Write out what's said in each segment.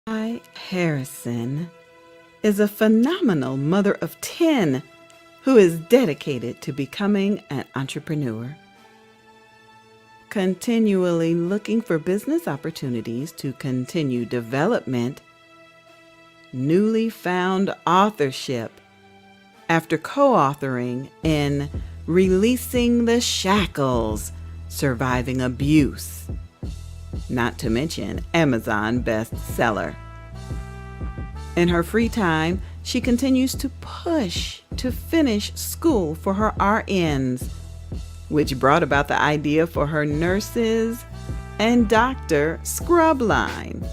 Harrison is a phenomenal mother of 10 who is dedicated to becoming an entrepreneur. Continually looking for business opportunities to continue development, newly found authorship after co-authoring in Releasing the Shackles, Surviving Abuse, not to mention Amazon bestseller. In her free time, she continues to push to finish school for her RNs, which brought about the idea for her nurses and doctor scrub line.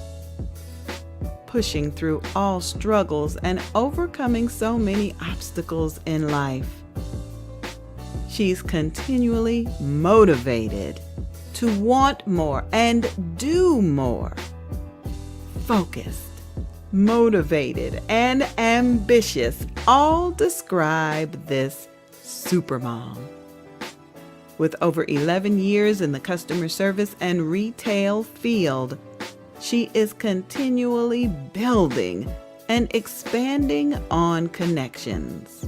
Pushing through all struggles and overcoming so many obstacles in life, she's continually motivated to want more and do more. Focused, motivated, and ambitious all describe this supermom. With over 11 years in the customer service and retail field, she is continually building and expanding on connections.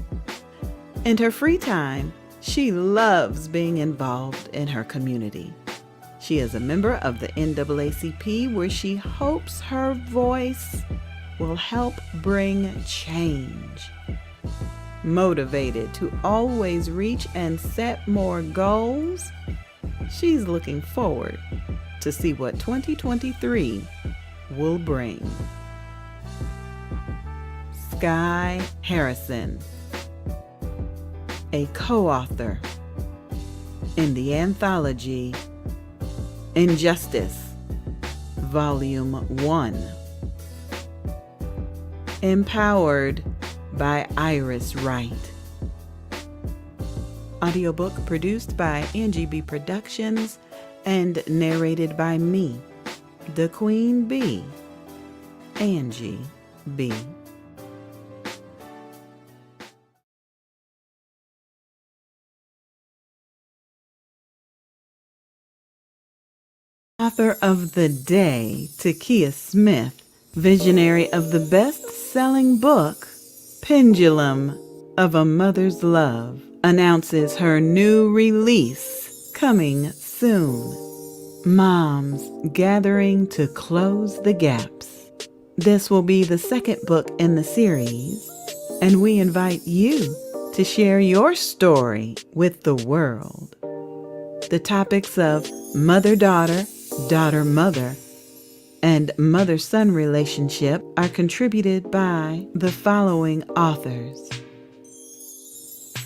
In her free time, she loves being involved in her community. She is a member of the NAACP, where she hopes her voice will help bring change. Motivated to always reach and set more goals, she's looking forward to see what 2023 will bring. Sky Harrison, a co-author in the anthology Injustice, Volume 1. Empowered by F.R.E.S.H. Audiobook produced by Angie B. Productions and narrated by me, the Queen Bee, Angie B. Author of the Day, Takia Smith, visionary of the best-selling book, Pendulum of a Mother's Love, announces her new release coming soon. Moms gathering to close the gaps. This will be the second book in the series, and we invite you to share your story with the world. The topics of mother-daughter, daughter-mother, and mother-son relationship are contributed by the following authors: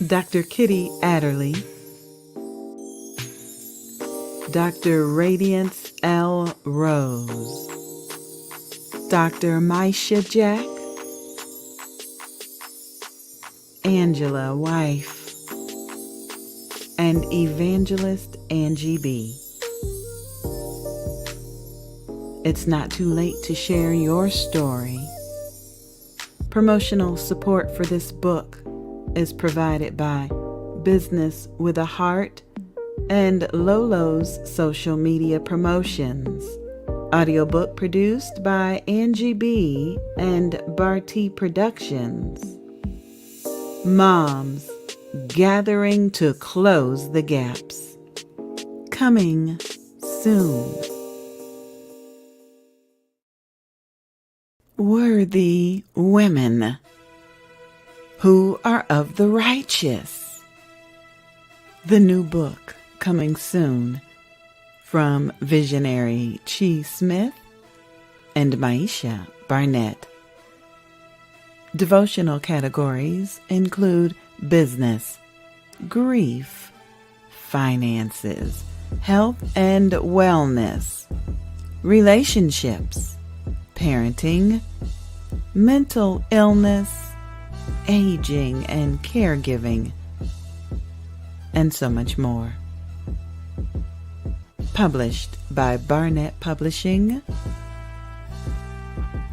Dr. Kitty Adderley, Dr. Radiance L. Rose, Dr. Maisha Jack, Angela Wife, and Evangelist Angie B. It's not too late to share your story. Promotional support for this book is provided by Business with a Heart and Lolo's social media promotions. Audiobook produced by Angie B. and Barty Productions. Moms gathering to close the gaps. Coming soon. Worthy women who are of the righteous. The new book coming soon from visionary Chi Smith and Maisha Barnett. Devotional categories include business, grief, finances, health and wellness, relationships, parenting, mental illness, aging and caregiving, and so much more. Published by Barnett Publishing,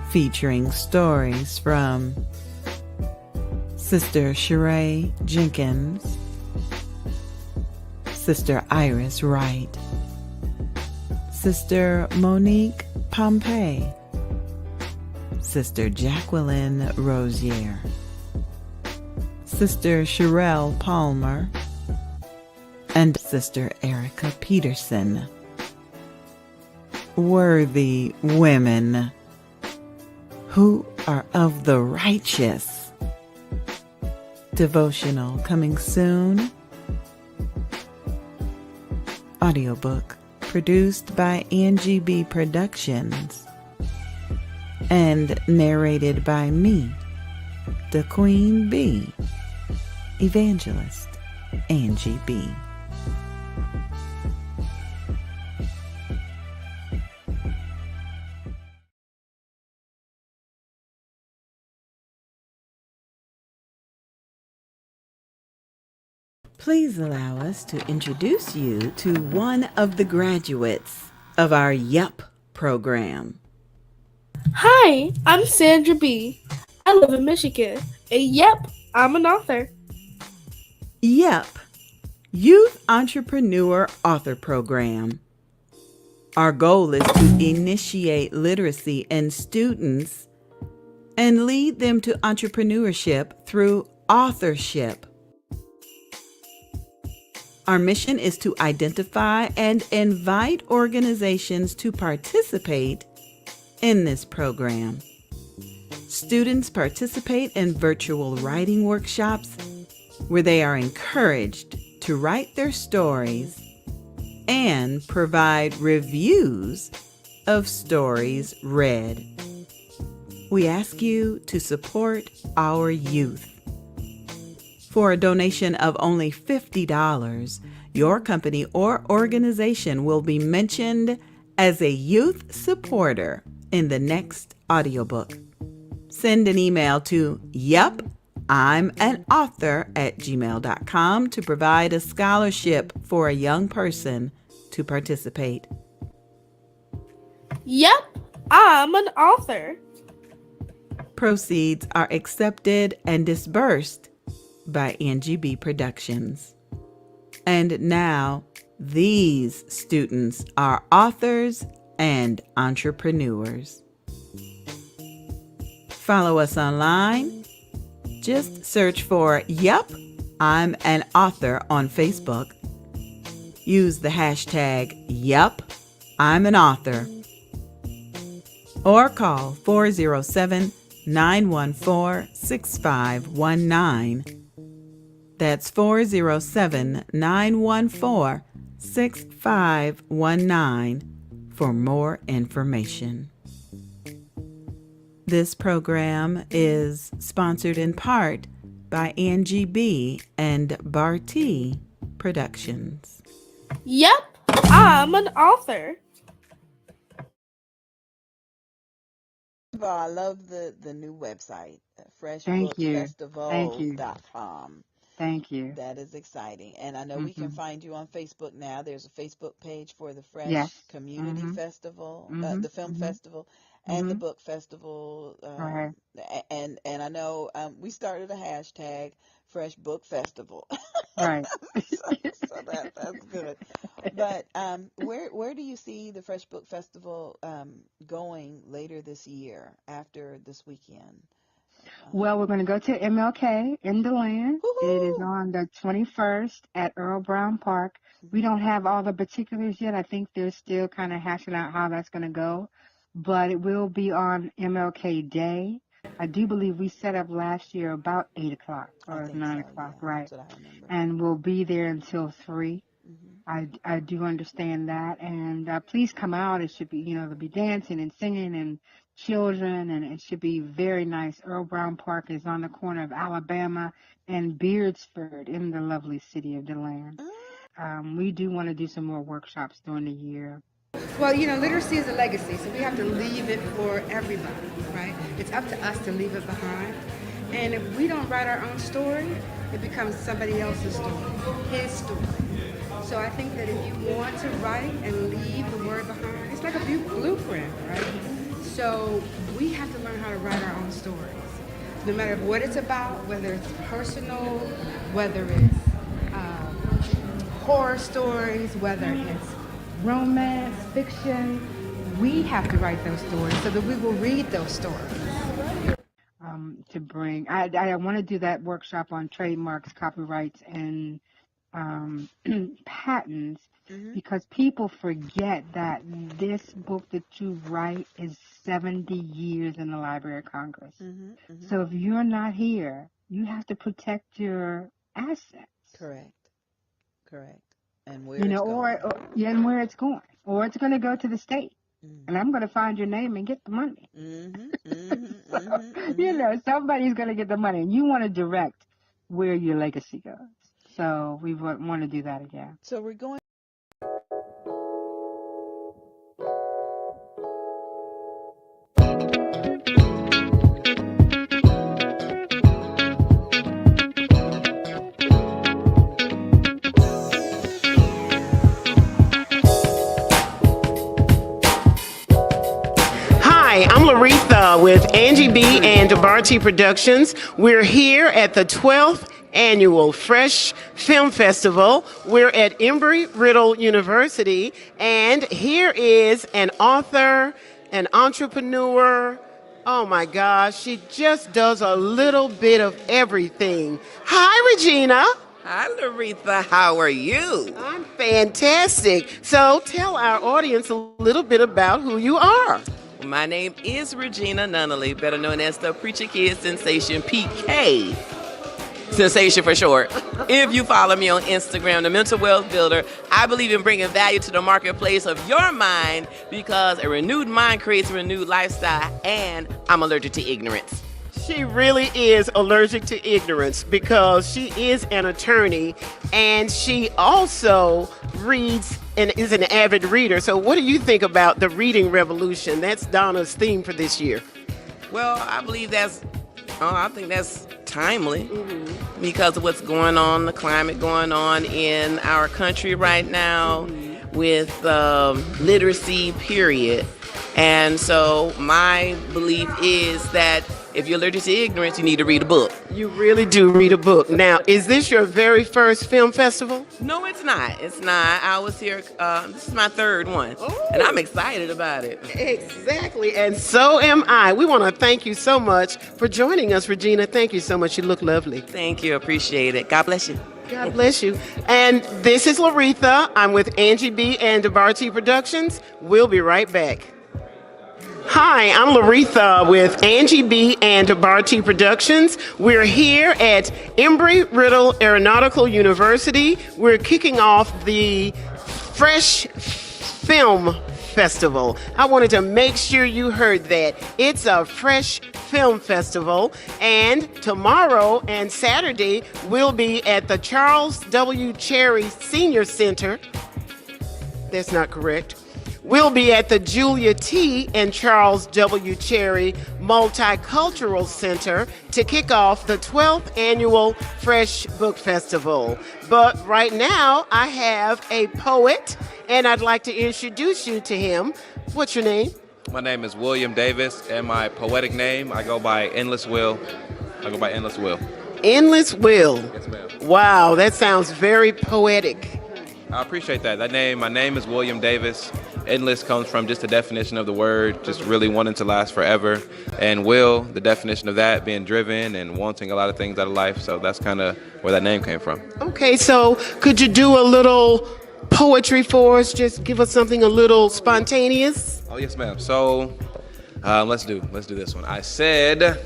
featuring stories from Sister Sheree Jenkins, Sister Iris Wright, Sister Monique Pompey, Sister Jacqueline Rosier, Sister Sherelle Palmer, and Sister Erica Peterson. Worthy women who are of the righteous. Devotional coming soon. Audiobook produced by Angie B. Productions and narrated by me, the Queen Bee, Evangelist Angie B. Please allow us to introduce you to one of the graduates of our YUP program. Hi, I'm Sandra B. I live in Michigan. And yep, I'm an author. YUP, Youth Entrepreneur Author Program. Our goal is to initiate literacy in students and lead them to entrepreneurship through authorship. Our mission is to identify and invite organizations to participate in this program. Students participate in virtual writing workshops where they are encouraged to write their stories and provide reviews of stories read. We ask you to support our youth. For a donation of only $50, your company or organization will be mentioned as a youth supporter in the next audiobook. Send an email to yupi'manauthor@gmail.com to provide a scholarship for a young person to participate. Yep, I'm an author. Proceeds are accepted and disbursed by Angie B. Productions. And now, these students are authors and entrepreneurs. Follow us online. Just search for Yup, I'm an Author on Facebook. Use the hashtag Yup, I'm an Author. Or call 407-914-6519. That's 407-914-6519 for more information. This program is sponsored in part by Angie B. and Barty Productions. Yep, I'm an author. I love the new website, Thank you. Thank you. freshbookfestival.com. Thank you. That is exciting. And I know we can Mhm. find you on Facebook now. There's a Facebook page for the Yes. Fresh Community Mhm. Festival, Mhm. the film Mhm. festival, and the Mhm. book festival. Right. And I know we started a hashtag Fresh Book Festival. Right. So that's good. But where do you see the Fresh Book Festival going later this year after this weekend? Well, we're going to go to MLK in DeLand. It is Woohoo! on the 21st at Earl Brown Park. We don't have all the particulars yet. I think they're still kind of hashing out how that's going to go, but it will be on MLK Day. I do believe we set up last year about 8 o'clock I or think 9 so. o'clock, Yeah, right? that's what I remember. And we'll be there until 3. Hmm. I do understand that, and please come out. It should be, there'll be dancing and singing and children, and it should be very nice. Earl Brown Park is on the corner of Alabama and Beardsford in the lovely city of DeLand. We do want to do some more workshops during the year. Well, literacy is a legacy, so we have to leave it for everybody, right? It's up to us to leave it behind. And if we don't write our own story, it becomes somebody else's story, his story. So I think that if you want to write and leave the word behind, it's like a blueprint, right? So we have to learn how to write our own stories. No matter what it's about, whether it's personal, whether it's horror stories, whether it's romance, fiction, we have to write those stories so that we will read those stories. to bring. I want to do that workshop on trademarks, copyrights, and patents, because people forget that this book that you write is 70 years in the Library of Congress. So if you're not here, you have to protect your assets. Correct. And where You it's know, going. and where it's going, or it's going to go to the state, and I'm going to find your name and get the money. You know, somebody's going to get the money, and you want to direct where your legacy goes. So we want to do that again. So we're going. Hi, I'm Laretha with Angie B. and DeBarty Productions. We're here at the 12th Annual F.R.E.S.H Film Festival. We're at Embry-Riddle University, and here is an author, an entrepreneur. Oh my gosh, she just does a little bit of everything. Hi, Regina. Hi, Laretha. How are you? I'm fantastic. So tell our audience a little bit about who you are. My name is Regina Nunnally, better known as the Preacher Kid Sensation, PK. Sensation for short. If you follow me on Instagram, The Mental Wealth Builder, I believe in bringing value to the marketplace of your mind, because a renewed mind creates a renewed lifestyle, and I'm allergic to ignorance. She really is allergic to ignorance because she is an attorney, and she also reads and is an avid reader. So what do you think about the reading revolution? That's Donna's theme for this year. Well, I believe I think that's timely because of what's going on, the climate going on in our country right now with literacy, period. And so my belief is that if you're allergic to ignorance, you need to read a book. You really do read a book. Now, is this your very first film festival? No, it's not. It's not. I was here, this is my third one, and I'm excited about it. Exactly, and so am I. We want to thank you so much for joining us, Regina. Thank you so much. You look lovely. Thank you. Appreciate it. God bless you. God bless you. And this is Laretha. I'm with Angie B. and DeBarty Productions. We'll be right back. Hi, I'm Laretha with Angie B. and DeBarty Productions. We're here at Embry-Riddle Aeronautical University. We're kicking off the F.R.E.S.H Film Festival. I wanted to make sure you heard that. It's a F.R.E.S.H Film Festival, and tomorrow and Saturday we'll be at the Charles W. Cherry Senior Center. That's not correct. We'll be at the Julia T. and Charles W. Cherry Multicultural Center to kick off the 12th annual F.R.E.S.H Book Festival. But right now, I have a poet, and I'd like to introduce you to him. What's your name? My name is William Davis, and my poetic name, I go by Endless Will. Endless Will. Endless Will. Yes, ma'am. Wow, that sounds very poetic. I appreciate that. My name is William Davis. Endless comes from just the definition of the word, just really wanting to last forever. And will, the definition of that being driven and wanting a lot of things out of life. So that's kind of where that name came from. Okay, so could you do a little poetry for us? Just give us something a little spontaneous. Oh, yes, ma'am. So let's do this one. I said,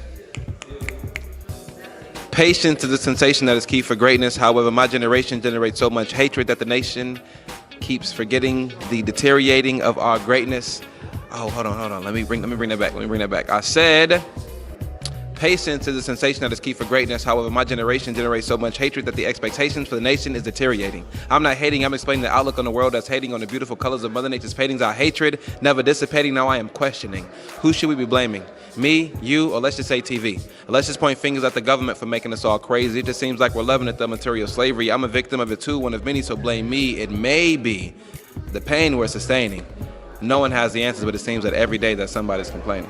patience is a sensation that is key for greatness. However, my generation generates so much hatred that the nation keeps forgetting the deteriorating of our greatness. Oh, hold on. Let me bring that back. I said, patience is a sensation that is key for greatness. However, my generation generates so much hatred that the expectations for the nation is deteriorating. I'm not hating, I'm explaining the outlook on the world that's hating on the beautiful colors of Mother Nature's paintings. Our hatred never dissipating. Now I am questioning. Who should we be blaming? Me, you, or let's just say TV? Let's just point fingers at the government for making us all crazy. It just seems like we're loving it, the material slavery. I'm a victim of it too, one of many, so blame me. It may be the pain we're sustaining. No one has the answers, but it seems that every day that somebody's complaining.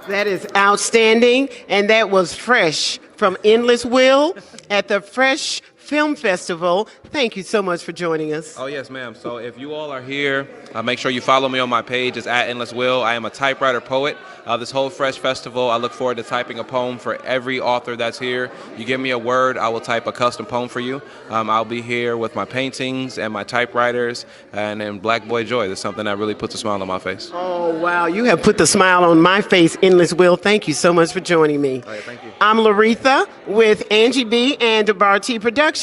That is outstanding, and that was F.R.E.S.H from Endless Will at the F.R.E.S.H Film Festival. Thank you so much for joining us. Oh, yes, ma'am. So if you all are here, make sure you follow me on my page. It's at Endless Will. I am a typewriter poet. This whole F.R.E.S.H festival, I look forward to typing a poem for every author that's here. You give me a word, I will type a custom poem for you. I'll be here with my paintings and my typewriters, and then Black Boy Joy. That's something that really puts a smile on my face. Oh, wow. You have put the smile on my face, Endless Will. Thank you so much for joining me. Oh, yeah, thank you. I'm Laretha with Angie B. and DeBarty Productions.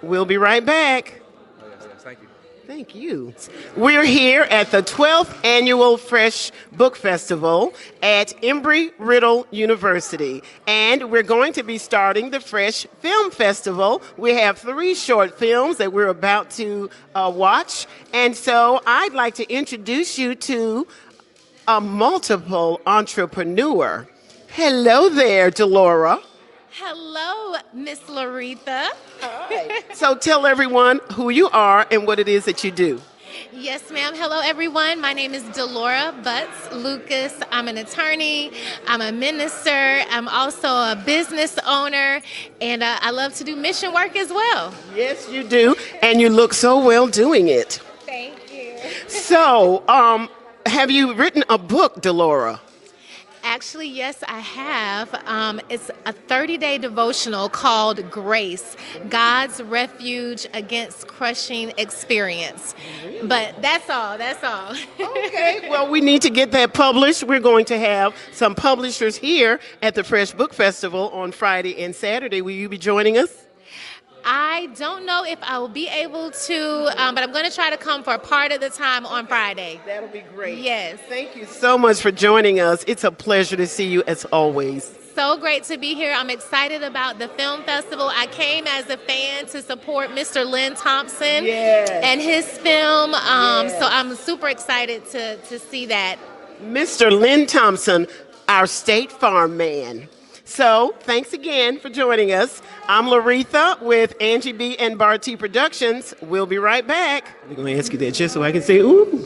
We'll be right back. Oh, yes, thank you. Thank you. We're here at the 12th Annual F.R.E.S.H Book Festival at Embry-Riddle University. And we're going to be starting the F.R.E.S.H Film Festival. We have 3 short films that we're about to watch. And so I'd like to introduce you to a multiple entrepreneur. Hello there, Delora. Hello, Miss Laretha. Hi. So tell everyone who you are and what it is that you do. Yes, ma'am. Hello, everyone. My name is Delora Butts Lucas. I'm an attorney. I'm a minister. I'm also a business owner, and I love to do mission work as well. Yes, you do, and you look so well doing it. Thank you. So, have you written a book, Delora? Actually, yes, I have. It's a 30-day devotional called Grace, God's Refuge Against Crushing Experience. But that's all. Okay, well, we need to get that published. We're going to have some publishers here at the F.R.E.S.H Book Festival on Friday and Saturday. Will you be joining us? I don't know if I will be able to, but I'm going to try to come for a part of the time on Friday. That'll be great. Yes. Thank you so much for joining us. It's a pleasure to see you as always. So great to be here. I'm excited about the film festival. I came as a fan to support Mr. Lynn Thompson and his film, so I'm super excited to see that. Mr. Lynn Thompson, our State Farm man. So, thanks again for joining us. I'm Laretha with Angie B. and Barty Productions. We'll be right back. I'm going to ask you that just so I can say, ooh.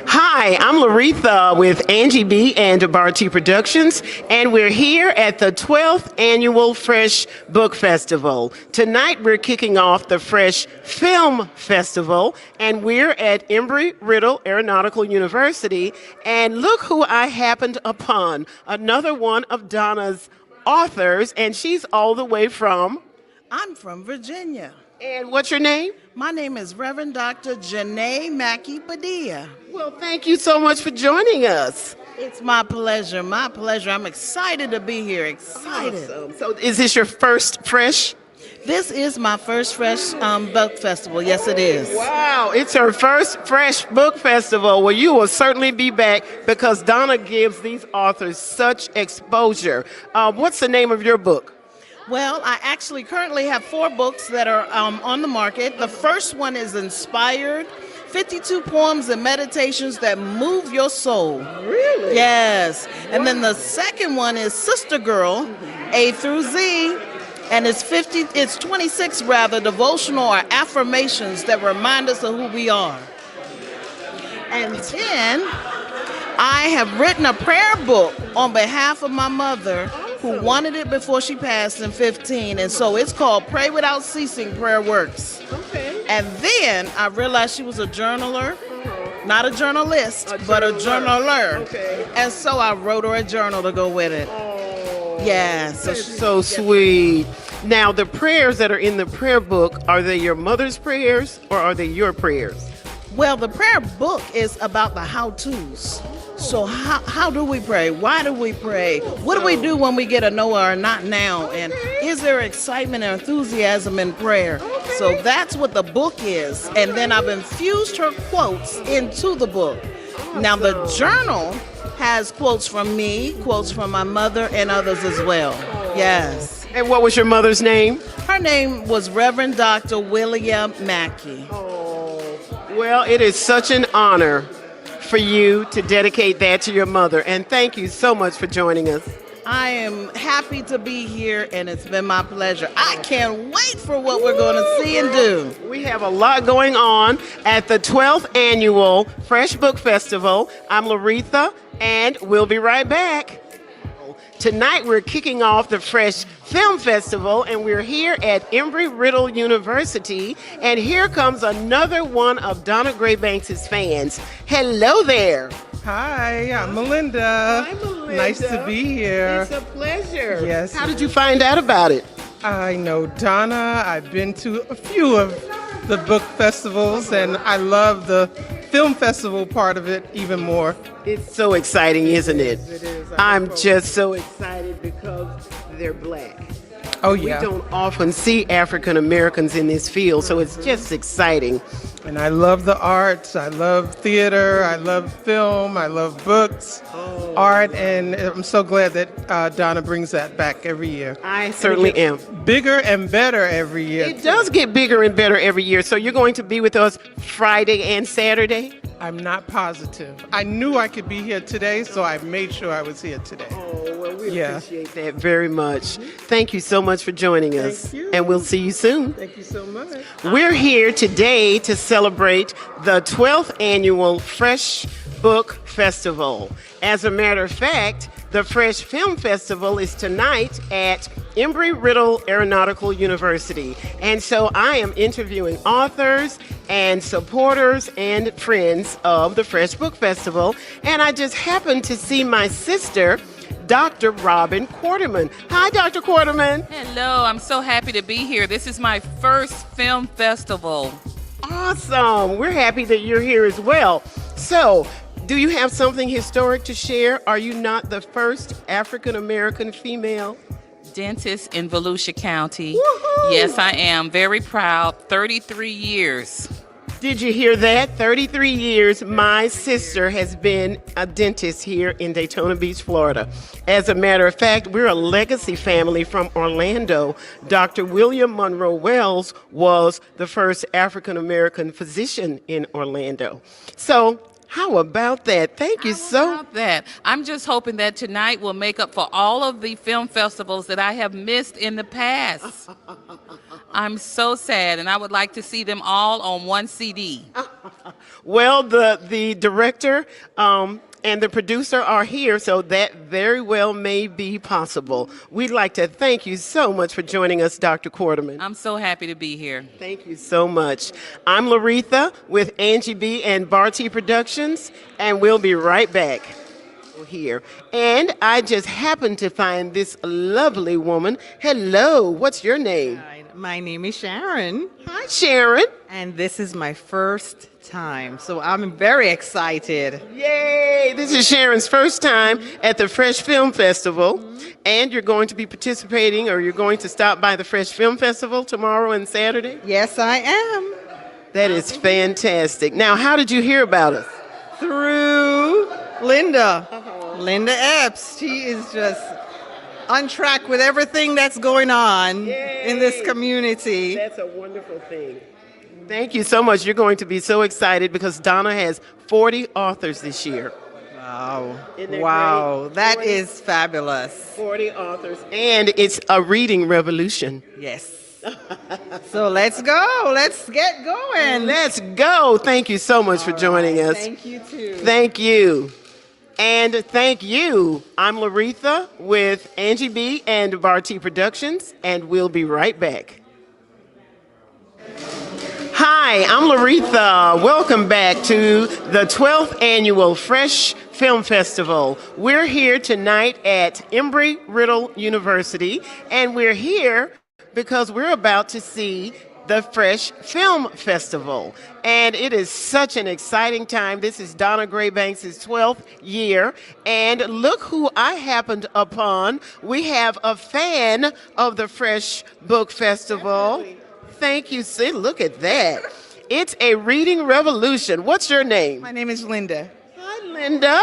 Hi, I'm Laretha with Angie B. and Barty Productions, and we're here at the 12th Annual F.R.E.S.H Book Festival. Tonight, we're kicking off the F.R.E.S.H Film Festival, and we're at Embry-Riddle Aeronautical University, and look who I happened upon, another one of Donna's authors, and she's all the way from? I'm from Virginia. And what's your name? My name is Reverend Dr. Janae Mackey Padilla. Well, thank you so much for joining us. It's my pleasure, my pleasure. I'm excited to be here, excited. Awesome. So is this your first F.R.E.S.H? This is my first F.R.E.S.H book festival. Yes, it is. Wow, it's her first F.R.E.S.H Book Festival. Well, you will certainly be back because Donna gives these authors such exposure. What's the name of your book? Well, I actually currently have 4 books that are on the market. The first one is Inspired, 52 Poems and Meditations That Move Your Soul. Really? Yes. And then the second one is Sister Girl, A through Z. And it's 26 devotional or affirmations that remind us of who we are. And then I have written a prayer book on behalf of my mother who wanted it before she passed in 15. And so it's called Pray Without Ceasing, Prayer Works. Okay. And then I realized she was a journaler, not a journalist, but a journaler. Okay. And so I wrote her a journal to go with it. Yeah, So sweet. Now, the prayers that are in the prayer book, are they your mother's prayers or are they your prayers? Well, the prayer book is about the how-tos. So how do we pray? Why do we pray? What do we do when we get a no or a not now? And is there excitement and enthusiasm in prayer? So that's what the book is. And then I've infused her quotes into the book. Now, the journal has quotes from me, quotes from my mother, and others as well. Yes. And what was your mother's name? Her name was Reverend Dr. William Mackey. Well, it is such an honor for you to dedicate that to your mother. And thank you so much for joining us. I am happy to be here, and it's been my pleasure. I can't wait for what we're going to see and do. We have a lot going on at the 12th Annual F.R.E.S.H Book Festival. I'm Laretha, and we'll be right back. Tonight we're kicking off the F.R.E.S.H Film Festival, and we're here at Embry-Riddle University. And here comes another one of Donna Gray Banks' fans. Hello there. Hi, I'm Melinda. Hi, Melinda. Nice to be here. It's a pleasure. Yes. How did you find out about it? I know Donna. I've been to a few of the book festivals, and I love the film festival part of it even more. It's so exciting, isn't it? It is. I'm just so excited because they're black. Oh, yeah. We don't often see African Americans in this field, so it's just exciting. And I love the arts. I love theater. I love film. I love books, art, and I'm so glad that Donna brings that back every year. I certainly am. Bigger and better every year. It does get bigger and better every year. So you're going to be with us Friday and Saturday? I'm not positive. I knew I could be here today, so I made sure I was here today. Oh, well, we appreciate that very much. Thank you so much for joining us. Thank you. And we'll see you soon. Thank you so much. We're here today to celebrate the 12th annual F.R.E.S.H Book Festival. As a matter of fact, the F.R.E.S.H Film Festival is tonight at Embry-Riddle Aeronautical University. And so I am interviewing authors and supporters and friends of the F.R.E.S.H Book Festival. And I just happened to see my sister, Dr. Robin Quarterman. Hi, Dr. Quarterman. Hello, I'm so happy to be here. This is my first film festival. Awesome. We're happy that you're here as well. So, do you have something historic to share? Are you not the first African American female Dentist in Volusia County. Woohoo! Yes, I am. Very proud. 33 years. Did you hear that? 33 years, my sister has been a dentist here in Daytona Beach, Florida. As a matter of fact, we're a legacy family from Orlando. Dr. William Monroe Wells was the first African American physician in Orlando. So, how about that? Thank you so much. That. I'm just hoping that tonight will make up for all of the film festivals that I have missed in the past. I'm so sad, and I would like to see them all on one CD. Well, the director and the producer are here, so that very well may be possible. We'd like to thank you so much for joining us, Dr. Quarterman. I'm so happy to be here. Thank you so much. I'm Laretha with Angie B. and Barty Productions, and we'll be right back here. And I just happened to find this lovely woman. Hello, what's your name? Hi, my name is Sharon. Hi, Sharon. And this is my first time, so I'm very excited. Yay! This is Sharon's first time at the F.R.E.S.H Film Festival, and you're going to be participating, or you're going to stop by the F.R.E.S.H Film Festival tomorrow and Saturday? Yes, I am. That is fantastic. Now, how did you hear about us? Through Linda. Linda Epps. She is just on track with everything that's going on in this community. That's a wonderful thing. Thank you so much. You're going to be so excited because Donna has 40 authors this year. Wow. Isn't Wow. great? That is fabulous. 40 authors. And it's a reading revolution. Yes. So let's go. Let's get going. Let's go. Thank you so much for joining us. Thank you, too. Thank you. And thank you. I'm Laretha with Angie B. and Barty Productions, and we'll be right back. Hi, I'm Laretha. Welcome back to the 12th annual F.R.E.S.H Film Festival. We're here tonight at Embry-Riddle University, and we're here because we're about to see the F.R.E.S.H Film Festival. And it is such an exciting time. This is Donna Gray Banks' 12th year. And look who I happened upon. We have a fan of the F.R.E.S.H Book Festival. Definitely. Thank you, Sid. Look at that. It's a reading revolution. What's your name? My name is Linda. Hi, Linda.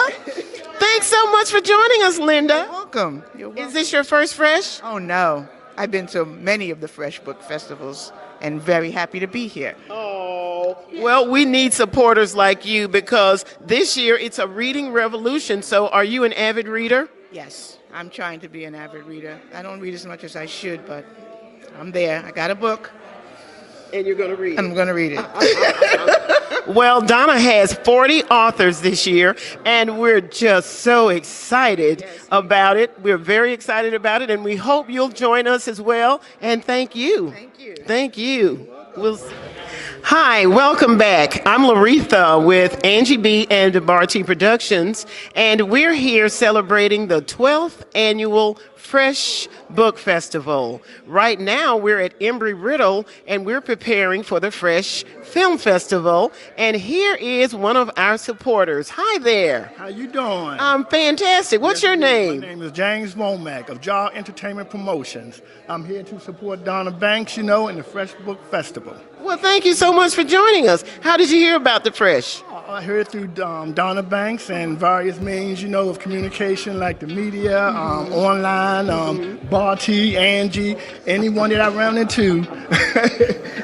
Thanks so much for joining us, Linda. You're welcome. You're welcome. Is this your first F.R.E.S.H? Oh, no. I've been to many of the F.R.E.S.H book festivals and very happy to be here. Oh, well, we need supporters like you because this year it's a reading revolution. So are you an avid reader? Yes, I'm trying to be an avid reader. I don't read as much as I should, but I'm there. I got a book. And you're going to read it. I'm going to read it. Well, Donna has 40 authors this year, and we're just so excited about it. We're very excited about it, and we hope you'll join us as well. And thank you. Thank you. Thank you. Hi, welcome back. I'm Laretha with Angie B. and DeBarty Productions, and we're here celebrating the 12th annual F.R.E.S.H Book Festival. Right now, we're at Embry-Riddle, and we're preparing for the F.R.E.S.H Film Festival. And here is one of our supporters. Hi there. How you doing? I'm fantastic. What's your name? My name is James Womack of Jaw Entertainment Promotions. I'm here to support Donna Banks, in the F.R.E.S.H Book Festival. Well, thank you so much for joining us. How did you hear about the F.R.E.S.H? I heard through Donna Banks and various means, of communication like the media, online, Barty, Angie, anyone that I ran into,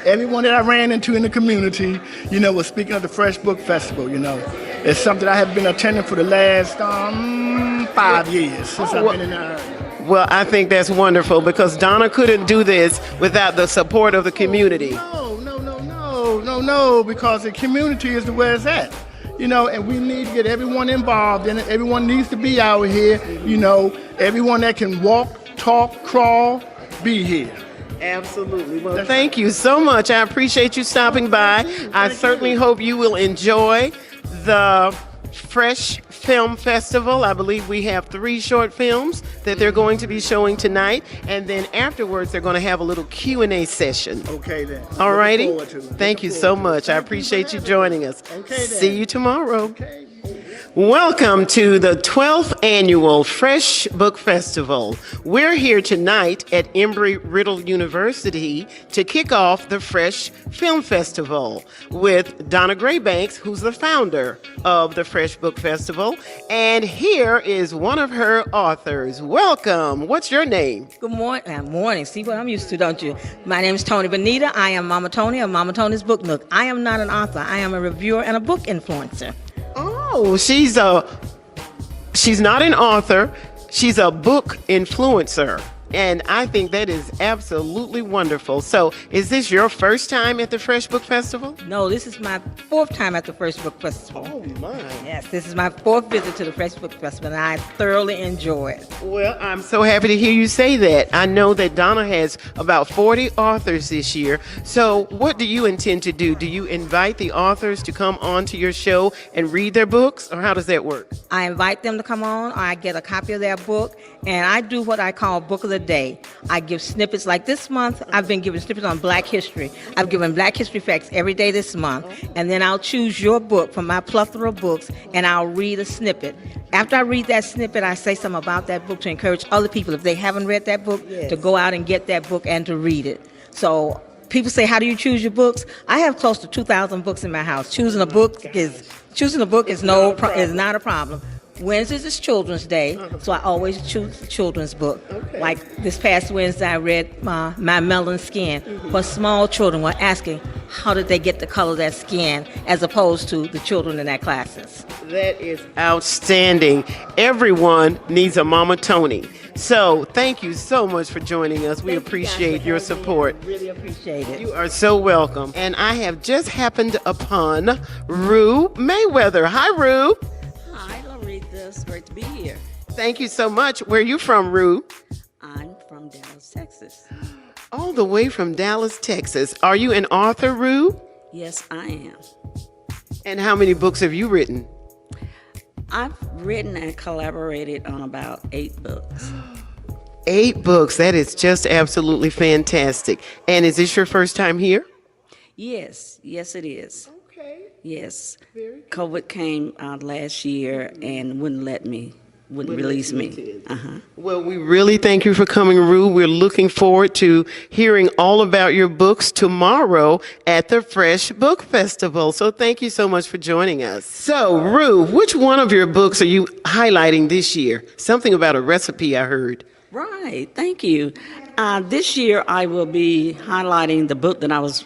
everyone that I ran into in the community, was speaking of the F.R.E.S.H Book Festival, It's something I have been attending for the last 5 years since I've been in the area. Well, I think that's wonderful because Donna couldn't do this without the support of the community. No, because the community is where it's at. And we need to get everyone involved in it. Everyone needs to be out here, everyone that can walk, talk, crawl, be here. Absolutely. Well, thank you so much. I appreciate you stopping by. I certainly hope you will enjoy the F.R.E.S.H Film Festival. I believe we have 3 short films that they're going to be showing tonight, and then afterwards they're going to have a little Q&A session. Okay then. All righty. Thank you so much. I appreciate you joining us. Okay then. See you tomorrow. Okay. Welcome to the 12th annual F.R.E.S.H Book Festival. We're here tonight at Embry-Riddle University to kick off the F.R.E.S.H Film Festival with Donna Graybanks, who's the founder of the F.R.E.S.H Book Festival. And here is one of her authors. Welcome. What's your name? Good morning. See what I'm used to, don't you? My name is Tony Benita. I am Mama Tony of Mama Tony's Book Nook. I am not an author. I am a reviewer and a book influencer. Oh, she's not an author. She's a book influencer. And I think that is absolutely wonderful. So, is this your first time at the F.R.E.S.H Book Festival? No, this is my 4th time at the F.R.E.S.H Book Festival. Oh, my. Yes, this is my 4th visit to the F.R.E.S.H Book Festival, and I thoroughly enjoy it. Well, I'm so happy to hear you say that. I know that Donna has about 40 authors this year. So, what do you intend to do? Do you invite the authors to come onto your show and read their books, or how does that work? I invite them to come on, or I get a copy of their book, and I do what I call Book of the Day. I give snippets. Like this month, I've been giving snippets on Black history. I've given Black history facts every day this month, and then I'll choose your book from my plethora of books, and I'll read a snippet. After I read that snippet, I say something about that book to encourage other people, if they haven't read that book, to go out and get that book and to read it. So people say, how do you choose your books? I have close to 2,000 books in my house. Choosing a book is not a problem. Wednesdays is Children's Day, so I always choose a children's book. Okay. Like this past Wednesday, I read My Melon Skin. But small children were asking, how did they get the color of that skin, as opposed to the children in their classes. That is outstanding. Everyone needs a Mama Tony. So thank you so much for joining us. We appreciate your support. Really appreciate it. You are so welcome. And I have just happened upon Rue Mayweather. Hi, Rue. Hi, Laretha. It's great to be here. Thank you so much. Where are you from, Rue? I'm from Dallas, Texas. All the way from Dallas, Texas. Are you an author, Rue? Yes, I am. And how many books have you written? I've written and collaborated on about 8 books. 8 books. That is just absolutely fantastic. And is this your first time here? Yes, it is. Okay. Yes. COVID came last year and wouldn't release me. Well, we really thank you for coming, Rue. We're looking forward to hearing all about your books tomorrow at the F.R.E.S.H Book Festival. So thank you so much for joining us. So, Rue, which one of your books are you highlighting this year? Something about a recipe I heard. Right. Thank you. This year I will be highlighting the book that I was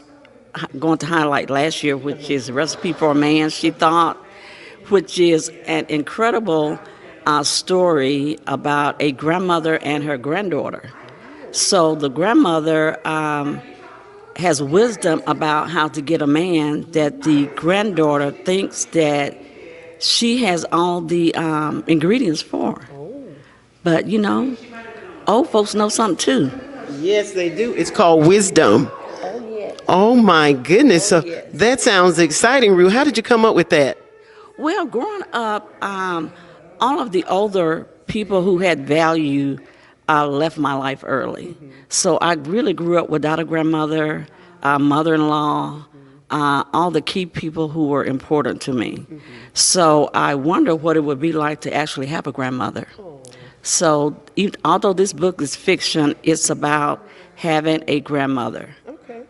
going to highlight last year, which is Recipe for a Man, She Thought, which is an incredible story about a grandmother and her granddaughter. So the grandmother has wisdom about how to get a man that the granddaughter thinks that she has all the ingredients for. But you know, old folks know something too. Yes, they do. It's called wisdom. Oh my goodness. So that sounds exciting, Rue. How did you come up with that? Well, growing up, all of the older people who had value left my life early. So I really grew up without a grandmother, mother-in-law, all the key people who were important to me. So I wonder what it would be like to actually have a grandmother. So although this book is fiction, it's about having a grandmother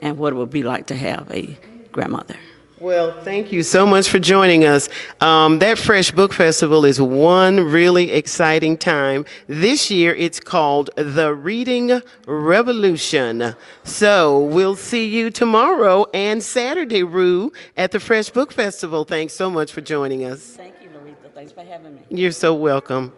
and what it would be like to have a grandmother. Well, thank you so much for joining us. That F.R.E.S.H Book Festival is one really exciting time. This year it's called The Reading Revolution. So we'll see you tomorrow and Saturday, Rue, at the F.R.E.S.H Book Festival. Thanks so much for joining us. Thank you, Laretha. Thanks for having me. You're so welcome.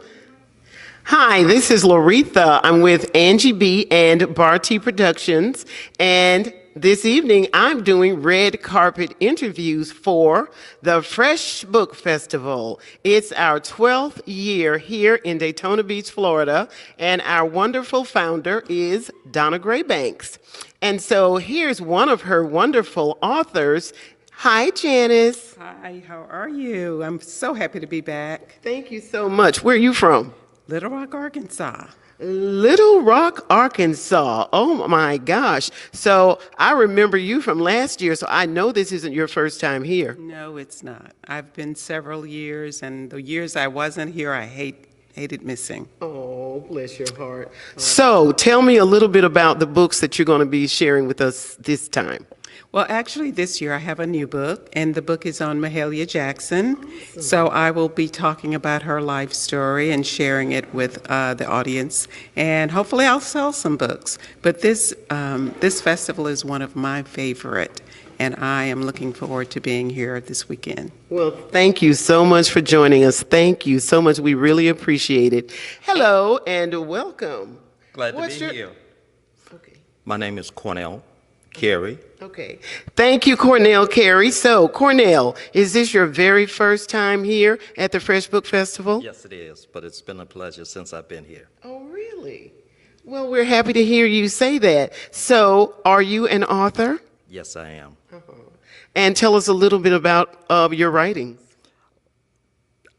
Hi, this is Laretha. I'm with Angie B. and Barty Productions, and this evening I'm doing red carpet interviews for the F.R.E.S.H Book Festival. It's our 12th year here in Daytona Beach, Florida, and our wonderful founder is Donna Graybanks. And so here's one of her wonderful authors. Hi, Janice. Hi, how are you? I'm so happy to be back. Thank you so much. Where are you from? Little Rock, Arkansas. Little Rock, Arkansas. Oh my gosh. So I remember you from last year, so I know this isn't your first time here. No, it's not. I've been several years, and the years I wasn't here, I hated missing. Oh, bless your heart. So tell me a little bit about the books that you're going to be sharing with us this time. Well, actually, this year I have a new book, and the book is on Mahalia Jackson. Awesome. So I will be talking about her life story and sharing it with the audience, and hopefully I'll sell some books. But this festival is one of my favorite, and I am looking forward to being here this weekend. Well, thank you so much for joining us. Thank you so much. We really appreciate it. Hello and welcome. Glad to be here. Okay. My name is Cornell Carey. Okay. Thank you, Cornell Carey. So, Cornell, is this your very first time here at the F.R.E.S.H Book Festival? Yes, it is, but it's been a pleasure since I've been here. Oh, really? Well, we're happy to hear you say that. So, are you an author? Yes, I am. And tell us a little bit about your writings.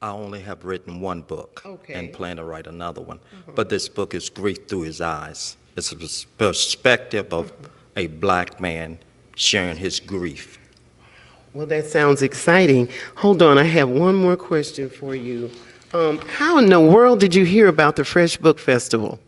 I only have written one book and plan to write another one. But this book is Grief Through His Eyes. It's a perspective of a black man sharing his grief. Well, that sounds exciting. Hold on, I have one more question for you. How in the world did you hear about the F.R.E.S.H Book Festival?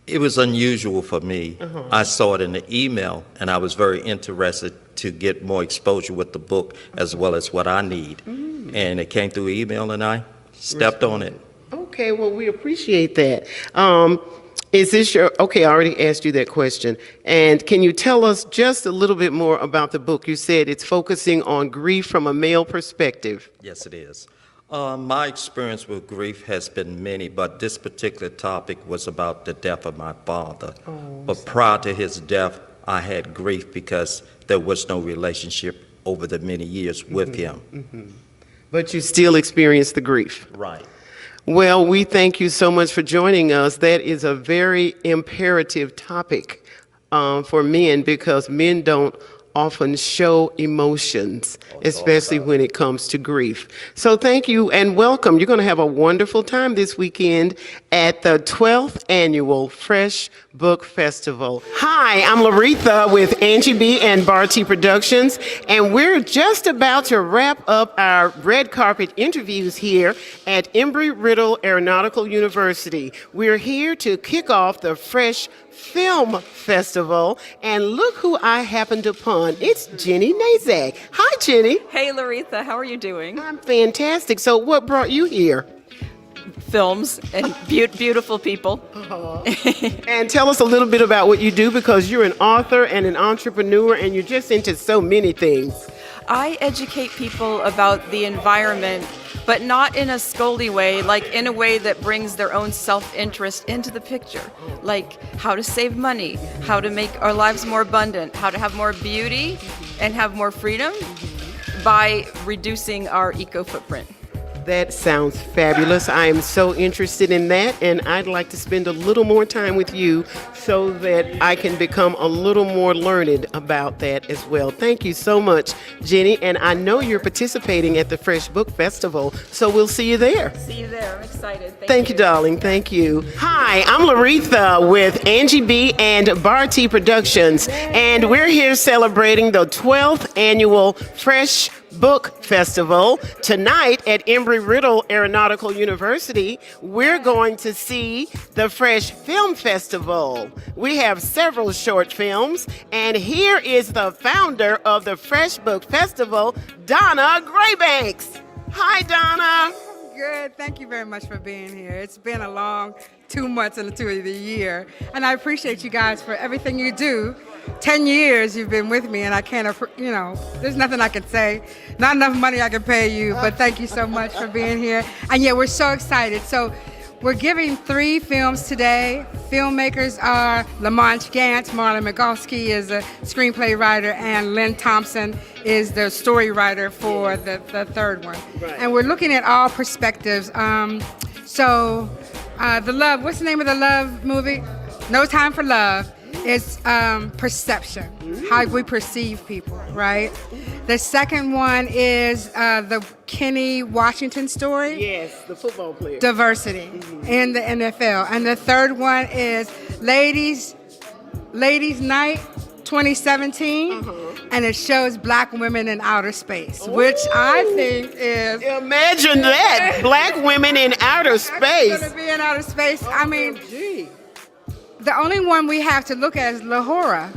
It was unusual for me. I saw it in the email, and I was very interested to get more exposure with the book as well as what I need. And it came through email, and I stepped on it. Okay, well, we appreciate that. Is this your, okay, I already asked you that question. And can you tell us just a little bit more about the book? You said it's focusing on grief from a male perspective. Yes, it is. My experience with grief has been many, but this particular topic was about the death of my father. But prior to his death, I had grief because there was no relationship over the many years with him. But you still experienced the grief. Right. Well, we thank you so much for joining us. That is a very imperative topic for men because men don't often show emotions, especially when it comes to grief. So thank you and welcome. You're going to have a wonderful time this weekend at the 12th Annual F.R.E.S.H Book Festival. Hi, I'm Laretha with Angie B. and Barty Productions, and we're just about to wrap up our red carpet interviews here at Embry-Riddle Aeronautical University. We're here to kick off the F.R.E.S.H Film Festival, and look who I happened upon. It's Jenny Nazak. Hi, Jenny. Hey, Laretha. How are you doing? I'm fantastic. So what brought you here? Films and beautiful people. And tell us a little bit about what you do, because you're an author and an entrepreneur, and you're just into so many things. I educate people about the environment but not in a scoldy way, like in a way that brings their own self-interest into the picture. Like how to save money, how to make our lives more abundant, how to have more beauty and have more freedom by reducing our eco-footprint. That sounds fabulous. I am so interested in that, and I'd like to spend a little more time with you so that I can become a little more learned about that as well. Thank you so much, Jenny, and I know you're participating at the Fresh Book Festival, so we'll see you there. See you there. I'm excited. Thank you, darling. Thank you. Hi, I'm Laretha with Angie B and Bar T Productions, and we're here celebrating the 12th annual Fresh Book Festival. Tonight at Embry-Riddle Aeronautical University, we're going to see the Fresh Film Festival. We have several short films, and here is the founder of the Fresh Book Festival, Donna Graybanks. Hi, Donna. Good. Thank you very much for being here. It's been a long 2 months into the year, and I appreciate you guys for everything you do. 10 years you've been with me, and I can't, there's nothing I can say. Not enough money I can pay you, but thank you so much for being here. And yeah, we're so excited. So we're giving 3 films today. Filmmakers are Lamont Gant, Marlon Mikulski is a screenplay writer, and Lynn Thompson is the story writer for the third one. Right. And we're looking at all perspectives. The Love, what's the name of the Love movie? No Time for Love. It's perception, how we perceive people, right? The second one is the Kenny Washington story. Yes, the football player. Diversity in the NFL. And the third one is Ladies Night 2017, and it shows black women in outer space, which I think is... Imagine that, black women in outer space. Going to be in outer space. I mean... The only one we have to look at is Lahora,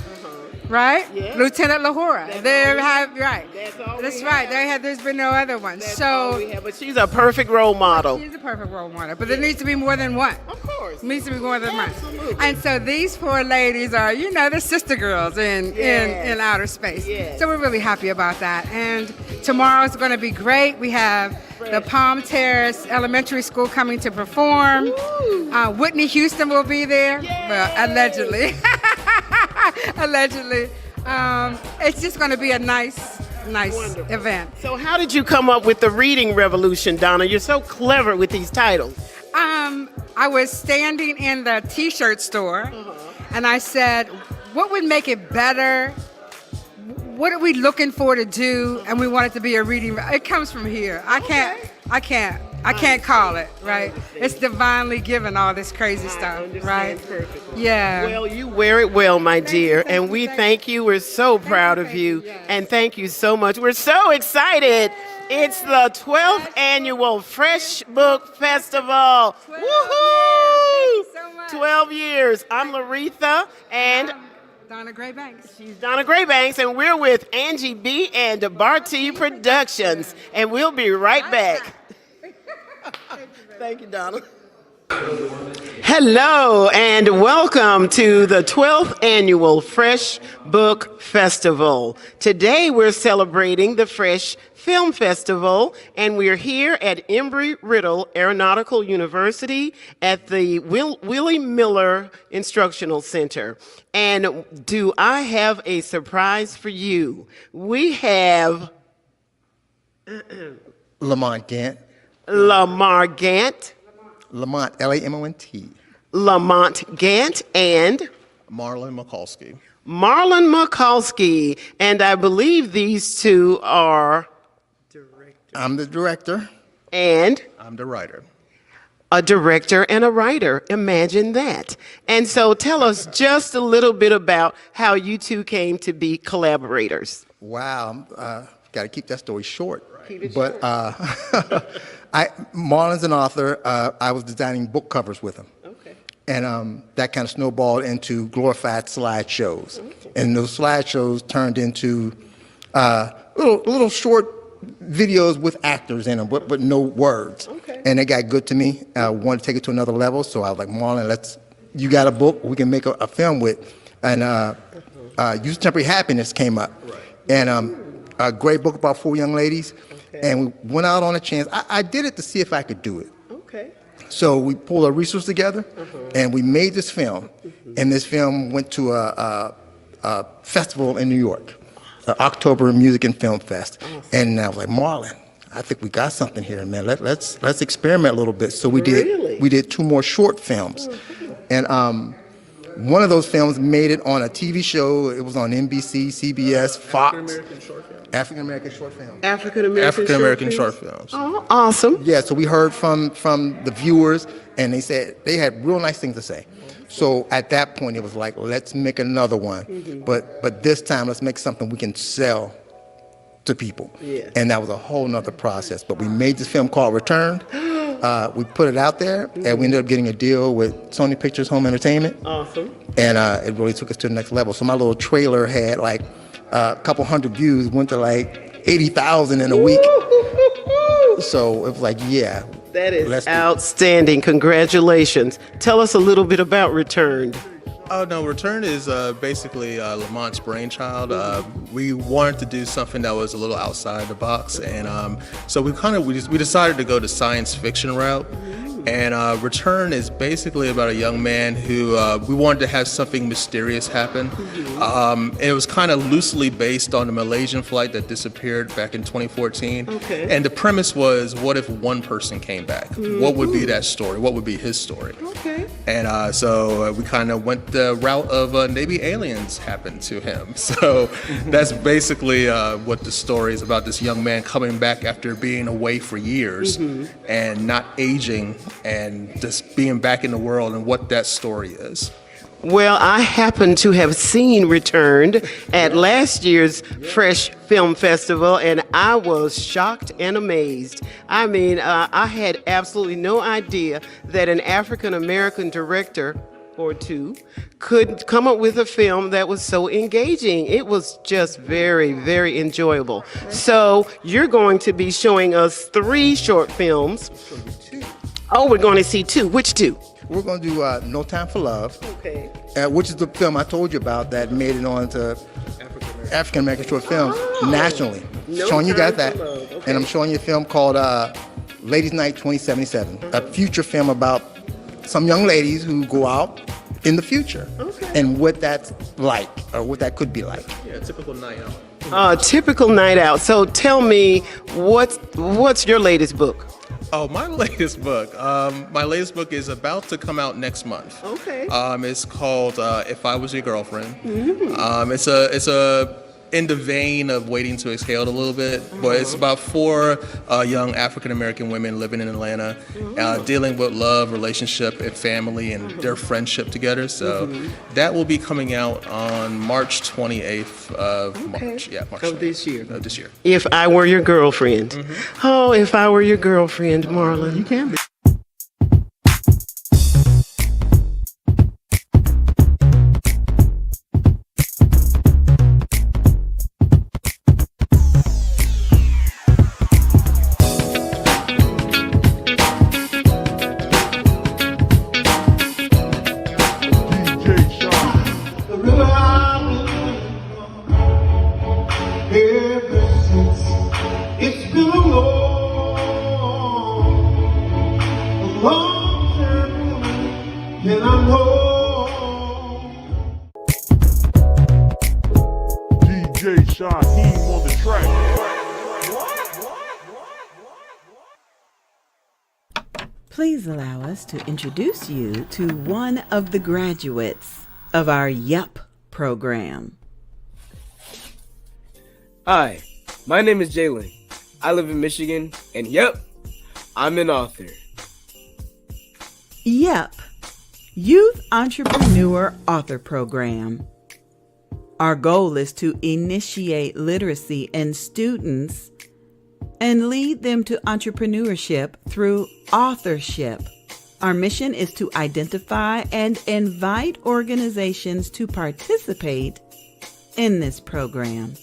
right? Yes. Lieutenant Lahora. That's right. There's been no other one. But she's a perfect role model. She's a perfect role model. But there needs to be more than one. Of course. There needs to be more than one. And so these 4 ladies are, the sister girls in outer space. Yes. So we're really happy about that. And tomorrow's going to be great. We have the Palm Terrace Elementary School coming to perform. Whitney Houston will be there. Well, allegedly. Allegedly. It's just going to be a nice Wonderful. Event. So how did you come up with the reading revolution, Donna? You're so clever with these titles. I was standing in the t-shirt store, and I said, what would make it better? What are we looking for to do? And we want it to be a reading. It comes from here. I can't call it, right? It's divinely given, all this crazy stuff, right? Perfectly. Yeah. Well, you wear it well, my dear, and we thank you. We're so proud of you, and thank you so much. We're so excited. It's the 12th annual Fresh Book Festival. Woohoo! 12 years. I'm Laretha, and Donna Graybanks. She's Donna Graybanks, and we're with Angie B and Bar T Productions, and we'll be right back. Thank you, Donna. Hello, and welcome to the 12th annual Fresh Book Festival. Today we're celebrating the Fresh Film Festival, and we're here at Embry-Riddle Aeronautical University at the Willie Miller Instructional Center. And do I have a surprise for you? We have Lamont Gant. Lamar Gant. Lamont, L-A-M-O-N-T. Lamont Gant and Marlon Mikulski. Marlon Mikulski. And I believe these two are... I'm the director. And? I'm the writer. A director and a writer. Imagine that. And so tell us just a little bit about how you two came to be collaborators. Wow. Got to keep that story short. Keep it short. Marlon's an author. I was designing book covers with him. Okay. And that kind of snowballed into glorified slideshows. Okay. And those slideshows turned into little short videos with actors in them, but no words. Okay. And it got good to me. I wanted to take it to another level, so I was like, Marlon, you got a book we can make a film with. And Use Temporary Happiness came up. Right. And a great book about 4 young ladies, and we went out on a chance. I did it to see if I could do it. Okay. So we pulled our resources together, and we made this film. And this film went to a festival in New York, the October Music and Film Fest. And I was like, Marlon, I think we got something here, man. Let's experiment a little bit. So we did 2 more short films, and one of those films made it on a TV show. It was on NBC, CBS, Fox. African American short films. African American short films. Oh, awesome. Yeah, so we heard from the viewers, and they said they had real nice things to say. So at that point, it was like, let's make another one, but this time let's make something we can sell to people. Yeah. And that was a whole nother process. But we made this film called Returned. We put it out there, and we ended up getting a deal with Sony Pictures Home Entertainment. Awesome. And it really took us to the next level. So my little trailer had like a couple hundred views, went to like 80,000 in a week. So it was like, yeah. That is outstanding. Congratulations. Tell us a little bit about Returned. Oh, no, Return is basically Lamont's brainchild. We wanted to do something that was a little outside the box, and so we decided to go the science fiction route. And Return is basically about a young man who we wanted to have something mysterious happen. And it was kind of loosely based on the Malaysian flight that disappeared back in 2014. Okay. And the premise was, what if one person came back? What would be that story? What would be his story? Okay. And so we kind of went the route of maybe aliens happened to him. So that's basically what the story is about, this young man coming back after being away for years and not aging and just being back in the world and what that story is. Well, I happen to have seen Returned at last year's F.R.E.S.H Film Festival, and I was shocked and amazed. I mean, I had absolutely no idea that an African American director or two could come up with a film that was so engaging. It was just very, very enjoyable. So you're going to be showing us 3 short films. Oh, we're going to see 2. Which 2? We're going to do No Time for Love, Okay. Which is the film I told you about that made it on to African American short films nationally. No Showing you Time got that. for Love, okay. And I'm showing you a film called Ladies Night 2077, a future film about some young ladies who go out in the future and what that's like or what that could be like. Yeah, a typical night out. Typical night out. So tell me, what's your latest book? Oh, my latest book. My latest book is about to come out next month. Okay. It's called If I Was Your Girlfriend. It's a in the vein of Waiting to Exhale a little bit, but it's about 4 young African American women living in Atlanta, dealing with love, relationship, and family, and their friendship together. So that will be coming out on March 28th of March. Yeah, March Of this year. Of this year. If I Were Your Girlfriend. Oh, if I were your girlfriend, Marlon. You can be. Please allow us to introduce you to one of the graduates of our YUP program. Hi, my name is Jalen. I live in Michigan, and yep, I'm an author. YUP, Youth Entrepreneur Author Program. Our goal is to initiate literacy in students and lead them to entrepreneurship through authorship. Our mission is to identify and invite organizations to participate in this program.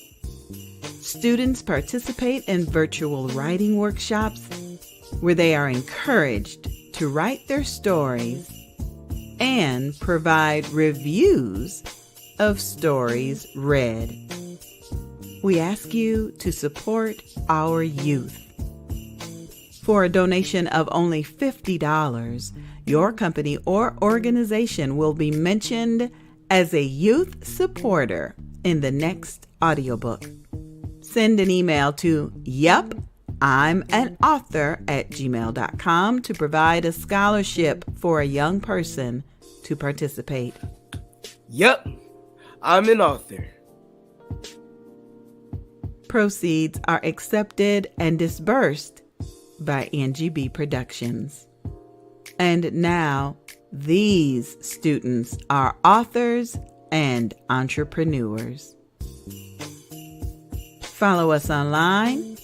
Students participate in virtual writing workshops where they are encouraged to write their stories and provide reviews of stories read. we ask you to support our youth. For a donation of only $50, your company or organization will be mentioned as a youth supporter in the next audiobook. Send an email to yup.I'mAnAuthor@gmail.com to provide a scholarship for a young person to participate. Yup, I'm an author. Proceeds are accepted and disbursed by Angie B. Productions. And now, these students are authors and entrepreneurs. Follow us online.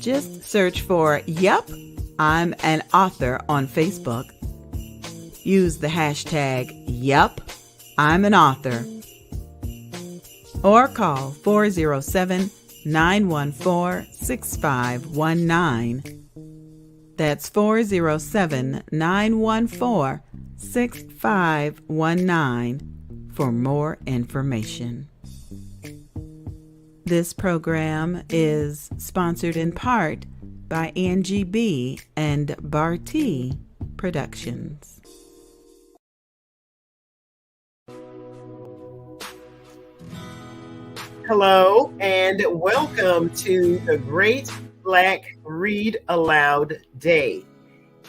Just search for Yup, I'm an Author on Facebook. Use the hashtag Yup, I'm an Author. Or call 407-914-6519. That's 407-914-6519 for more information. This program is sponsored in part by Angie B. and Barty Productions. Hello and welcome to the Great Black Read Aloud Day.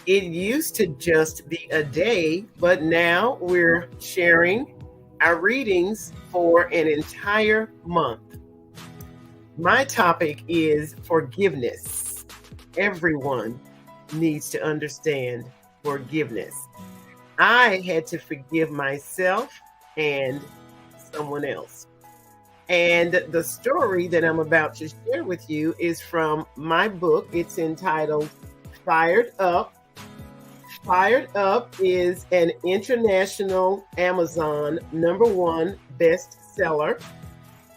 It used to just be a day, but now we're sharing our readings for an entire month. My topic is forgiveness. Everyone needs to understand forgiveness. I had to forgive myself and someone else. And the story that I'm about to share with you is from my book. It's entitled Fired Up. Fired Up is an international Amazon #1 bestseller.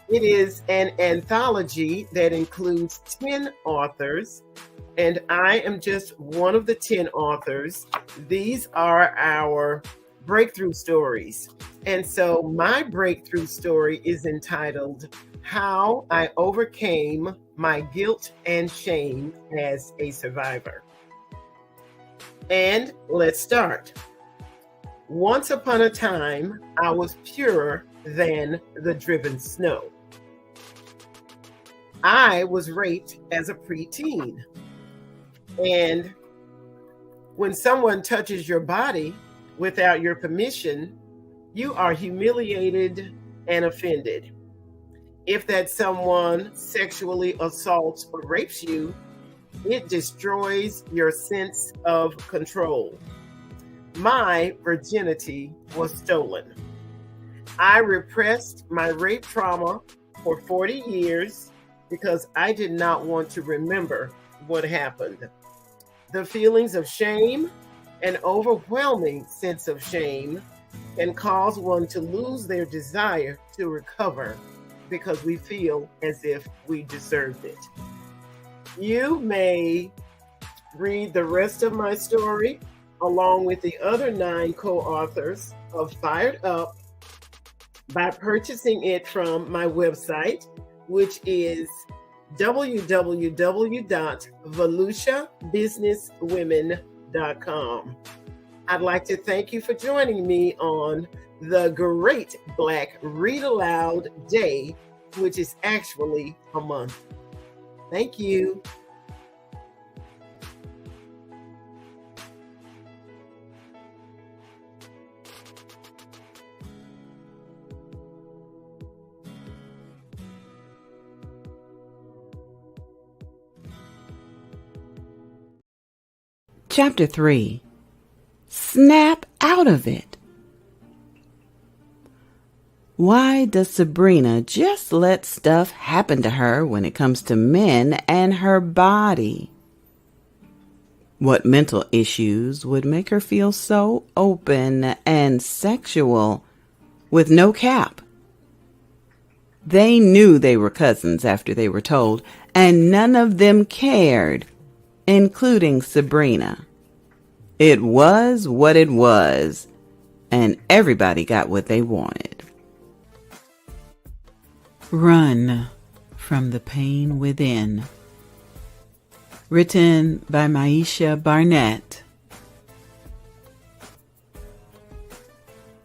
It is an anthology that includes 10 authors, and I am just one of the 10 authors. These are our breakthrough stories. And so my breakthrough story is entitled How I Overcame My Guilt and Shame as a Survivor. And let's start. Once upon a time, I was purer than the driven snow. I was raped as a preteen. And when someone touches your body without your permission, you are humiliated and offended. If that someone sexually assaults or rapes you, it destroys your sense of control. My virginity was stolen. I repressed my rape trauma for 40 years because I did not want to remember what happened. The feelings of shame, an overwhelming sense of shame, can cause one to lose their desire to recover because we feel as if we deserved it. You may read the rest of my story along with the other 9 co-authors of Fired Up by purchasing it from my website, which is www.volusiabusinesswomen.com. I'd like to thank you for joining me on the Great Black Read Aloud Day, which is actually a month. Thank you. Chapter 3. Snap out of it. Why does Sabrina just let stuff happen to her when it comes to men and her body? What mental issues would make her feel so open and sexual with no cap? They knew they were cousins after they were told, and none of them cared, including Sabrina. It was what it was, and everybody got what they wanted. Run, from the Pain Within. Written by Maisha Barnett.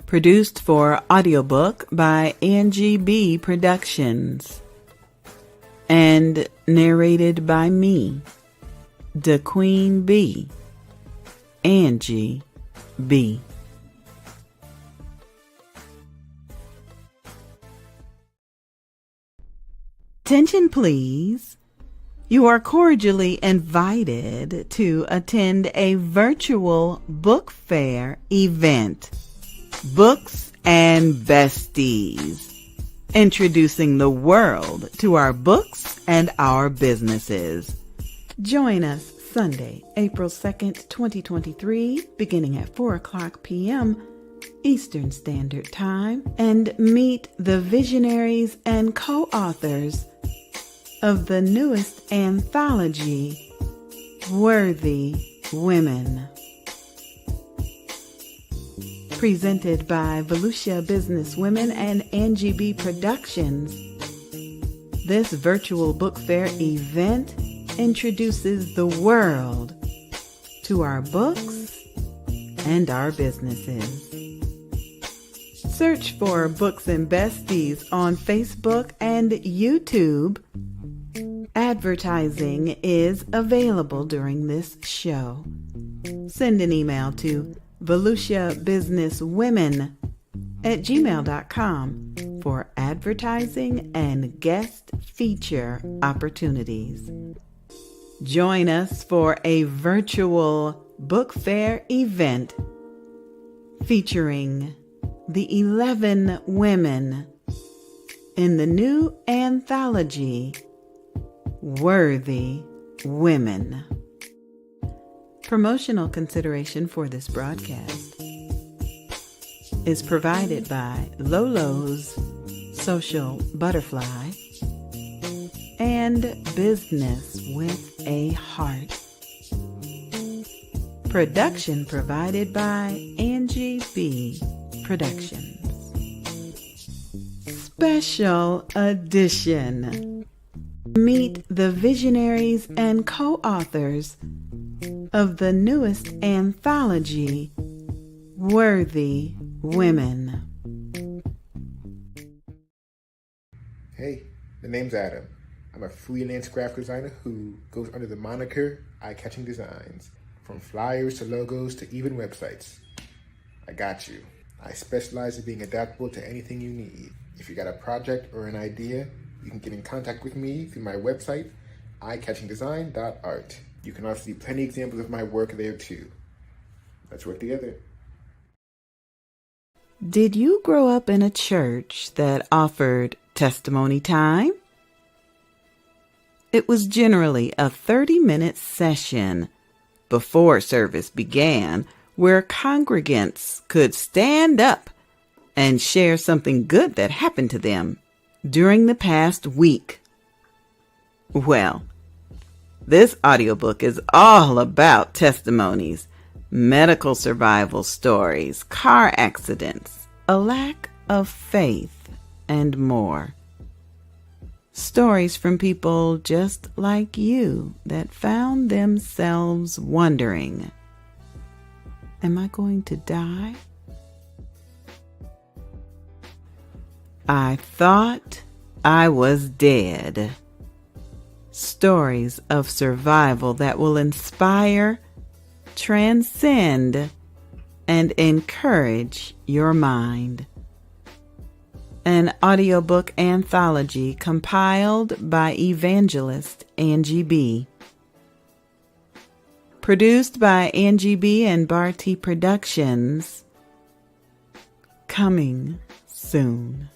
Produced for audiobook by Angie B. Productions. And narrated by me, the Queen Bee, Angie B. Attention, please. You are cordially invited to attend a virtual book fair event, Books and Besties, introducing the world to our books and our businesses. Join us Sunday, April 2nd, 2023, beginning at 4:00 p.m. Eastern Standard Time, and meet the visionaries and co-authors of the newest anthology, Worthy Women. Presented by Volusia Business Women and Angie B. Productions, this virtual book fair event introduces the world to our books and our businesses. Search for Books and Besties on Facebook and YouTube. Advertising is available during this show. Send an email to volusiabusinesswomen@gmail.com for advertising and guest feature opportunities. Join us for a virtual book fair event featuring the 11 women in the new anthology, Worthy Women. Promotional consideration for this broadcast is provided by Lolo's Social Butterfly and Business with a Heart. Production provided by Angie B. Productions. Special edition. Meet the visionaries and co-authors of the newest anthology, Worthy Women. Hey, the name's Adam. I'm a freelance graphic designer who goes under the moniker Eye-Catching Designs. From flyers to logos to even websites. I got you. I specialize in being adaptable to anything you need. If you got a project or an idea, you can get in contact with me through my website, eyecatchingdesign.art. You can also see plenty of examples of my work there too. Let's work together. Did you grow up in a church that offered testimony time? It was generally a 30-minute session before service began where congregants could stand up and share something good that happened to them during the past week. Well, this audiobook is all about testimonies, medical survival stories, car accidents, a lack of faith, and more. Stories from people just like you that found themselves wondering, am I going to die? I thought I was dead. Stories of survival that will inspire, transcend, and encourage your mind. An audiobook anthology compiled by evangelist Angie B. Produced by Angie B. and Barty Productions. Coming soon.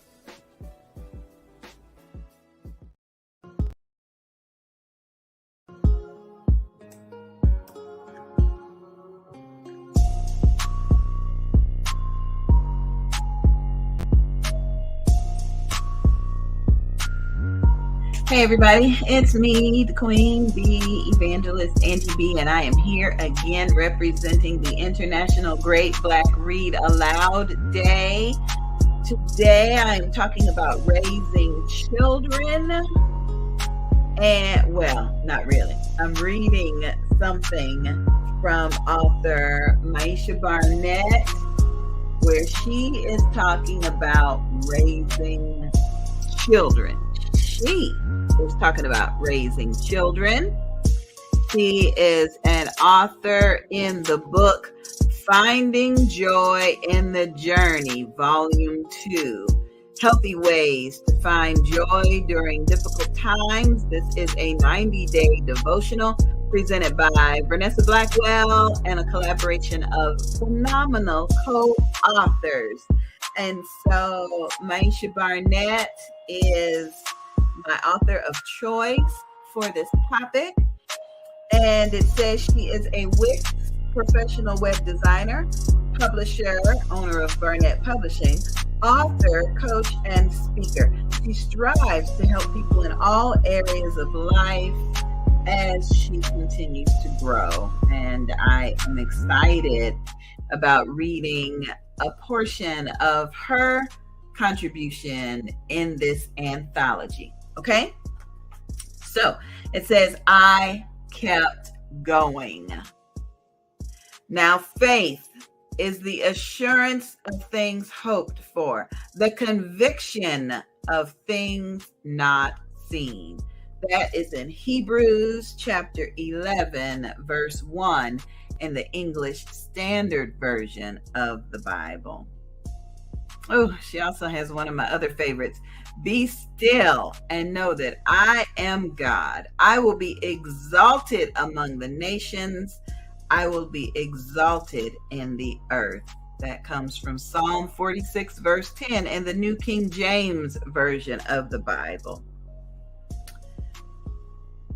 Hey everybody, it's me, the Queen Bee, Evangelist Angie B, and I am here again representing the International Great Black Read Aloud Day. Today I am talking about raising children And, well, not really. I'm reading something from author Maisha Barnett, where she is talking about raising children. She is talking about raising children. She is an author in the book Finding Joy in the Journey, Volume 2. Healthy Ways to Find Joy During Difficult Times. This is a 90-day devotional presented by Vanessa Blackwell and a collaboration of phenomenal co-authors. And so Maisha Barnett is my author of choice for this topic. And it says she is a Wix professional web designer, publisher, owner of Barnett Publishing, author, coach, and speaker. She strives to help people in all areas of life as she continues to grow. And I am excited about reading a portion of her contribution in this anthology. Okay? So it says, I kept going. Now, faith is the assurance of things hoped for, the conviction of things not seen. That is in Hebrews chapter 11, verse 1 in the English Standard Version of the Bible. Oh, she also has one of my other favorites. Be still and know that I am God. I will be exalted among the nations. I will be exalted in the earth. That comes from Psalm 46, verse 10 in the New King James Version of the Bible.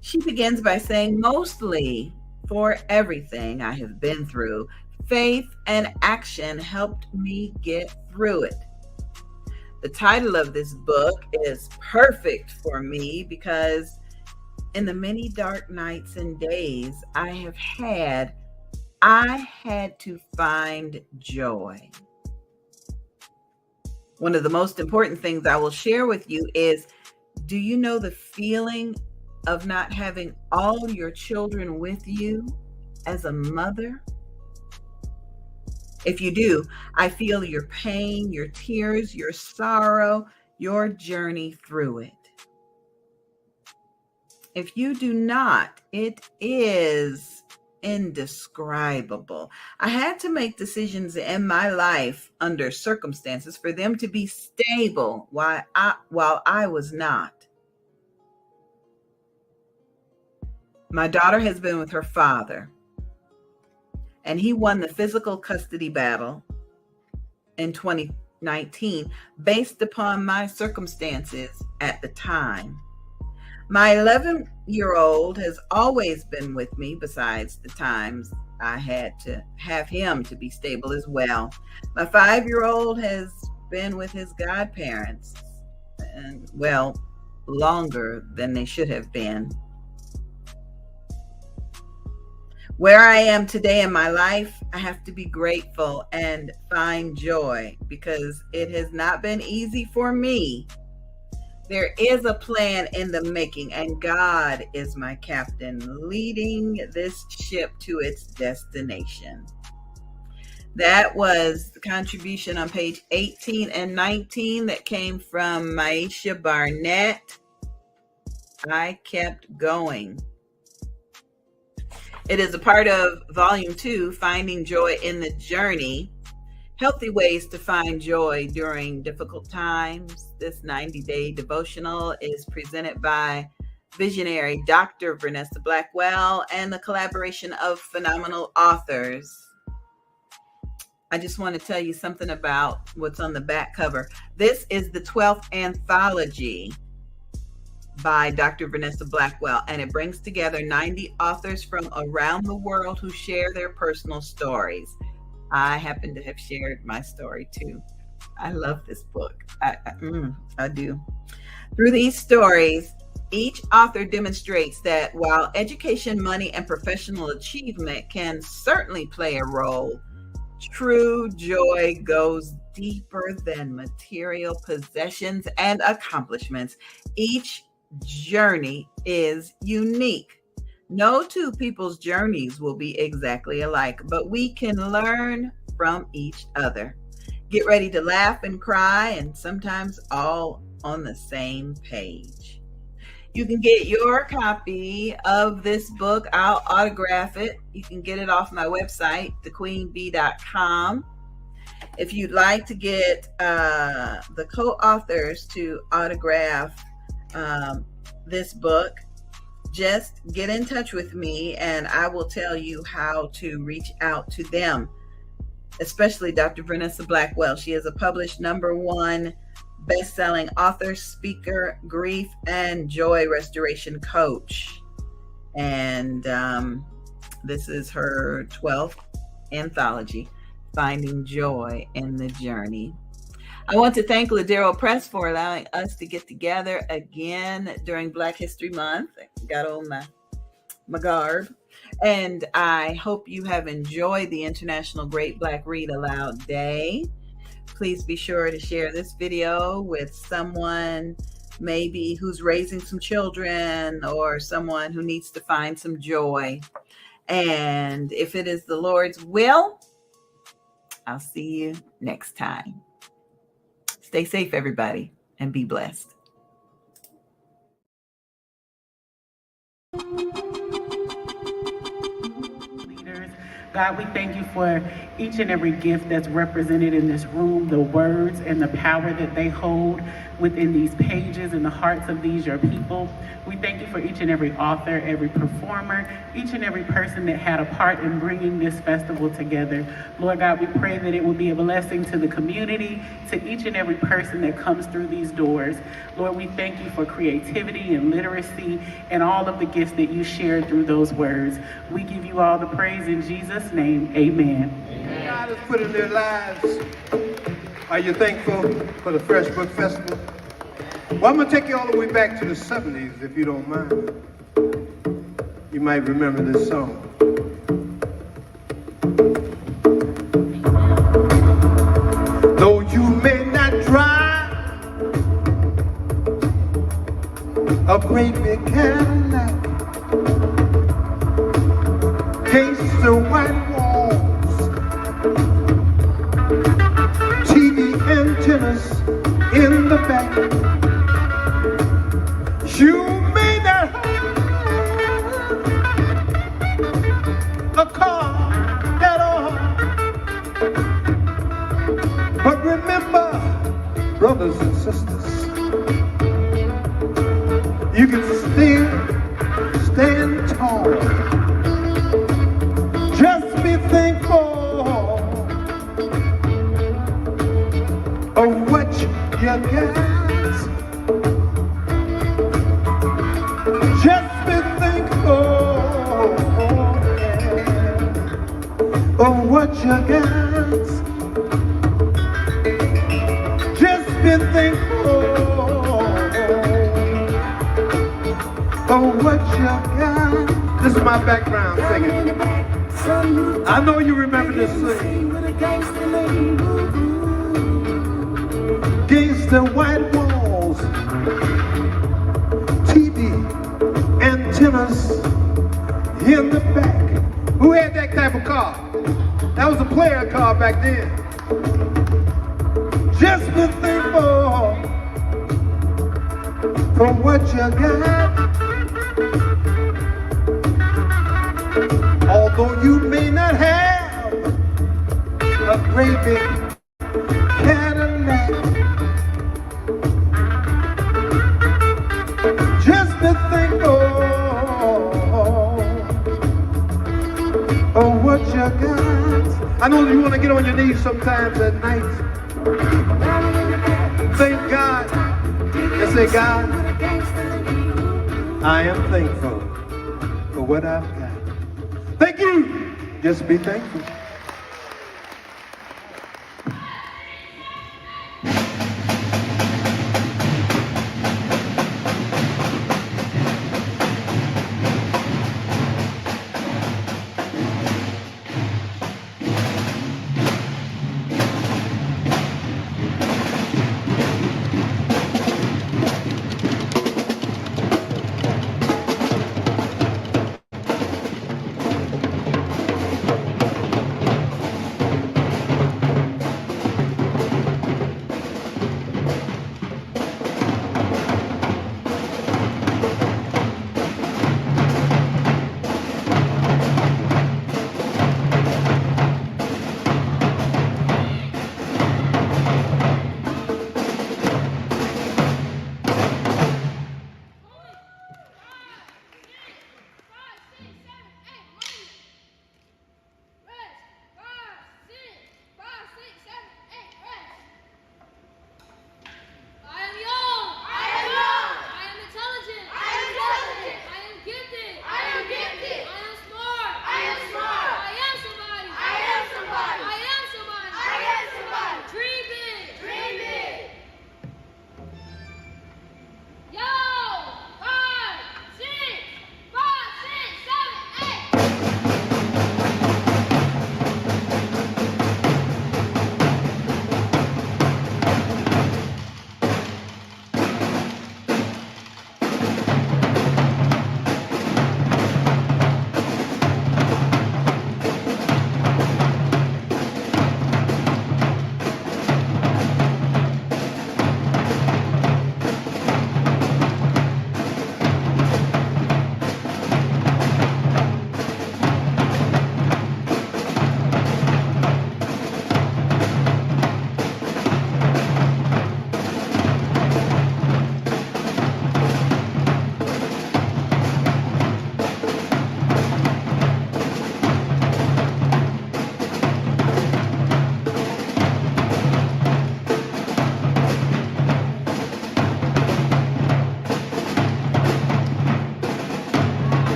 She begins by saying, mostly for everything I have been through, faith and action helped me get through it. The title of this book is perfect for me because in the many dark nights and days I had to find joy. One of the most important things I will share with you is, do you know the feeling of not having all your children with you as a mother? If you do, I feel your pain, your tears, your sorrow, your journey through it. If you do not, it is indescribable. I had to make decisions in my life under circumstances for them to be stable while I was not. My daughter has been with her father, and he won the physical custody battle in 2019 based upon my circumstances at the time. My 11-year-old has always been with me besides the times I had to have him to be stable as well. My 5-year-old has been with his godparents, and well, longer than they should have been. Where I am today in my life, I have to be grateful and find joy because it has not been easy for me. There is a plan in the making, and God is my captain, leading this ship to its destination. That was the contribution on page 18 and 19 that came from Maisha Barnett. I kept going. It is a part of Volume 2, Finding Joy in the Journey, Healthy Ways to Find Joy During Difficult Times. This 90-day devotional is presented by visionary Dr. Vanessa Blackwell and the collaboration of phenomenal authors. I just want to tell you something about what's on the back cover. This is the 12th anthology by Dr. Vanessa Blackwell, and it brings together 90 authors from around the world who share their personal stories. I happen to have shared my story too. I love this book. I do. Through these stories, each author demonstrates that while education, money, and professional achievement can certainly play a role, true joy goes deeper than material possessions and accomplishments. Each journey is unique. No two people's journeys will be exactly alike, but we can learn from each other. Get ready to laugh and cry, and sometimes all on the same page. You can get your copy of this book. I'll autograph it. You can get it off my website, thequeenbee.com. If you'd like to get the co-authors to autograph this book, just get in touch with me and I will tell you how to reach out to them, especially Dr. Vanessa Blackwell. She is a published #1 best-selling author, speaker, grief and joy restoration coach. And this is her 12th anthology, Finding Joy in the Journey. I want to thank Ladero Press for allowing us to get together again during Black History Month. I got on my garb. And I hope you have enjoyed the International Great Black Read Aloud Day. Please be sure to share this video with someone maybe who's raising some children or someone who needs to find some joy. And if it is the Lord's will, I'll see you next time. Stay safe, everybody, and be blessed. God, we thank you for each and every gift that's represented in this room, the words and the power that they hold within these pages in the hearts of these, your people. We thank you for each and every author, every performer, each and every person that had a part in bringing this festival together. Lord God, we pray that it will be a blessing to the community, to each and every person that comes through these doors. Lord, we thank you for creativity and literacy and all of the gifts that you shared through those words. We give you all the praise in Jesus' name, amen. God has put in their lives. Are you thankful for the Fresh Book Festival? Well, I'm going to take you all the way back to the 70s, if you don't mind. You might remember this song. Though you may not drive a great big Cadillac, against the white walls, TV antennas in the back. You may not have a car at all, but remember, brothers and sisters, you can still stand tall. Just be thankful of what you got. Just be thankful of what you got. Just be thankful of what you got. This is my background singing. I know you remember this song. Against the white walls, TV antennas in the back. Who had that type of car? That was a player car back then. Just be thankful for what you got. Although you may not have a great big Cadillac, just be thankful of what you got. I know you want to get on your knees sometimes at night. Thank God. And say, God, I am thankful for what I've got. Thank you. Just be thankful.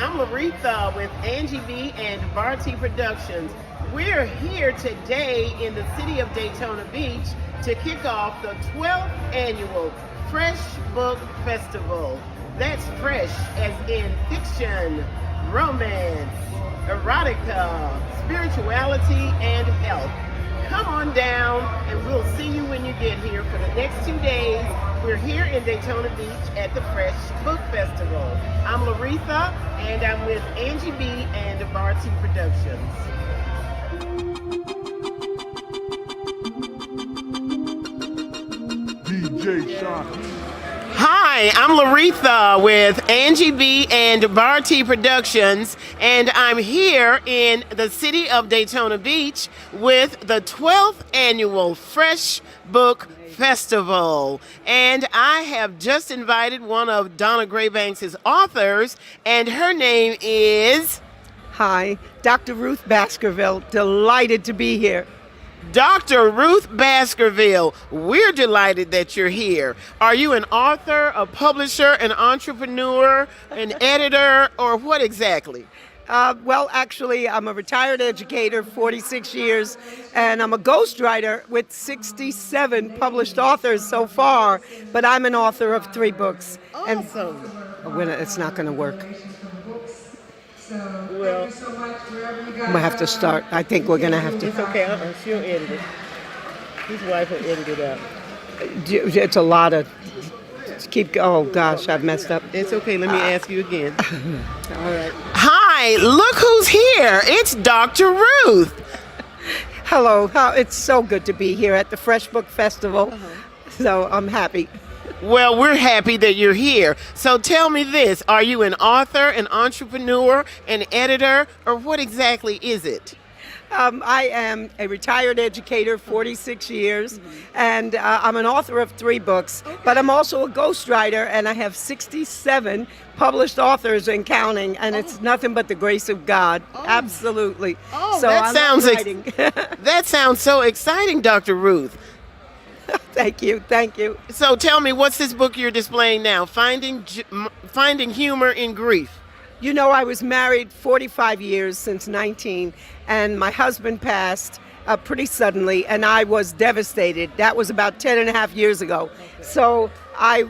I'm Laretha with Angie B and Barty Productions. We're here today in the city of Daytona Beach to kick off the 12th annual F.R.E.S.H Book Festival. That's fresh as in fiction, romance, erotica, spirituality, and health. Come on down and we'll see you when you get here for the next 2 days. We're here in Daytona Beach at the F.R.E.S.H Book Festival. I'm Laretha and I'm with Angie B and Barty Productions. DJ Sean. Hi, I'm Laretha with Angie B and Barty Productions, and I'm here in the city of Daytona Beach with the 12th annual F.R.E.S.H Book Festival. And I have just invited one of Donna Graybanks' authors, and her name is... Hi, Dr. Ruth Baskerville. Delighted to be here. Dr. Ruth Baskerville, we're delighted that you're here. Are you an author, a publisher, an entrepreneur, an editor, or what exactly? Well, actually, I'm a retired educator, 46 years, and I'm a ghostwriter with 67 published authors so far, but I'm an author of 3 books. Awesome. And it's not going to work. Well, We'll have to start. I think we're going to have to. It's okay. She'll edit it. His wife will edit it out. It's a lot of... Oh, gosh, I've messed up. It's okay. Let me ask you again. All right. Hi, look who's here. It's Dr. Ruth. Hello. It's so good to be here at the F.R.E.S.H Book Festival. So I'm happy. Well, we're happy that you're here. So tell me this. Are you an author, an entrepreneur, an editor, or what exactly is it? I am a retired educator, 46 years, and I'm an author of 3 books, but I'm also a ghostwriter, and I have 67 published authors and counting, and it's nothing but the grace of God. Absolutely. Oh, so that sounds so exciting, Dr. Ruth. Thank you. So tell me, what's this book you're displaying now? Finding Humor in Grief. You know, I was married 45 years since 19, and my husband passed pretty suddenly, and I was devastated. That was about 10 and a half years ago. So I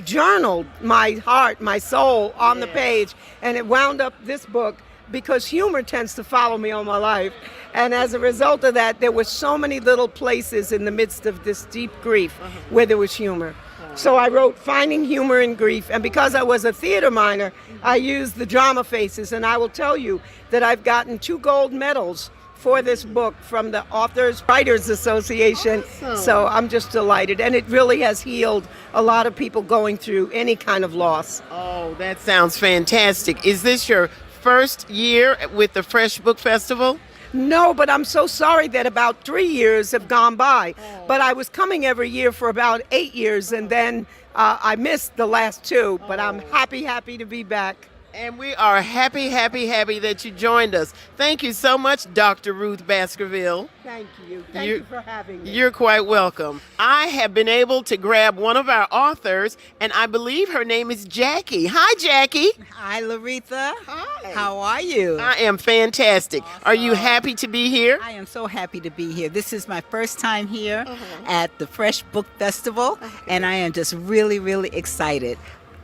journaled my heart, my soul on the page, and it wound up this book because humor tends to follow me all my life. And as a result of that, there were so many little places in the midst of this deep grief where there was humor. So I wrote Finding Humor in Grief, and because I was a theater minor, I used the drama faces, and I will tell you that I've gotten 2 gold medals for this book from the Authors Writers Association. Awesome. So I'm just delighted, and it really has healed a lot of people going through any kind of loss. Oh, that sounds fantastic. Is this your first year with the F.R.E.S.H Book Festival? No, but I'm so sorry that about 3 years have gone by. But I was coming every year for about 8 years, and then I missed the last 2. But I'm happy to be back. And we are happy that you joined us. Thank you so much, Dr. Ruth Baskerville. Thank you. Thank you for having me. You're quite welcome. I have been able to grab one of our authors, and I believe her name is Jackie. Hi, Jackie. Hi, Laretha. Hi. How are you? I am fantastic. Awesome. Are you happy to be here? I am so happy to be here. This is my first time here at the F.R.E.S.H Book Festival, and I am just really excited.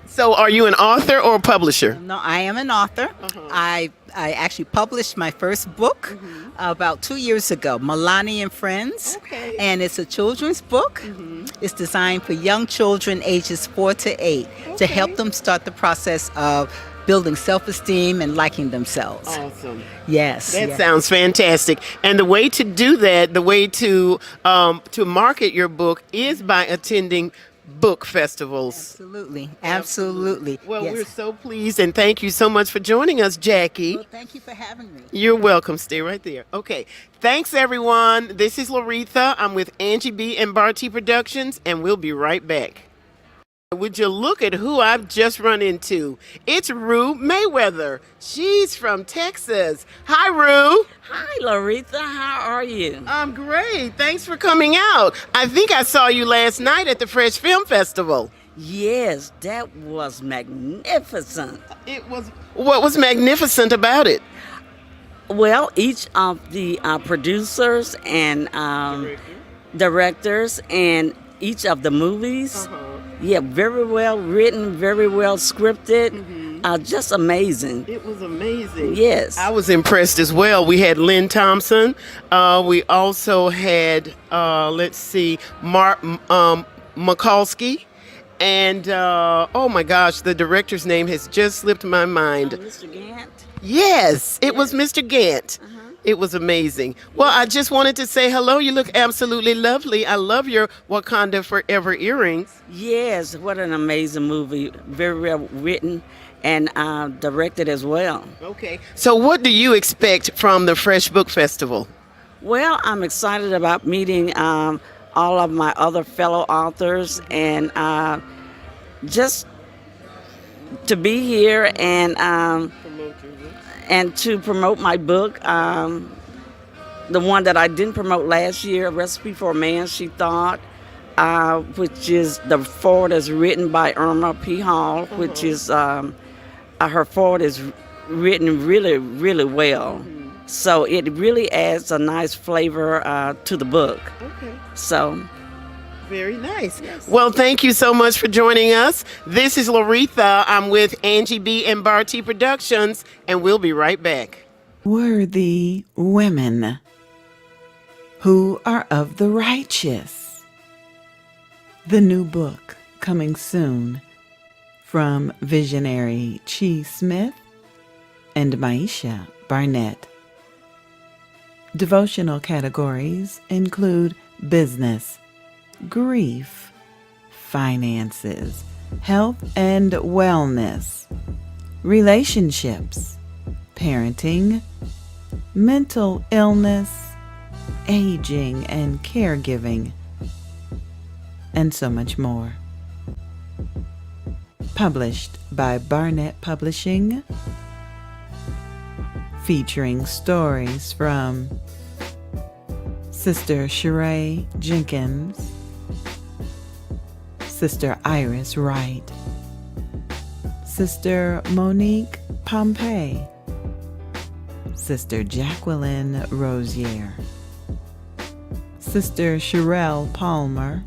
So are you an author or a publisher? No, I am an author. I actually published my first book about 2 years ago, Milani and Friends. Okay. And it's a children's book. It's designed for young children ages 4 to 8 to help them start the process of building self-esteem and liking themselves. Awesome. Yes. That sounds fantastic. And the way to do that, the way to market your book is by attending book festivals. Absolutely. Well, yes. we're so pleased, and thank you so much for joining us, Jackie. Well, thank you for having me. You're welcome. Stay right there. Okay. Thanks, everyone. This is Laretha. I'm with Angie B and Barty Productions, and we'll be right back. Would you look at who I've just run into? It's Rue Mayweather. She's from Texas. Hi, Rue. Hi, Laretha. How are you? I'm great. Thanks for coming out. I think I saw you last night at the F.R.E.S.H Film Festival. Yes, that was magnificent. It was. What was magnificent about it? Well, each of the producers and directors and each of the movies, yeah, very well written, very well scripted, just amazing. It was amazing. Yes. I was impressed as well. We had Lynn Thompson. We also had, let's see, Mark Mikulski. And, oh my gosh, the director's name has just slipped my mind. Mr. Gant? Yes, it was Mr. Gant. It was amazing. Well, I just wanted to say hello. You look absolutely lovely. I love your Wakanda Forever earrings. Yes, what an amazing movie. Very well written and directed as well. Okay. So what do you expect from the Fresh Book Festival? Well, I'm excited about meeting all of my other fellow authors and just to be here and to promote my book. The one that I didn't promote last year, A Recipe for a Man, She Thought, which is the foreword is written by Irma P. Hall, which is her foreword is written really, really well. So it really adds a nice flavor to the book. Okay. So. Very nice. Yes. Well, thank you so much for joining us. This is Laretha. I'm with Angie B. and Barty Productions, and we'll be right back. Worthy women who are of the righteous. The new book coming soon from visionary Chi Smith and Maisha Barnett. Devotional categories include business, grief, finances, health and wellness, relationships, parenting, mental illness, aging and caregiving, and so much more. Published by Barnett Publishing, featuring stories from Sister Sheree Jenkins, Sister Iris Wright, Sister Monique Pompey, Sister Jacqueline Rosier, Sister Sherelle Palmer,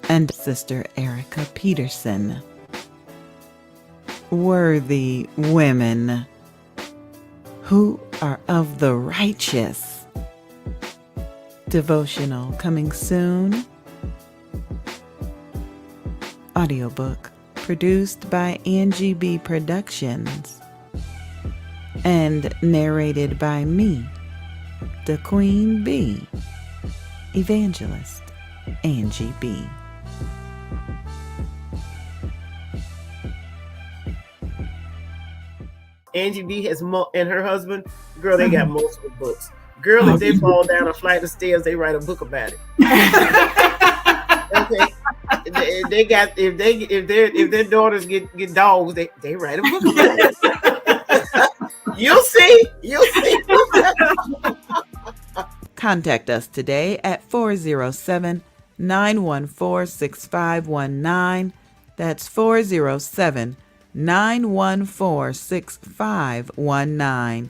and Sister Erica Peterson. Worthy women who are of the righteous. Devotional coming soon. Audiobook produced by Angie B. Productions and narrated by me, the Queen Bee, Evangelist Angie B. Angie B has and her husband, girl, they got multiple books. Girl, if they fall down a flight of stairs, they write a book about it. Okay. They got if their daughters get dogs, they write a book about it. You'll see. Contact us today at 407-914-6519. That's 407-914-6519.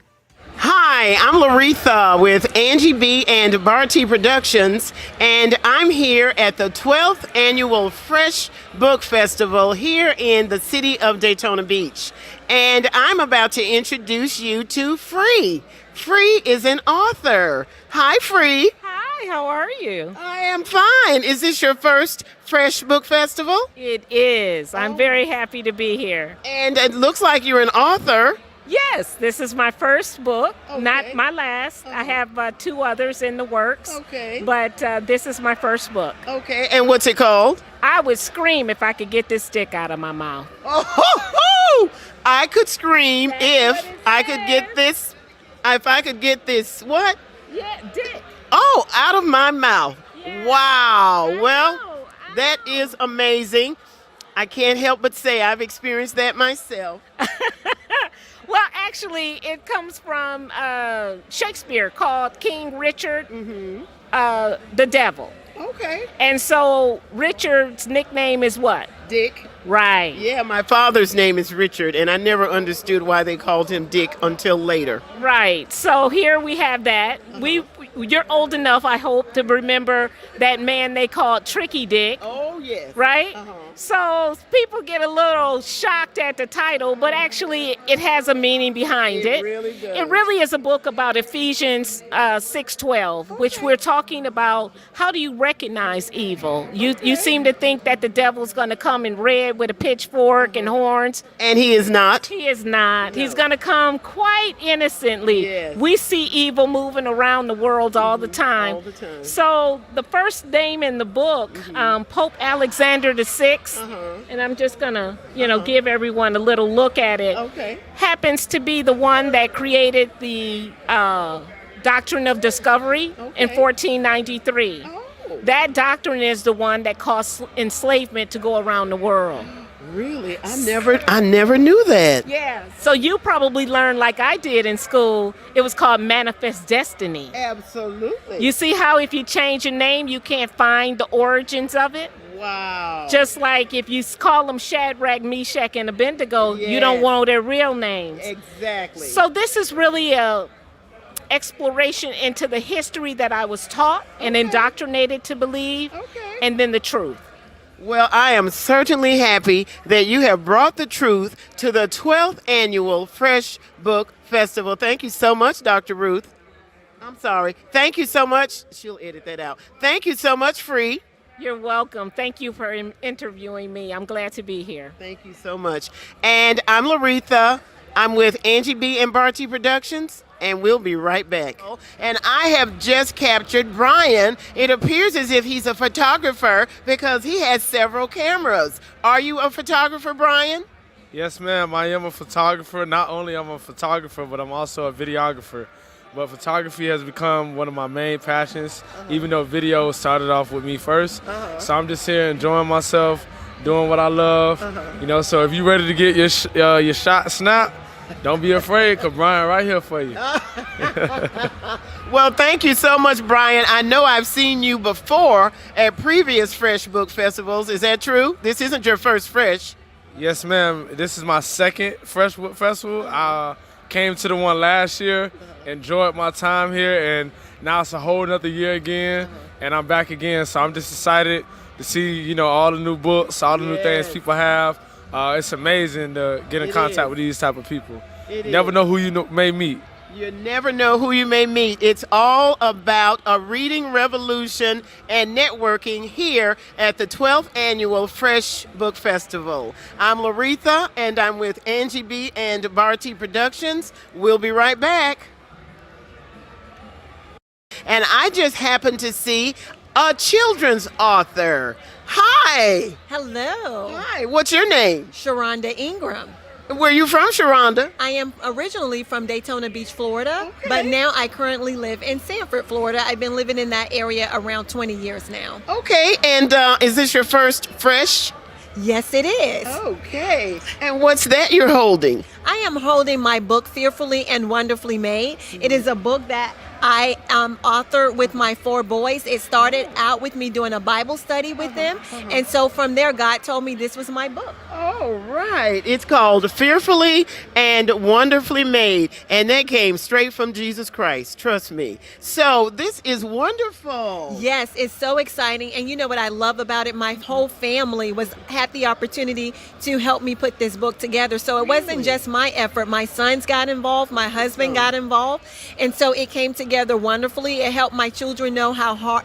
Hi, I'm Laretha with Angie B. and Barty Productions, and I'm here at the 12th Annual Fresh Book Festival here in the city of Daytona Beach. And I'm about to introduce you to F.R.E.H. F.R.E.H. is an author. Hi, F.R.E.H. Hi, how are you? I am fine. Is this your first Fresh Book Festival? It is. I'm very happy to be here. And it looks like you're an author. Yes, this is my first book, not my last. I have 2 others in the works. Okay. But this is my first book. Okay, and what's it called? I would scream if I could get this stick out of my mouth. Oh, I could scream if I could get this. If I could get this, what? Yeah, dick. Oh, out of my mouth. Yeah. Wow. Well, that is amazing. I can't help but say I've experienced that myself. Well, actually, it comes from Shakespeare called King Richard, the Devil. Okay. And so Richard's nickname is what? Dick. Right. Yeah, my father's name is Richard, and I never understood why they called him Dick until later. Right. So here we have that. You're old enough, I hope, to remember that man they called Tricky Dick. Oh, yes. Right? So people get a little shocked at the title, but actually it has a meaning behind it. It really does. It really is a book about Ephesians 6:12, which we're talking about how do you recognize evil. You seem to think that the devil's going to come in red with a pitchfork and horns. And he is not. He is not. He's going to come quite innocently. Yes. We see evil moving around the world all the time. All the time. So the first name in the book, Pope Alexander VI, and I'm just going to, give everyone a little look at it, happens to be the one that created the doctrine of discovery in 1493. That doctrine is the one that caused enslavement to go around the world. Really? I never knew that. Yeah. So you probably learned like I did in school. It was called Manifest Destiny. Absolutely. You see how if you change your name, you can't find the origins of it? Wow. Just like if you call them Shadrach, Meshach, and Abednego, you don't know their real names. Exactly. So this is really a exploration into the history that I was taught and indoctrinated to believe, and then the truth. Well, I am certainly happy that you have brought the truth to the 12th annual Fresh Book Festival. Thank you so much, Dr. Ruth. I'm sorry. Thank you so much. She'll edit that out. Thank you so much, Free. You're welcome. Thank you for interviewing me. I'm glad to be here. Thank you so much. And I'm Laretha. I'm with Angie B. and Barty Productions, and we'll be right back. And I have just captured Brian. It appears as if he's a photographer because he has several cameras. Are you a photographer, Brian? Yes, ma'am. I am a photographer. Not only am I a photographer, but I'm also a videographer. But photography has become one of my main passions, even though video started off with me first. So I'm just here enjoying myself, doing what I love. So if you're ready to get your shot snapped, don't be afraid, because Brian right here for you. Well, thank you so much, Brian. I know I've seen you before at previous Fresh Book Festivals. Is that true? This isn't your first Fresh. Yes, ma'am. This is my second Fresh Book Festival. I came to the one last year, enjoyed my time here, and now it's a whole nother year again, and I'm back again. So I'm just excited to see, all the new books, all the new things people have. It's amazing to get in contact with these type of people. Never know who you may meet. You never know who you may meet. It's all about a reading revolution and networking here at the 12th Annual Fresh Book Festival. I'm Laretha, and I'm with Angie B. and Barty Productions. We'll be right back. And I just happened to see a children's author. Hi. Hello. Hi. What's your name? Sharonda Ingram. Where are you from, Sharonda? I am originally from Daytona Beach, Florida, but now I currently live in Sanford, Florida. I've been living in that area around 20 years now. Okay, and is this your first Fresh? Yes, it is. Okay. And what's that you're holding? I am holding my book, Fearfully and Wonderfully Made. It is a book that I authored with my 4 boys. It started out with me doing a Bible study with them. And so from there, God told me this was my book. Oh, right. It's called Fearfully and Wonderfully Made. And that came straight from Jesus Christ. Trust me. So this is wonderful. Yes, it's so exciting. And you know what I love about it? My whole family had the opportunity to help me put this book together. So it wasn't just my effort. My sons got involved. My husband got involved. And so it came together wonderfully. It helped my children know how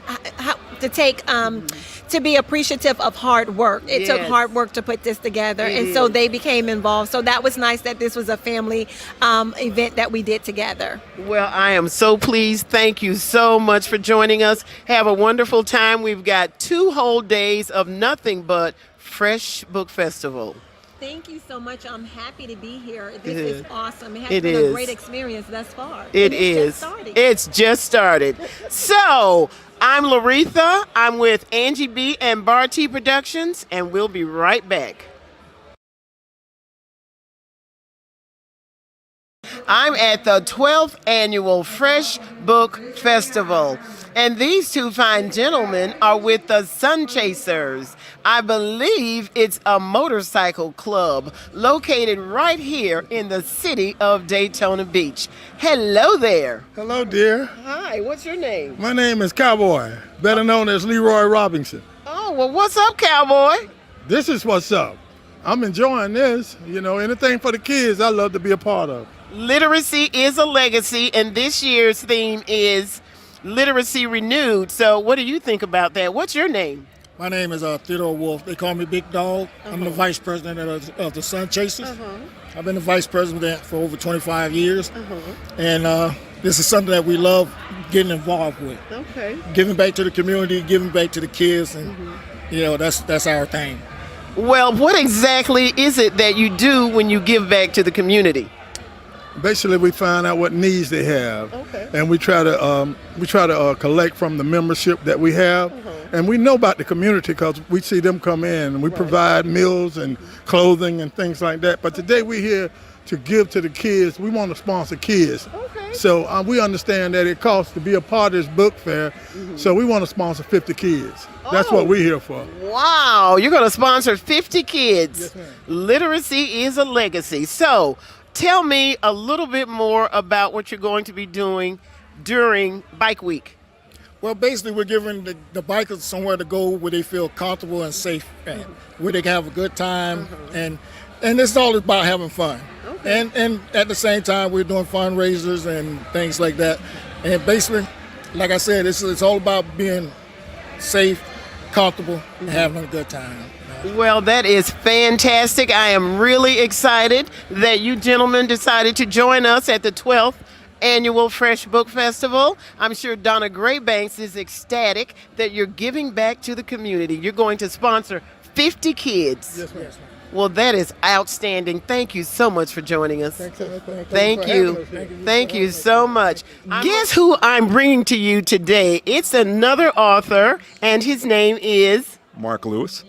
to take to be appreciative of hard work. It took hard work to put this together, so they became involved. So that was nice that this was a family event that we did together. Well, I am so pleased. Thank you so much for joining us. Have a wonderful time. We've got 2 whole days of nothing but Fresh Book Festival. Thank you so much. I'm happy to be here. This is awesome. It has It been is. a great experience thus far. It And it's is. just starting. It's just started. So, I'm Laretha. I'm with Angie B. and Barty Productions, and we'll be right back. I'm at the 12th annual Fresh Book Festival. And these two fine gentlemen are with the Sun Chasers. I believe it's a motorcycle club located right here in the city of Daytona Beach. Hello there. Hello, dear. Hi, what's your name? My name is Cowboy, better known as Leroy Robinson. Oh, well, what's up, Cowboy? This is what's up. I'm enjoying this. You know, anything for the kids, I love to be a part of. Literacy is a legacy, and this year's theme is Literacy Renewed. So what do you think about that? What's your name? My name is Theodore Wolf. They call me Big Dog. I'm the vice president of the Sun Chasers. I've been the vice president for over 25 years. And this is something that we love getting involved with. Okay. Giving back to the community, giving back to the kids, and you know, that's our thing. Well, what exactly is it that you do when you give back to the community? Basically, we find out what needs they have, and we try to collect from the membership that we have, and we know about the community because we see them come in, and we provide meals and clothing and things like that. But today we're here to give to the kids. We want to sponsor kids, so we understand that it costs to be a part of this book fair. So we want to sponsor 50 kids. That's what we're here for. Wow, you're going to sponsor 50 kids. Yes, ma'am. Literacy is a legacy. So tell me a little bit more about what you're going to be doing during Bike Week. Well, basically, we're giving the bikers somewhere to go where they feel comfortable and safe, at, where they can have a good time, and it's all about having fun. And at the same time, we're doing fundraisers and things like that. And basically, like I said, it's all about being safe, comfortable, and having a good time. Well, that is fantastic. I am really excited that you gentlemen decided to join us at the 12th Annual Fresh Book Festival. I'm sure Donna Graybanks is ecstatic that you're giving back to the community. You're going to sponsor 50 kids. Yes, ma'am. Well, that is outstanding. Thank you so much for joining us. Thank you. Thank you so much. Guess who I'm bringing to you today? It's another author, and his name is Mark Lewis.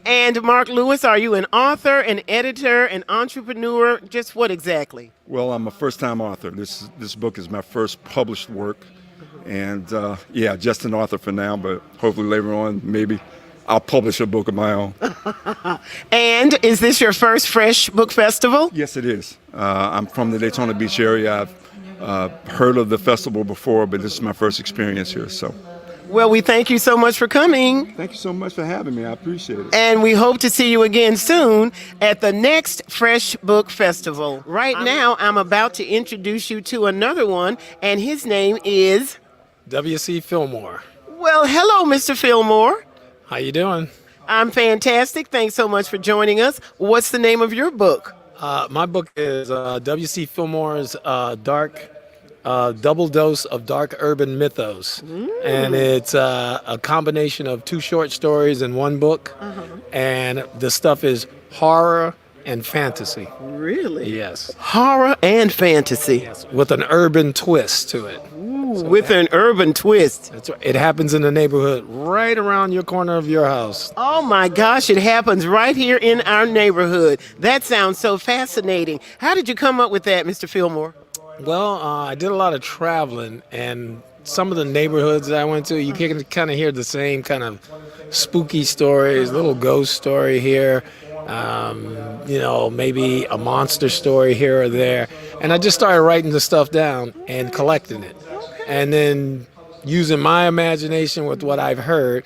And Mark Lewis, are you an author, an editor, an entrepreneur? Just what exactly? Well, I'm a first-time author. This book is my first published work. And yeah, just an author for now, but hopefully later on, maybe I'll publish a book of my own. And is this your first Fresh Book Festival? Yes, it is. I'm from the Daytona Beach area. I've heard of the festival before, but this is my first experience here. So, well, we thank you so much for coming. Thank you so much for having me. I appreciate it. And we hope to see you again soon at the next Fresh Book Festival. Right now, I'm about to introduce you to another one, and his name is W.C. Fillmore. Well, hello, Mr. Fillmore. How you doing? I'm fantastic. Thanks so much for joining us. What's the name of your book? My book is W.C. Fillmore's Double Dose of Dark Urban Mythos. And it's a combination of two short stories in one book. And the stuff is horror and fantasy. Really? Yes. Horror and fantasy. Yes, with an urban twist to it. With an urban twist. That's right. It happens in the neighborhood right around your corner of your house. Oh my gosh, it happens right here in our neighborhood. That sounds so fascinating. How did you come up with that, Mr. Fillmore? Well, I did a lot of traveling, and some of the neighborhoods that I went to, you can kind of hear the same kind of spooky stories, little ghost story here, you know, maybe a monster story here or there. And I just started writing the stuff down and collecting it. And then using my imagination with what I've heard,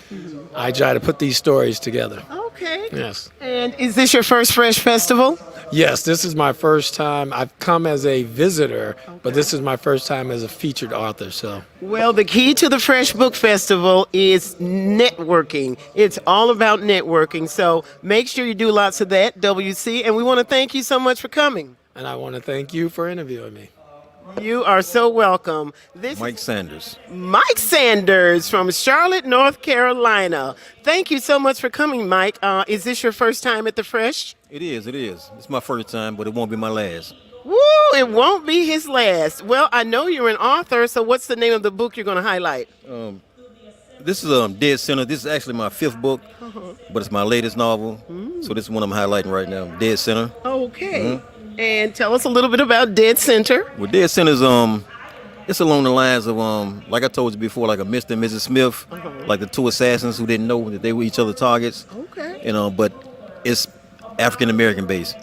I try to put these stories together. Okay. Yes. And is this your first Fresh Festival? Yes, this is my first time. I've come as a visitor, but this is my first time as a featured author. So, well, the key to the Fresh Book Festival is networking. It's all about networking. So make sure you do lots of that, WC. And we want to thank you so much for coming. And I want to thank you for interviewing me. You are so welcome. This Mike Sanders. Mike Sanders from Charlotte, North Carolina. Thank you so much for coming, Mike. Is this your first time at the Fresh? It is. It's my first time, but it won't be my last. Woo, it won't be his last. Well, I know you're an author, so what's the name of the book you're going to highlight? This is Dead Center. This is actually my fifth book, but it's my latest novel. So this is one I'm highlighting right now, Dead Center. Okay. And tell us a little bit about Dead Center. Well, Dead Center's it's along the lines of like I told you before, like a Mr. and Mrs. Smith, like the two assassins who didn't know that they were each other's targets. Okay. But it's African American based,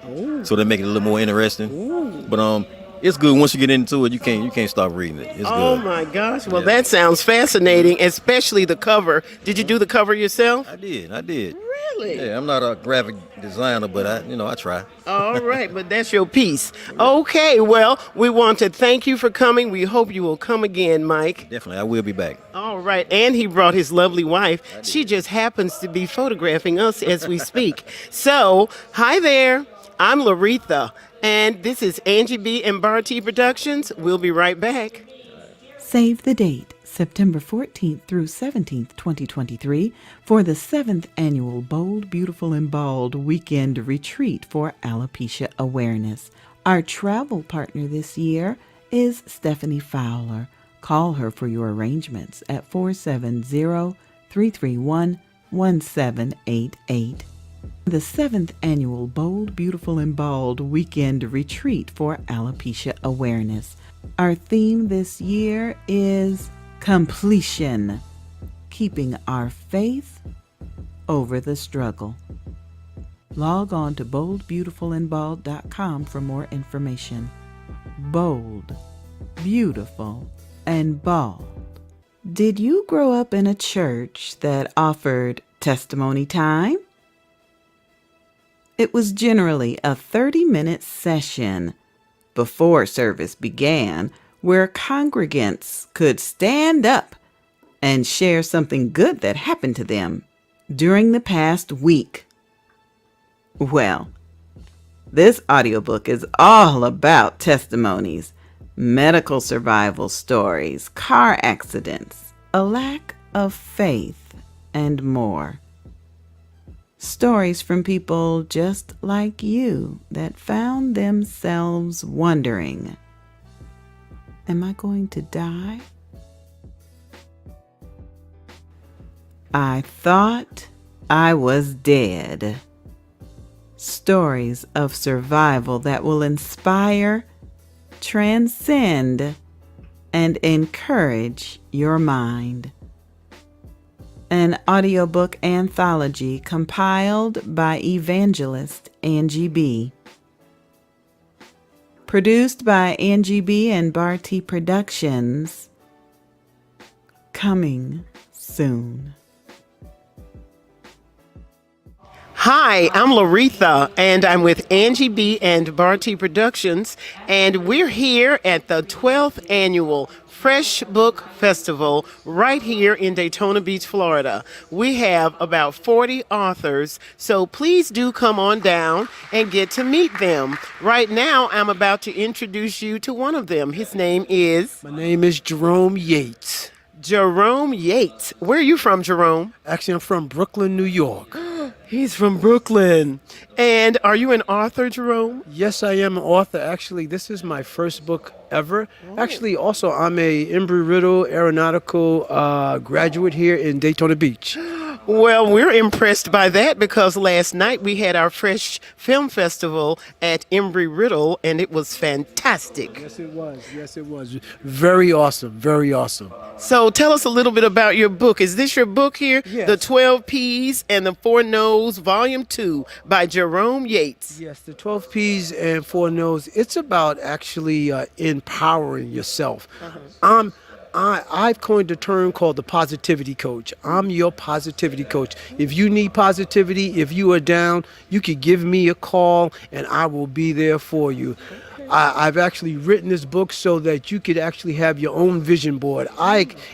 so they make it a little more interesting. But it's good once you get into it. You can't stop reading it. It's Oh good. my gosh! Well, that sounds fascinating, especially the cover. Did you do the cover yourself? I did. Really? Yeah, I'm not a graphic designer, but I try. All right, but that's your piece. Okay, well, we want to thank you for coming. We hope you will come again, Mike. Definitely, I will be back. All right, and he brought his lovely wife. She just happens to be photographing us as we speak. So, hi there. I'm Laretha, and this is Angie B. and Bar T Productions. We'll be right back. Save the date, September 14th through 17th, 2023, for the 7th Annual Bold, Beautiful, and Bald Weekend Retreat for Alopecia Awareness. Our travel partner this year is Stephanie Fowler. Call her for your arrangements at 470-331-1788. The 7th Annual Bold, Beautiful, and Bald Weekend Retreat for Alopecia Awareness. Our theme this year is completion, keeping our faith over the struggle. Log on to boldbeautifulandbald.com for more information. Bold, beautiful, and bald. Did you grow up in a church that offered testimony time? It was generally a 30-minute session before service began where congregants could stand up and share something good that happened to them during the past week. Well, this audiobook is all about testimonies, medical survival stories, car accidents, a lack of faith, and more. Stories from people just like you that found themselves wondering, am I going to die? I thought I was dead. Stories of survival that will inspire, transcend, and encourage your mind. An audiobook anthology compiled by evangelist Angie B. Produced by Angie B. and Bar T Productions. Coming soon. Hi, I'm Laretha, and I'm with Angie B. and Bar T Productions, and we're here at the 12th Annual Fresh Book Festival right here in Daytona Beach, Florida. We have about 40 authors, so please do come on down and get to meet them. Right now, I'm about to introduce you to one of them. His name is... My name is Jerome Yates. Jerome Yates. Where are you from, Jerome? Actually, I'm from Brooklyn, New York. He's from Brooklyn. And are you an author, Jerome? Yes, I am an author. Actually, this is my first book ever. Actually, also, I'm a Embry-Riddle aeronautical graduate here in Daytona Beach. Well, we're impressed by that because last night we had our Fresh Film Festival at Embry-Riddle, and it was fantastic. Yes, it was. Yes, it was. Very awesome. Very awesome. So tell us a little bit about your book. Is this your book here? Yes. The 12 P's and the 4 No's, Volume 2 by Jerome Yates. Yes, the 12 P's and 4 No's. It's about actually empowering yourself. I've coined a term called the positivity coach. I'm your positivity coach. If you need positivity, if you are down, you could give me a call and I will be there for you. I've actually written this book so that you could actually have your own vision board.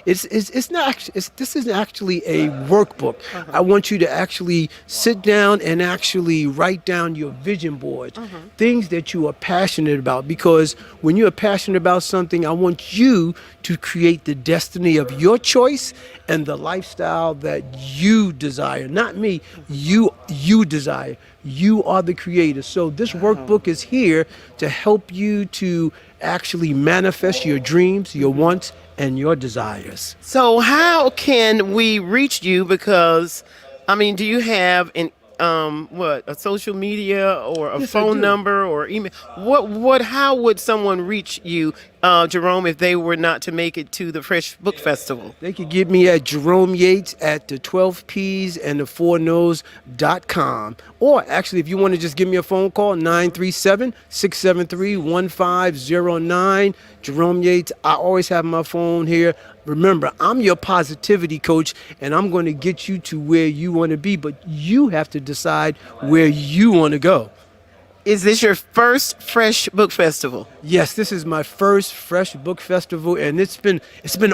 This isn't actually a workbook. I want you to actually sit down and actually write down your vision boards, things that you are passionate about. Because when you are passionate about something, I want you to create the destiny of your choice and the lifestyle that you desire. Not me, you desire. You are the creator. So this workbook is here to help you to actually manifest your dreams, your wants, and your desires. So how can we reach you? Because, I mean, do you have a social media or a Yes, I phone do. number or email? How would someone reach you, Jerome, if they were not to make it to the Fresh Book Festival? They could get me at Jerome Yates at the 12 P's and the 4nos.com. Or actually, if you want to just give me a phone call, 937-673-1509. Jerome Yates, I always have my phone here. Remember, I'm your positivity coach, and I'm going to get you to where you want to be, but you have to decide where you want to go. Is this your first Fresh Book Festival? Yes, this is my first Fresh Book Festival, and it's been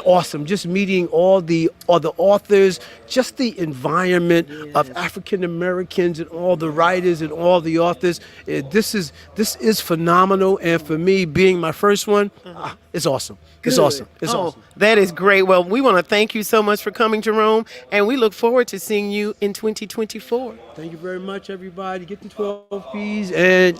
awesome. Just meeting all the authors, just the environment of African Americans and all the writers and all the authors. This is phenomenal, and for me, being my first one, it's awesome. It's Good. awesome. It's awesome. That is great. Well, we want to thank you so much for coming, Jerome, and we look forward to seeing you in 2024. Thank you very much, everybody. Get the 12 P's and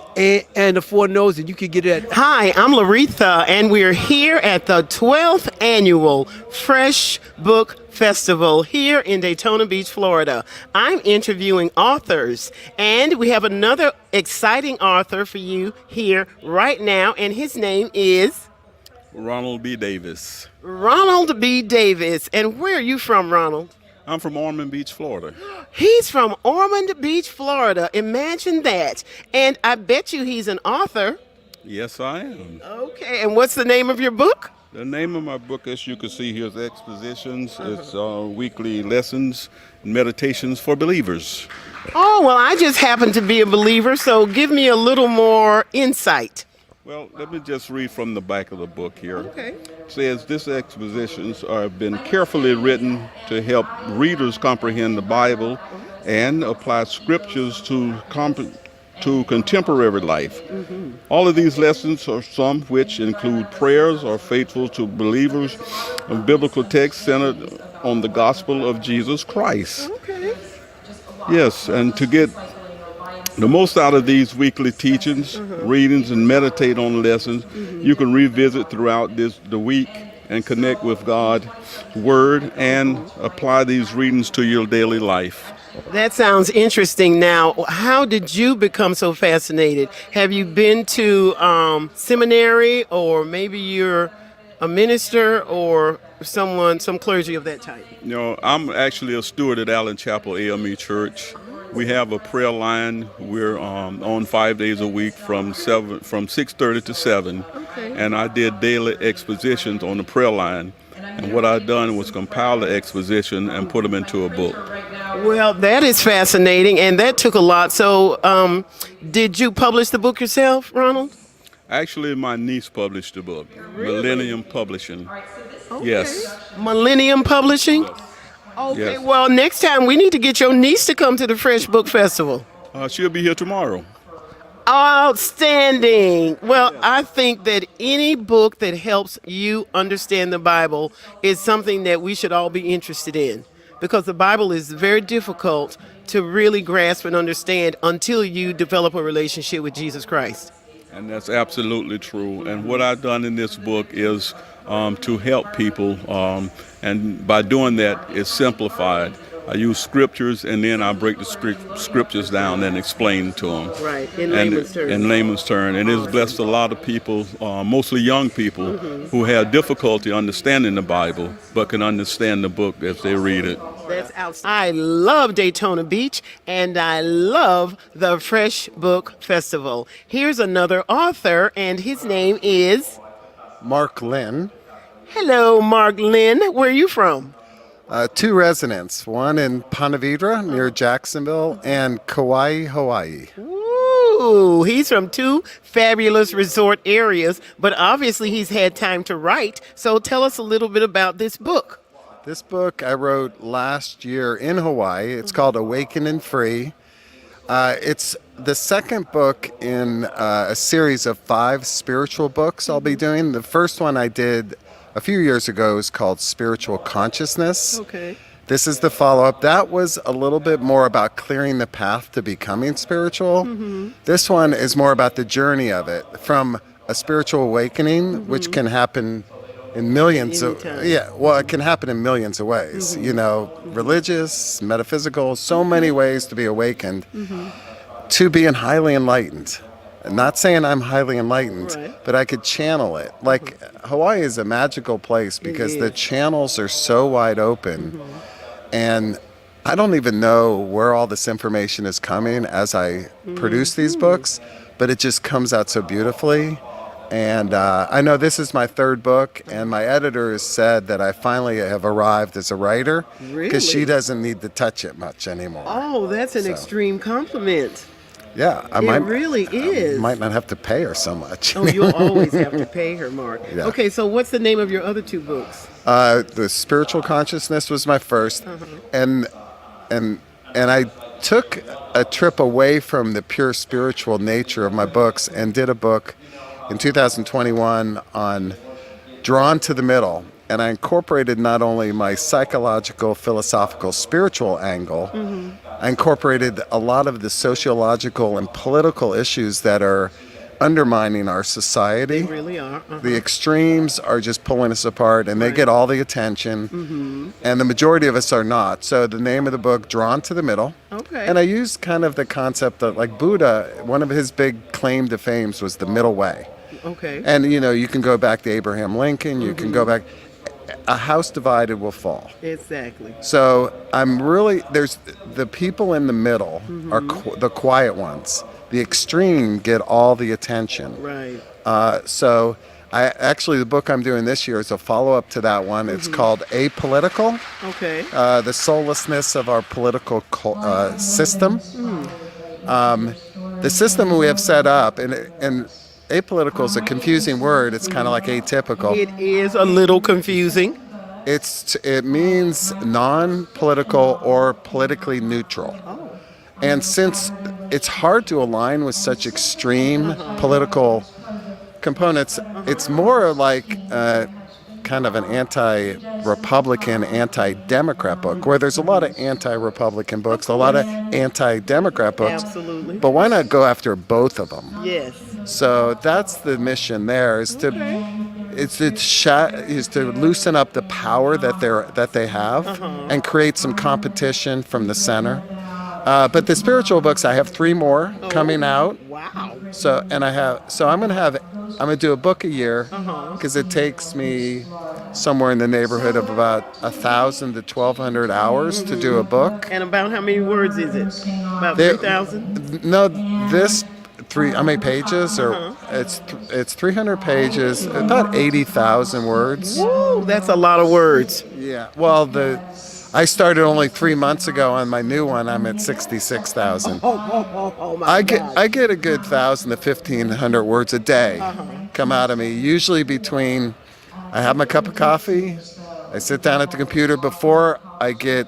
the 4 No's, and you can get it at. Hi, I'm Laretha, and we're here at the 12th Annual Fresh Book Festival here in Daytona Beach, Florida. I'm interviewing authors, and we have another exciting author for you here right now, and his name is Ronald B. Davis. Ronald B. Davis. And where are you from, Ronald? I'm from Ormond Beach, Florida. He's from Ormond Beach, Florida. Imagine that. And I bet you he's an author. Yes, I am. Okay, and what's the name of your book? The name of my book, as you can see here, is Expositions. It's weekly lessons and meditations for believers. Oh, well, I just happen to be a believer, so give me a little more insight. Well, let me just read from the back of the book here. Okay. It says, these expositions have been carefully written to help readers comprehend the Bible and apply scriptures to contemporary life. All of these lessons, are some which include prayers, are faithful to believers, and biblical texts centered on the gospel of Jesus Christ. Okay. Yes, and to get the most out of these weekly teachings, readings, and meditate on lessons, you can revisit throughout the week and connect with God's Word and apply these readings to your daily life. That sounds interesting. Now, how did you become so fascinated? Have you been to seminary, or maybe you're a minister or some clergy of that type? You know, I'm actually a steward at Allen Chapel AME Church. We have a prayer line. We're on 5 days a week from 6:30 to 7. Okay. And I did daily expositions on the prayer line. And what I done was compile the exposition and put them into a book. Well, that is fascinating, and that took a lot. So, did you publish the book yourself, Ronald? Actually, my niece published the book, Millennium Publishing. Yes. Millennium Publishing? Okay, Yes. well, next time we need to get your niece to come to the Fresh Book Festival. She'll be here tomorrow. Outstanding. Well, I think that any book that helps you understand the Bible is something that we should all be interested in, because the Bible is very difficult to really grasp and understand until you develop a relationship with Jesus Christ. And that's absolutely true. And what I've done in this book is to help people. And by doing that, it's simplified. I use scriptures, and then I break the scriptures down and explain to them. Right, in layman's terms. In layman's terms. And it's blessed a lot of people, mostly young people, who have difficulty understanding the Bible, but can understand the book as they read it. That's outstanding. I love Daytona Beach, and I love the Fresh Book Festival. Here's another author, and his name is Mark Lynn. Hello, Mark Lynn. Where are you from? 2 residents, one in Ponte Vedra near Jacksonville and Kauai, Hawaii. Ooh, he's from 2 fabulous resort areas, but obviously he's had time to write. So tell us a little bit about this book. This book I wrote last year in Hawaii. It's called Awaken and Free. It's the second book in a series of 5 spiritual books I'll be doing. The first one I did a few years ago is called Spiritual Consciousness. Okay. This is the follow-up. That was a little bit more about clearing the path to becoming spiritual. This one is more about the journey of it, from a spiritual awakening, which can happen in millions of Anytime. yeah. Well, it can happen in millions of ways. You know, religious, metaphysical, so many ways to be awakened, to being highly enlightened. Not saying I'm highly enlightened, Right. but I could channel it. Like Hawaii is a magical place because the is. channels are so wide open, and I don't even know where all this information is coming as I produce these books, but it just comes out so beautifully. And I know this is my third book, and my editor has said that I finally have arrived as a writer because she Really? doesn't need to touch it much anymore. Oh, that's an So. extreme compliment. Yeah, I It might really is. might not have to pay her so much. Oh, you'll always have to pay her, Mark. Yeah. Okay, so what's the name of your other two books? The spiritual consciousness was my 1st, and I took a trip away from the pure spiritual nature of my books and did a book in 2021 on Drawn to the Middle, and I incorporated not only my psychological, philosophical, spiritual angle, I incorporated a lot of the sociological and political issues that are undermining our society. They really are. The extremes are just pulling us apart, and they get all the attention, and the majority of us are not. So the name of the book, Drawn to the Middle. Okay. And I used kind of the concept that, like Buddha, one of his big claim to fame was the middle way. Okay. And, you know, you can go back to Abraham Lincoln, you can go back. A house divided will fall. Exactly. So I'm really, there's the people in the middle are the quiet ones. The extreme get all the attention. Right. So I actually, the book I'm doing this year is a follow-up to that one. It's called Apolitical. Okay. The soullessness of our political system. The system we have set up, and apolitical is a confusing word. It's kind of like atypical. It is a little confusing. It means non-political or politically neutral. And since it's hard to align with such extreme political components, it's more like kind of an anti-Republican, anti-Democrat book, where there's a lot of anti-Republican books, a lot of anti-Democrat books. Absolutely. But why not go after both of them? Yes. So that's the mission there, is to loosen up the power that they have and create some competition from the center. But the spiritual books, I have 3 more coming out. Wow. So I'm gonna do a book a year because it takes me somewhere in the neighborhood of about 1,000 to 1,200 hours to do a book. And about how many words is it? About 3,000? No, how many pages? Or it's 300 pages, about 80,000 words. Woo, that's a lot of words. Yeah. Well, I started only 3 months ago on my new one. I'm at 66,000. Oh my I God. get a good 1,000 to 1,500 words a day come out of me. Usually between, I have my cup of coffee, I sit down at the computer before I get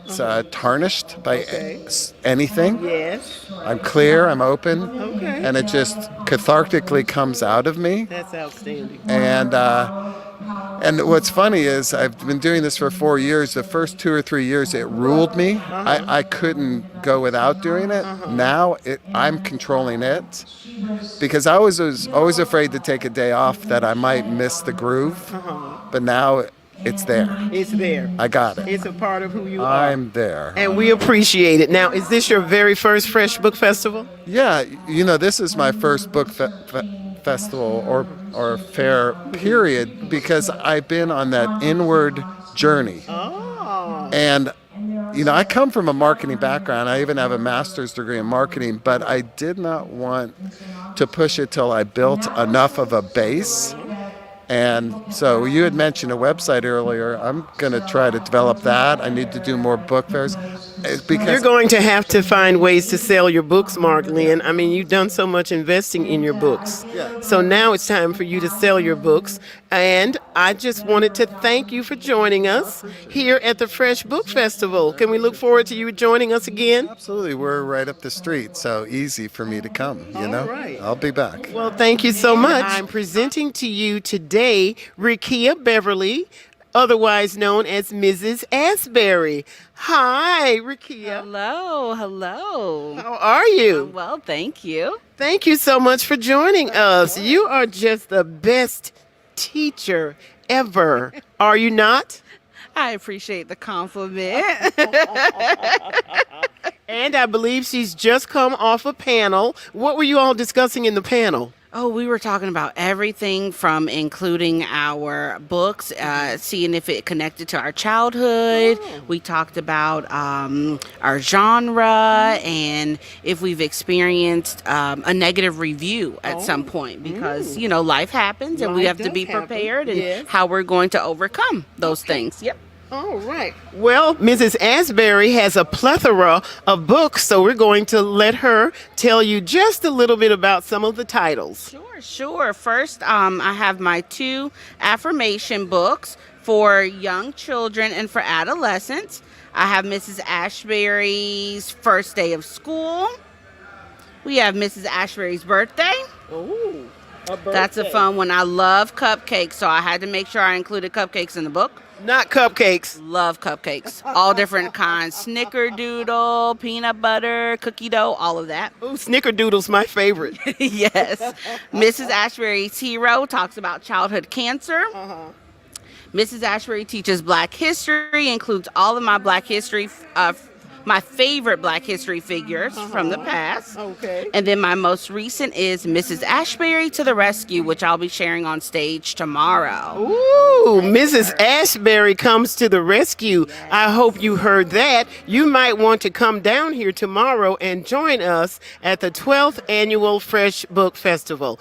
tarnished by anything. Yes. I'm clear, I'm open, Okay. and it just cathartically comes out of me. That's outstanding. And what's funny is I've been doing this for 4 years. The first 2 or 3 years, it ruled me. I couldn't go without doing it. Now I'm controlling it because I was always afraid to take a day off that I might miss the groove. But now it's there. It's there. I got it. It's a part of who you are. I'm there. And we appreciate it. Now, is this your very first Fresh Book Festival? Yeah, this is my first book festival or fair period because I've been on that inward journey. Oh. And I come from a marketing background. I even have a master's degree in marketing, but I did not want to push it till I built enough of a base. And so you had mentioned a website earlier. I'm going to try to develop that. I need to do more book fairs. Because You're going to have to find ways to sell your books, Mark Lynn. I mean, you've done so much investing in your books. Yeah. So now it's time for you to sell your books. And I just wanted to thank you for joining us here at the Fresh Book Festival. Can we look forward to you joining us again? Absolutely. We're right up the street, so easy for me to come, All right. I'll be back. Well, thank you so much. I'm presenting to you today Rekia Beverly, otherwise known as Mrs. Asbury. Hi, Rekia. Hello. How are you? Well, thank you. Thank you so much for joining us. You are just the best teacher ever. Are you not? I appreciate the compliment. And I believe she's just come off a panel. What were you all discussing in the panel? Oh, we were talking about everything from including our books, seeing if it connected to our childhood. We talked about our genre and if we've experienced a negative review at some point because, life happens and we have to be prepared and how we're going to overcome those things. Yep. All right. Well, Mrs. Asbury has a plethora of books, so we're going to let her tell you just a little bit about some of the titles. Sure. First, I have my 2 affirmation books for young children and for adolescents. I have Mrs. Ashbury's First Day of School. We have Mrs. Ashbury's Birthday. Ooh, a birthday. That's a fun one. I love cupcakes, so I had to make sure I included cupcakes in the book. Not cupcakes. Love cupcakes. All different kinds. Snickerdoodle, peanut butter, cookie dough, all of that. Ooh, Snickerdoodle's my favorite. Yes. Mrs. Ashbury's Hero talks about childhood cancer. Mrs. Ashbury teaches Black history, includes all of my Black history, my favorite Black history figures from the past. Okay. And then my most recent is Mrs. Ashbury to the Rescue, which I'll be sharing on stage tomorrow. Ooh, Mrs. Ashbury comes to the rescue. I hope you heard that. You might want to come down here tomorrow and join us at the 12th Annual F.R.E.S.H Book Festival.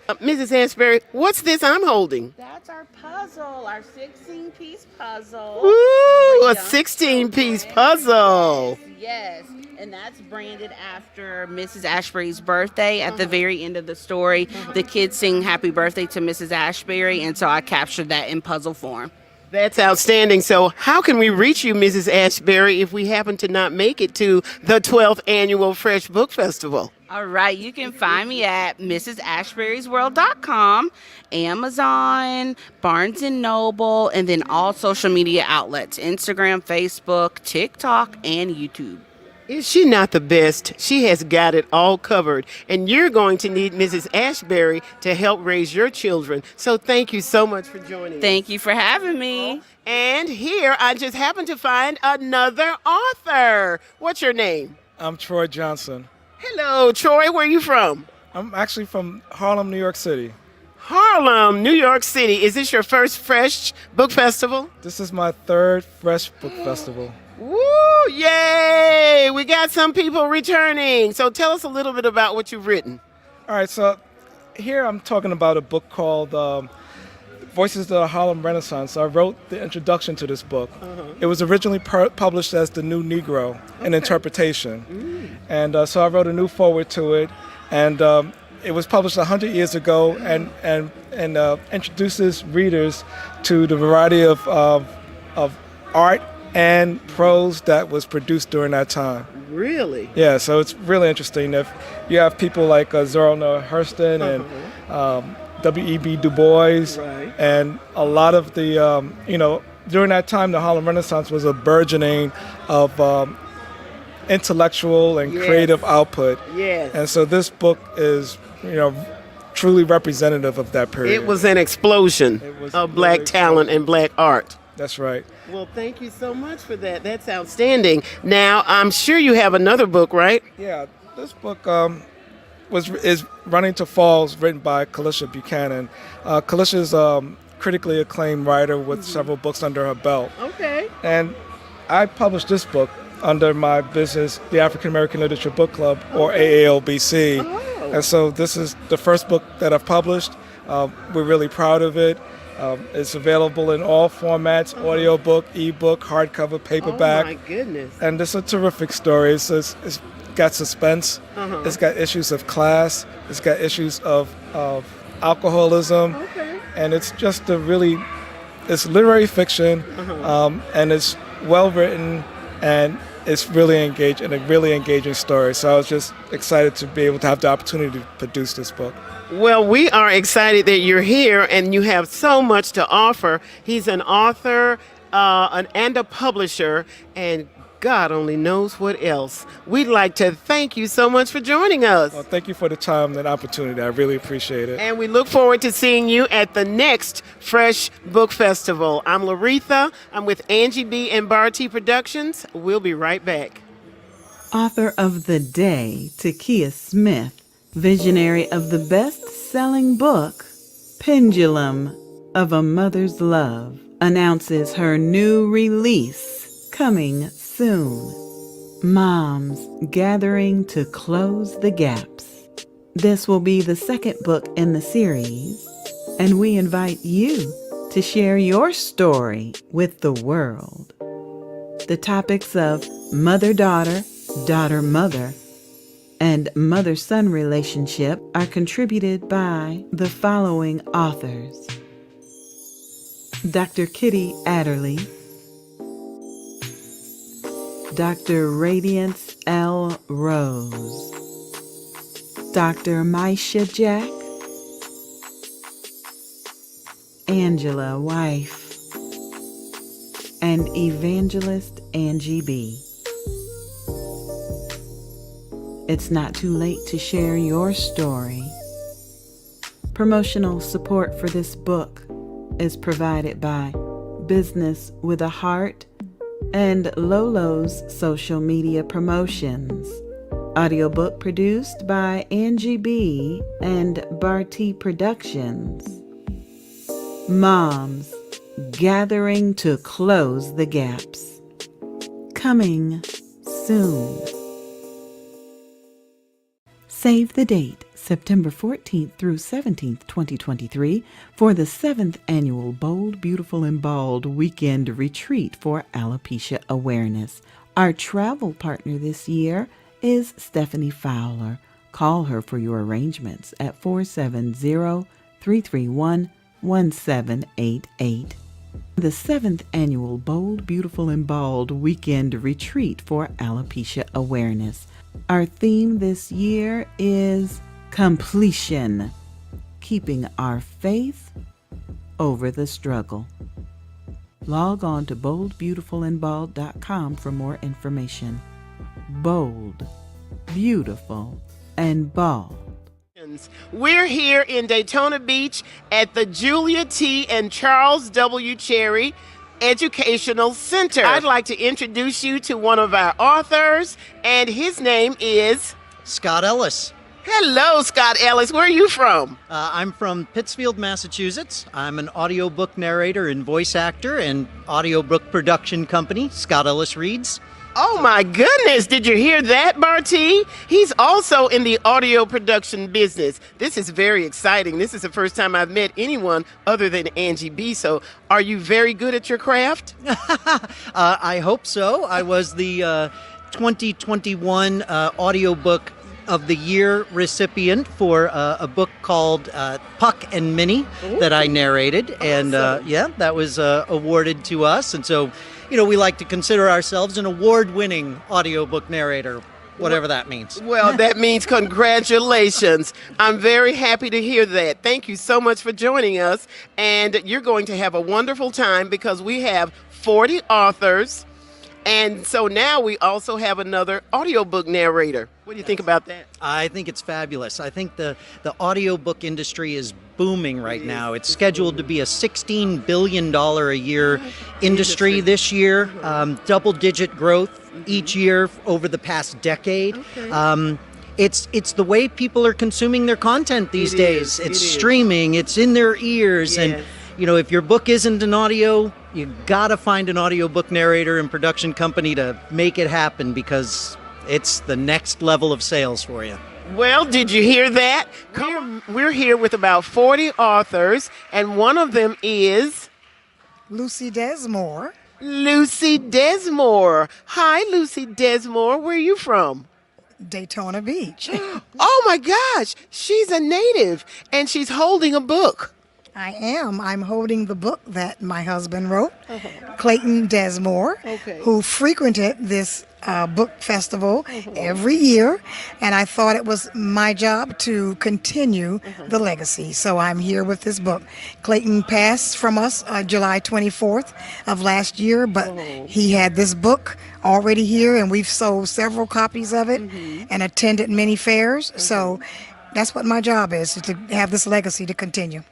Mrs. Ashbury, what's this I'm holding? That's our puzzle, our 16-piece puzzle. Ooh, a 16-piece puzzle. Yes, and that's branded after Mrs. Ashbury's birthday. At the very end of the story, the kids sing happy birthday to Mrs. Ashbury, and so I captured that in puzzle form. That's outstanding. So how can we reach you, Mrs. Ashbury, if we happen to not make it to the 12th Annual F.R.E.S.H Book Festival? All right, you can find me at mrsashburysworld.com, Amazon, Barnes & Noble, and then all social media outlets, Instagram, Facebook, TikTok, and YouTube. Is she not the best? She has got it all covered. And you're going to need Mrs. Ashbury to help raise your children. So thank you so much for joining us. Thank you for having me. And here I just happened to find another author. What's your name? I'm Troy Johnson. Hello, Troy. Where are you from? I'm actually from Harlem, New York City. Harlem, New York City. Is this your first F.R.E.S.H Book Festival? This is my 3rd F.R.E.S.H Book Festival. Woo! Yay! We got some people returning. So tell us a little bit about what you've written. All right, so here I'm talking about a book called Voices of the Harlem Renaissance. I wrote the introduction to this book. It was originally published as The New Negro, an interpretation. And so I wrote a new foreword to it. And it was published 100 years ago and introduces readers to the variety of art and prose that was produced during that time. Really? Yeah, so it's really interesting. If you have people like Zora Neale Hurston and W.E.B. Du Bois, and a lot of the, during that time, the Harlem Renaissance was a burgeoning of intellectual and creative output. Yes. And so this book is, truly representative of that period. It was an explosion of Black talent and Black art. That's right. Well, thank you so much for that. That's outstanding. Now, I'm sure you have another book, right? Yeah, this book is Running to Falls, written by Kalisha Buchanan. Kalisha's critically acclaimed writer with several books under her belt. Okay. And I published this book under my business, the African American Literature Book Club, or AALBC. And so this is the first book that I've published. We're really proud of it. It's available in all formats: audiobook, ebook, hardcover, paperback. Oh my goodness. And it's a terrific story. It's got suspense. It's got issues of class. It's got issues of alcoholism. Okay. And it's just it's literary fiction, and it's well written, and it's really engaging, and a really engaging story. So I was just excited to be able to have the opportunity to produce this book. Well, we are excited that you're here and you have so much to offer. He's an author and a publisher, and God only knows what else. We'd like to thank you so much for joining us. Well, thank you for the time and opportunity. I really appreciate it. And we look forward to seeing you at the next Fresh Book Festival. I'm Laretha. I'm with Angie B. and Bar T Productions. We'll be right back. Author of the Day, Takia Smith, visionary of the best-selling book, Pendulum of a Mother's Love, announces her new release coming soon. Moms Gathering to Close the Gaps. This will be the second book in the series, and we invite you to share your story with the world. The topics of mother-daughter, daughter-mother, and mother-son relationship are contributed by the following authors: Dr. Kitty Adderley, Dr. Radiance L. Rose, Dr. Maisha Jack, Angela Wife, and Evangelist Angie B. It's not too late to share your story. Promotional support for this book is provided by Business with a Heart and Lolo's Social Media Promotions. Audiobook produced by Angie B. and Barty Productions. Moms Gathering to Close the Gaps. Coming soon. Save the date, September 14th through 17th, 2023, for the 7th Annual Bold, Beautiful, and Bald Weekend Retreat for Alopecia Awareness. Our travel partner this year is Stephanie Fowler. Call her for your arrangements at 470-331-1788. The 7th Annual Bold, Beautiful, and Bald Weekend Retreat for Alopecia Awareness. Our theme this year is completion, keeping our faith over the struggle. Log on to boldbeautifulandbald.com for more information. Bold, beautiful, and bald. We're here in Daytona Beach at the Julia T. and Charles W. Cherry Educational Center. I'd like to introduce you to one of our authors, and his name is Scott Ellis. Hello, Scott Ellis. Where are you from? I'm from Pittsfield, Massachusetts. I'm an audiobook narrator and voice actor and audiobook production company, Scott Ellis Reads. Oh my goodness, did you hear that, Barty? He's also in the audio production business. This is very exciting. This is the first time I've met anyone other than Angie B. So are you very good at your craft? I hope so. I was the 2021 audiobook of the year recipient for a book called Puck and Minnie that I narrated. Awesome. And yeah, that was awarded to us. And so, you know, we like to consider ourselves an award-winning audiobook narrator, whatever that means. Well, that means congratulations. I'm very happy to hear that. Thank you so much for joining us. And you're going to have a wonderful time because we have 40 authors. And so now we also have another audiobook narrator. What do you think about that? I think it's fabulous. I think the audiobook industry is booming right now. It's scheduled to be a $16 billion a year industry this year, double-digit growth each year over the past decade. It's the way people are consuming their content these days. It's streaming, it's in their ears, and you know, if your book isn't an audio, you gotta find an audiobook narrator and production company to make it happen because it's the next level of sales for you. Well, did you hear that? We're here with about 40 authors, and one of them is Lucy Desmore. Lucy Desmore. Hi, Lucy Desmore. Where are you from? Daytona Beach. Oh my gosh, she's a native, and she's holding a book. I am. I'm holding the book that my husband wrote, Clayton Desmore, who frequented this book festival every year, and I thought it was my job to continue the legacy. So I'm here with this book. Clayton passed from us July 24th of last year, but he had this book already here, and we've sold several copies of it and attended many fairs. So that's what my job is to have this legacy to continue.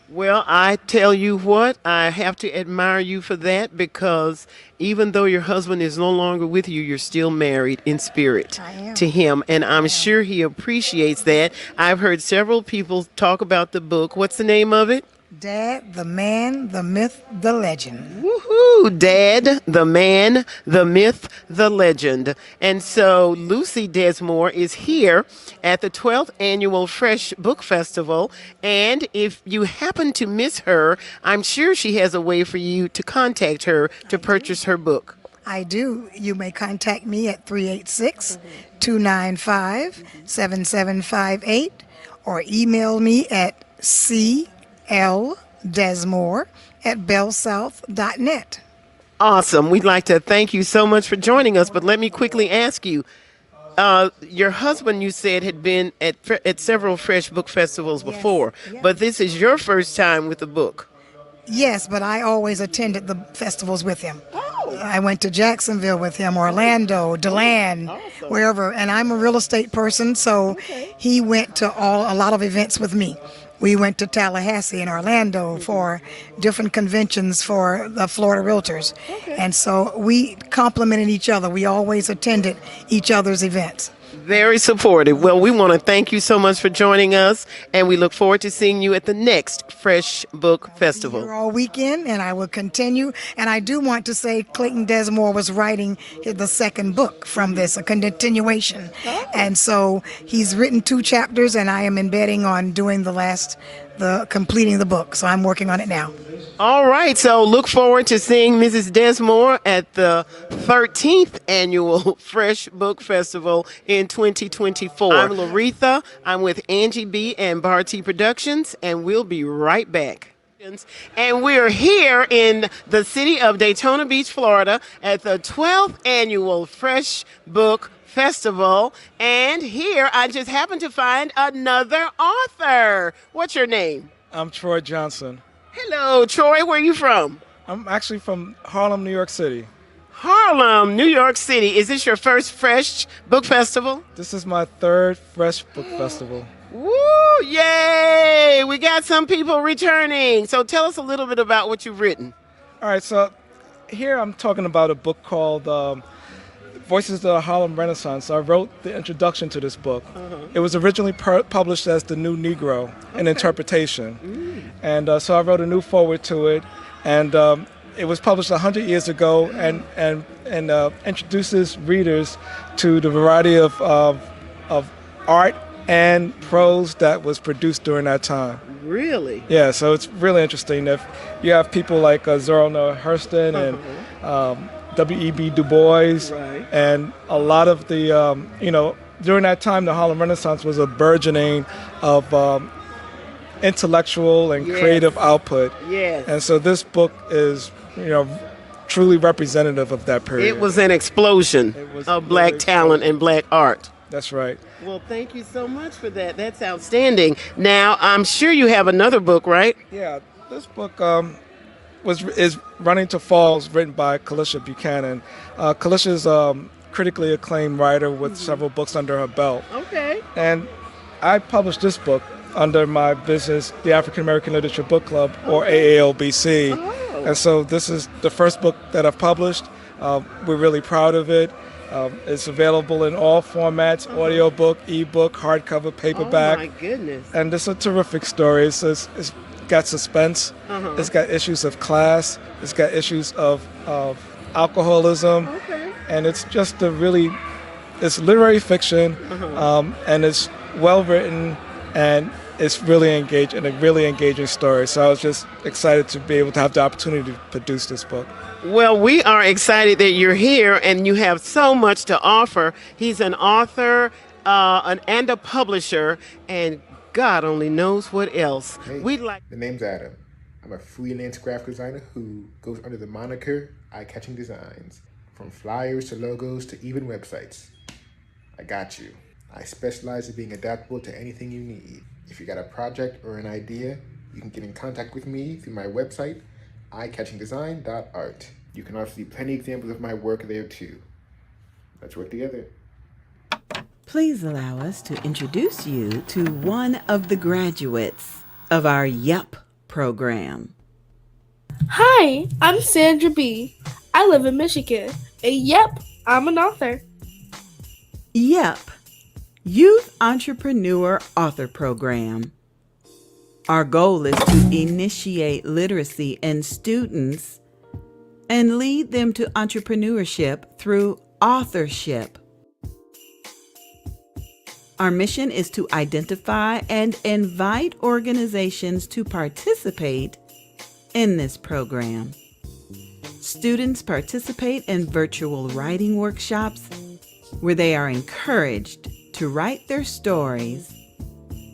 Well, I tell you what, I have to admire you for that, because even though your husband is no longer with you, you're still married in spirit to him. And I'm sure he appreciates that. I've heard several people talk about the book. What's the name of it? Dad, the Man, the Myth, the Legend. Woohoo! Dad, the Man, the Myth, the Legend. And so Lucy Desmore is here at the 12th Annual F.R.E.S.H Book Festival. And if you happen to miss her, I'm sure she has a way for you to contact her to purchase her book. I do. You may contact me at 386-295-7758 or email me at cldesmore@bellsouth.net. Awesome. We'd like to thank you so much for joining us, but let me quickly ask you, your husband, you said, had been at several F.R.E.S.H book festivals before, but this is your first time with the book. Yes, but I always attended the festivals with him. I went to Jacksonville with him, Orlando, DeLand, wherever. And I'm a real estate person, so he went to a lot of events with me. We went to Tallahassee and Orlando for different conventions for the Florida Realtors. And so we complimented each other. We always attended each other's events. Very supportive. Well, we want to thank you so much for joining us, and we look forward to seeing you at the next F.R.E.S.H Book Festival. Here all weekend, and I will continue. And I do want to say Clayton Desmore was writing the second book from this, a continuation. And so he's written 2 chapters, and I am embedding on doing completing the book. So I'm working on it now. All right, so look forward to seeing Mrs. Desmore at the 13th Annual F.R.E.S.H Book Festival in 2024. I'm Laretha. I'm with Angie B. and Barty Productions, and we'll be right back. And we're here in the city of Daytona Beach, Florida, at the 12th Annual F.R.E.S.H Book Festival. And here I just happened to find another author. What's your name? I'm Troy Johnson. Hello, Troy. Where are you from? I'm actually from Harlem, New York City. Harlem, New York City. Is this your first F.R.E.S.H Book Festival? This is my 3rd F.R.E.S.H Book Festival. Woo! Yay! We got some people returning. So tell us a little bit about what you've written. All right, so here I'm talking about a book called Voices of the Harlem Renaissance. I wrote the introduction to this book. It was originally published as The New Negro, an interpretation. And so I wrote a new foreword to it. And it was published 100 years ago and introduces readers to the variety of art and prose that was produced during that time. Really? Yeah, so it's really interesting. If you have people like Zora Neale Hurston and W.E.B. Du Bois, and a lot of the, during that time, the Harlem Renaissance was a burgeoning of intellectual and creative output. Yes. And so this book is, truly representative of that period. It was an explosion of black talent and black art. That's right. Well, thank you so much for that. That's outstanding. Now, I'm sure you have another book, right? Yeah, this book is Running to Falls, written by Kalisha Buchanan. Kalisha's critically acclaimed writer with several books under her belt. Okay. And I published this book under my business, the African American Literature Book Club, or AALBC. And so this is the first book that I've published. We're really proud of it. It's available in all formats: audiobook, ebook, hardcover, paperback. Oh my goodness. And it's a terrific story. It's got suspense. It's got issues of class. It's got issues of alcoholism. Okay. And it's just it's literary fiction, and it's well written, and it's really engaging, a really engaging story. So I was just excited to be able to have the opportunity to produce this book. Well, we are excited that you're here and you have so much to offer. He's an author and a publisher, and God only knows what else. Hey, the name's Adam. I'm a freelance graphic designer who goes under the moniker Eye Catching Designs. From flyers to logos to even websites. I got you. I specialize in being adaptable to anything you need. If you got a project or an idea, you can get in contact with me through my website, eyecatchingdesign.art. You can also see plenty of examples of my work there too. Let's work together. Please allow us to introduce you to one of the graduates of our YUP program. Hi, I'm Sandra B. I live in Michigan. And yep, I'm an author. YUP, Youth Entrepreneur Author Program. Our goal is to initiate literacy in students and lead them to entrepreneurship through authorship. Our mission is to identify and invite organizations to participate in this program. Students participate in virtual writing workshops where they are encouraged to write their stories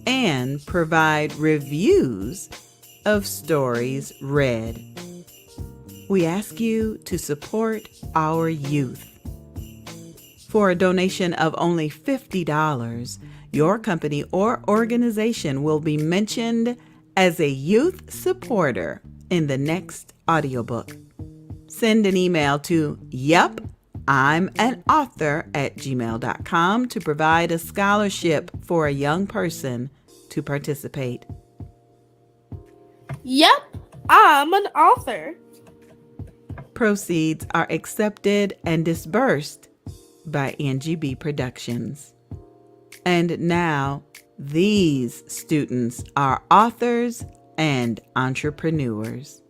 and provide reviews of stories read. We ask you to support our youth. For a donation of only $50, your company or organization will be mentioned as a youth supporter in the next audiobook. Send an email to yup.I'mAnAuthor@gmail.com to provide a scholarship for a young person to participate. Yep, I'm an author. Proceeds are accepted and disbursed by Angie B. Productions. And now, these students are authors and entrepreneurs.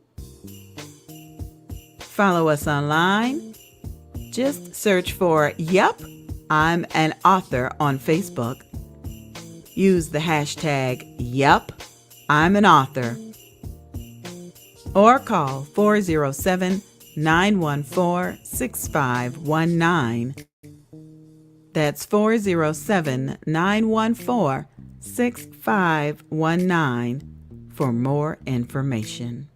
Follow us online. Just search for Yup, I'm an Author on Facebook. Use the hashtag Yup, I'm an Author. Or call 407-914-6519. That's 407-914-6519 for more information.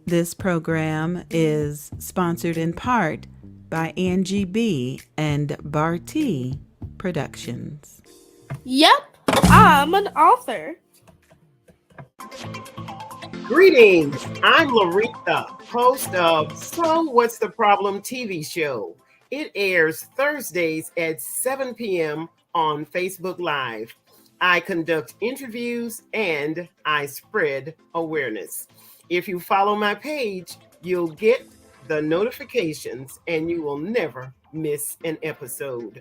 This program is sponsored in part by Angie B. and Barty Productions. Yep, I'm an author. Greetings, I'm Laretha, host of So What's the Problem TV show. It airs Thursdays at 7 p.m. on Facebook Live. I conduct interviews and I spread awareness. If you follow my page, you'll get the notifications and you will never miss an episode.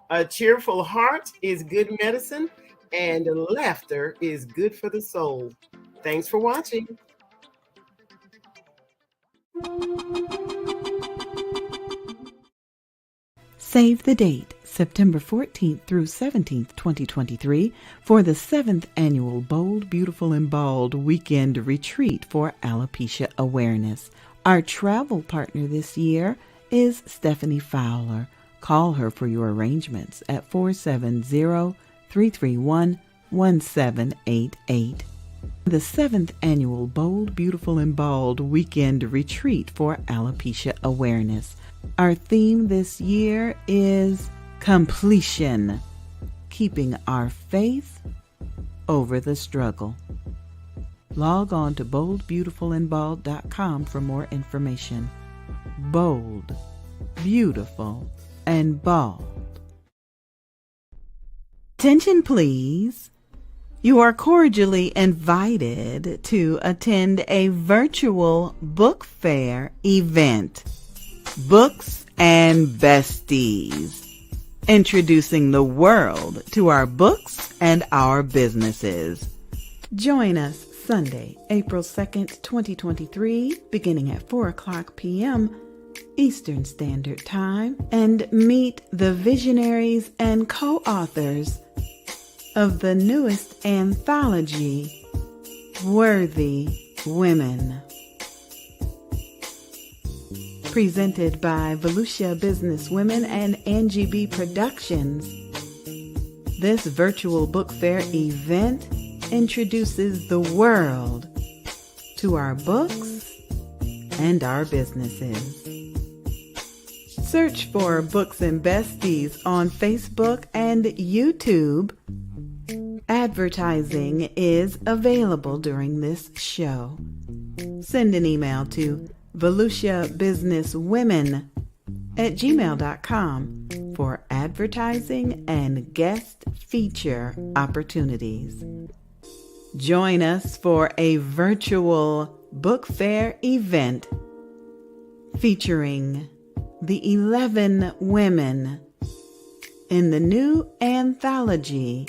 A cheerful heart is good medicine and laughter is good for the soul. Thanks for watching. Save the date, September 14th through 17th, 2023, for the 7th annual Bold, Beautiful, and Bald Weekend Retreat for Alopecia Awareness. Our travel partner this year is Stephanie Fowler. Call her for your arrangements at 470-331-1788. The 7th annual Bold, Beautiful, and Bald Weekend Retreat for Alopecia Awareness. Our theme this year is completion, keeping our faith over the struggle. Log on to boldbeautifulandbald.com for more information. Bold, beautiful, and bald. Attention, please. You are cordially invited to attend a virtual book fair event. Books and Besties, introducing the world to our books and our businesses. Join us Sunday, April 2nd, 2023, beginning at 4:00 p.m. Eastern Standard Time, and meet the visionaries and co-authors of the newest anthology, Worthy Women. Presented by Volusia Businesswomen and Angie B. Productions, this virtual book fair event introduces the world to our books and our businesses. Search for Books and Besties on Facebook and YouTube. Advertising is available during this show. Send an email to volusiabusinesswomen@gmail.com for advertising and guest feature opportunities. Join us for a virtual book fair event featuring the 11 women in the new anthology,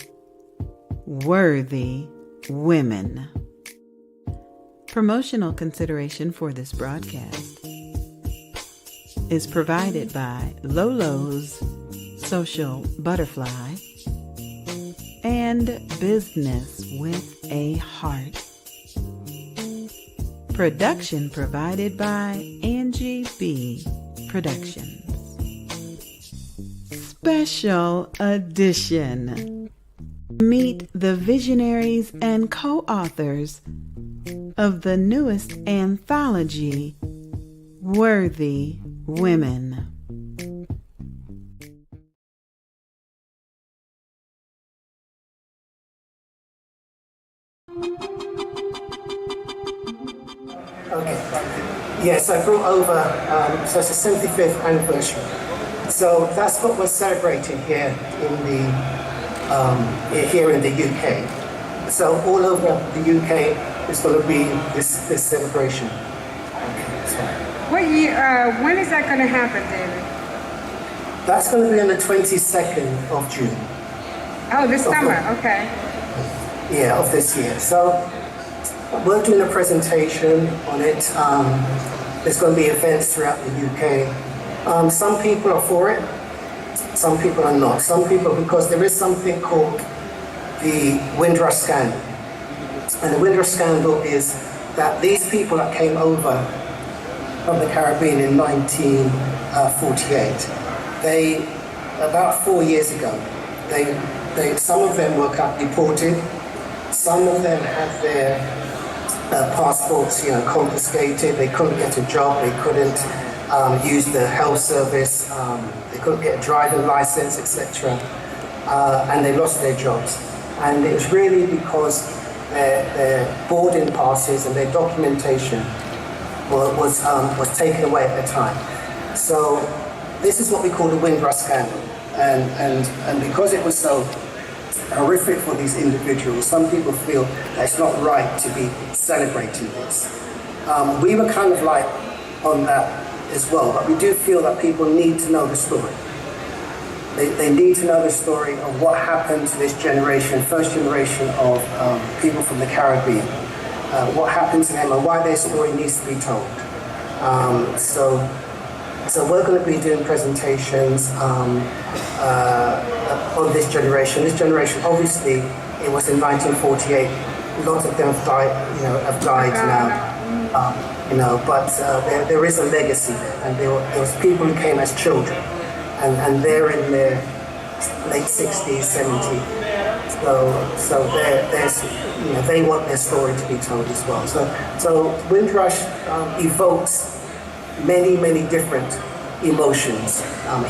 Worthy Women. Promotional consideration for this broadcast is provided by Lolo's Social Butterfly and Business with a Heart. Production provided by Angie B. Productions. Special edition. Meet the visionaries and co-authors of the newest anthology, Worthy Women. Okay. Yes, I brought over, so it's the 75th anniversary. So that's what we're celebrating here in the UK. So all over the UK is going to be this celebration. Okay, so. What year? When is that going to happen, David? That's going to be on the 22nd of June. Oh, this summer. Okay. Yeah, of this year. So we're doing a presentation on it. There's going to be events throughout the UK. Some people are for it, some people are not. Some people, because there is something called the Windrush Scandal. And the Windrush Scandal is that these people that came over from the Caribbean in 1948, about 4 years ago, some of them were deported, some of them had their passports, confiscated. They couldn't get a job. They couldn't use the health service. They couldn't get a driving license, etc. And they lost their jobs. And it was really because their boarding passes and their documentation was taken away at the time. So this is what we call the Windrush Scandal. And because it was so horrific for these individuals, some people feel that it's not right to be celebrating this. We were kind of like on that as well, but we do feel that people need to know the story. They need to know the story of what happened to this generation, first generation of people from the Caribbean, what happened to them and why their story needs to be told. So we're going to be doing presentations on this generation. This generation, obviously, it was in 1948. A lot of them have died now. But there is a legacy there, and there was people who came as children, and they're in their late 60s, 70s. So they want their story to be told as well. So Windrush evokes many different emotions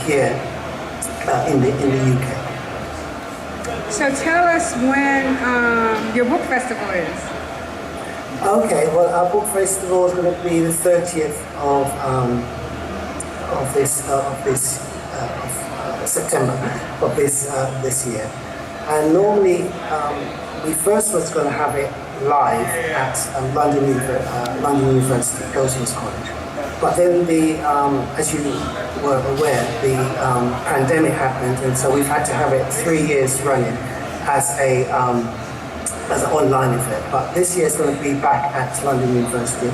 here in the UK. So tell us when your book festival is. Okay, well, our book festival is going to be the 30th of September of this year. And normally, we first was going to have it live at London University, Goldsmiths College. But then as you were aware, the pandemic happened, and so we've had to have it 3 years running as an online event. But this year it's going to be back at London University.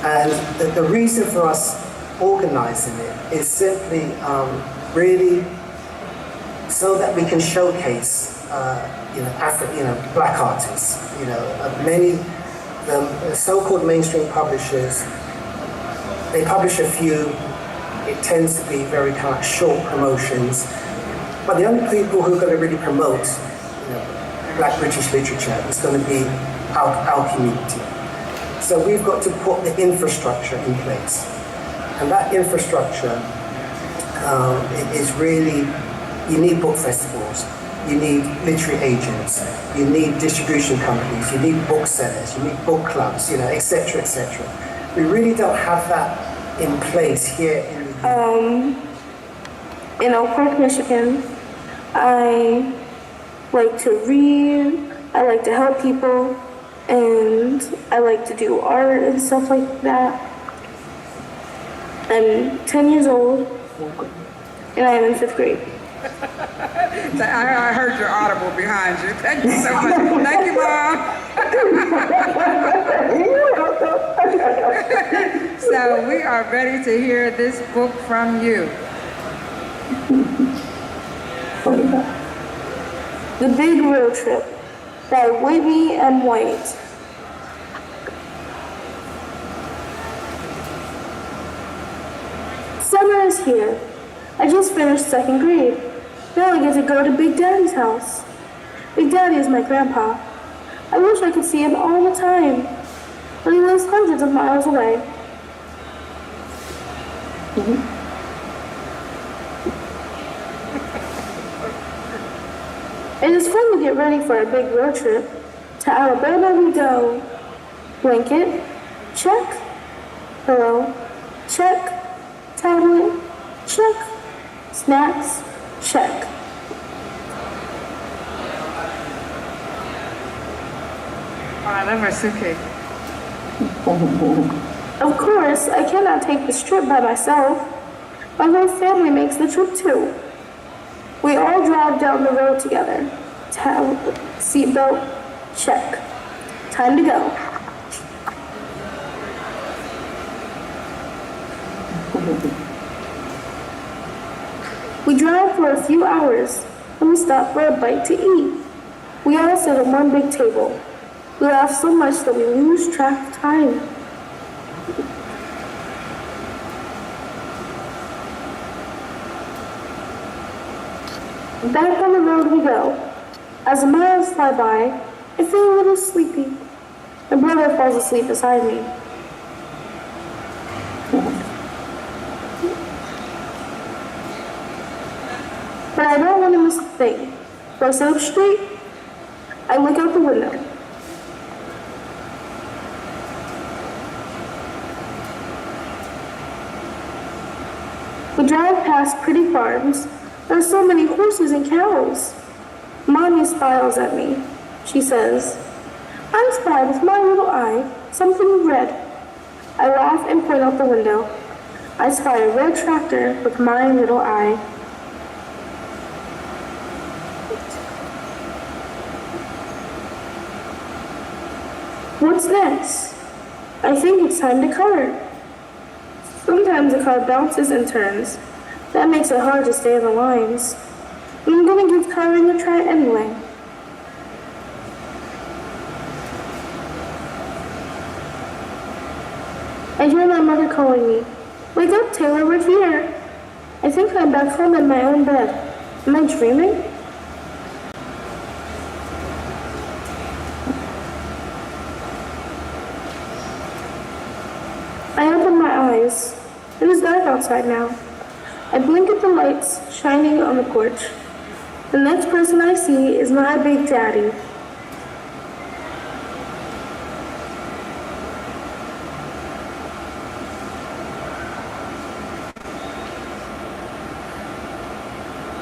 And the reason for us organising it is simply really so that we can showcase black artists. Many the so-called mainstream publishers, they publish a few. It tends to be very kind of short promotions. But the only people who are going to really promote Black British literature is going to be our community. So we've got to put the infrastructure in place. And that infrastructure is really, you need book festivals, you need literary agents, you need distribution companies, you need booksellers, you need book clubs, etc., etc. We really don't have that in place here in Oak Park, Michigan. I like to read, I like to help people, and I like to do art and stuff like that. I'm 10 years old, and I am in 5th grade. I heard your audible behind you. Thank you so much. Thank you, Mom. So we are ready to hear this book from you. The Big Road Trip by Whitney M. White. Summer is here. I just finished 2nd grade. Now I get to go to Big Daddy's house. Big Daddy is my grandpa. I wish I could see him all the time, but he lives hundreds of miles away. It is fun to get ready for a big road trip. To Alabama we go. Blanket, check. Pillow, check. Tablet, check. Snacks, check. Oh, I love her suitcase. Of course, I cannot take this trip by myself. My whole family makes the trip too. We all drive down the road together. Seatbelt, check. Time to go. We drive for a few hours, and we stop for a bite to eat. We all sit at one big table. We laugh so much that we lose track of time. Back on the road we go. As the miles fly by, I feel a little sleepy. My brother falls asleep beside me. But I don't want to miss a thing. So I sit up straight. I look out the window. We drive past pretty farms. There are so many horses and cows. Mommy smiles at me. She says, I spy with my little eye something red. I laugh and point out the window. I spy a red tractor with my little eye. What's next? I think it's time to color. Sometimes the car bounces and turns. That makes it hard to stay in the lines. I'm gonna give coloring a try anyway. I hear my mother calling me. Wake up, Taylor, we're here. I think I'm back home in my own bed. Am I dreaming? I open my eyes. It is dark outside now. I blink at the lights shining on the porch. The next person I see is my Big Daddy.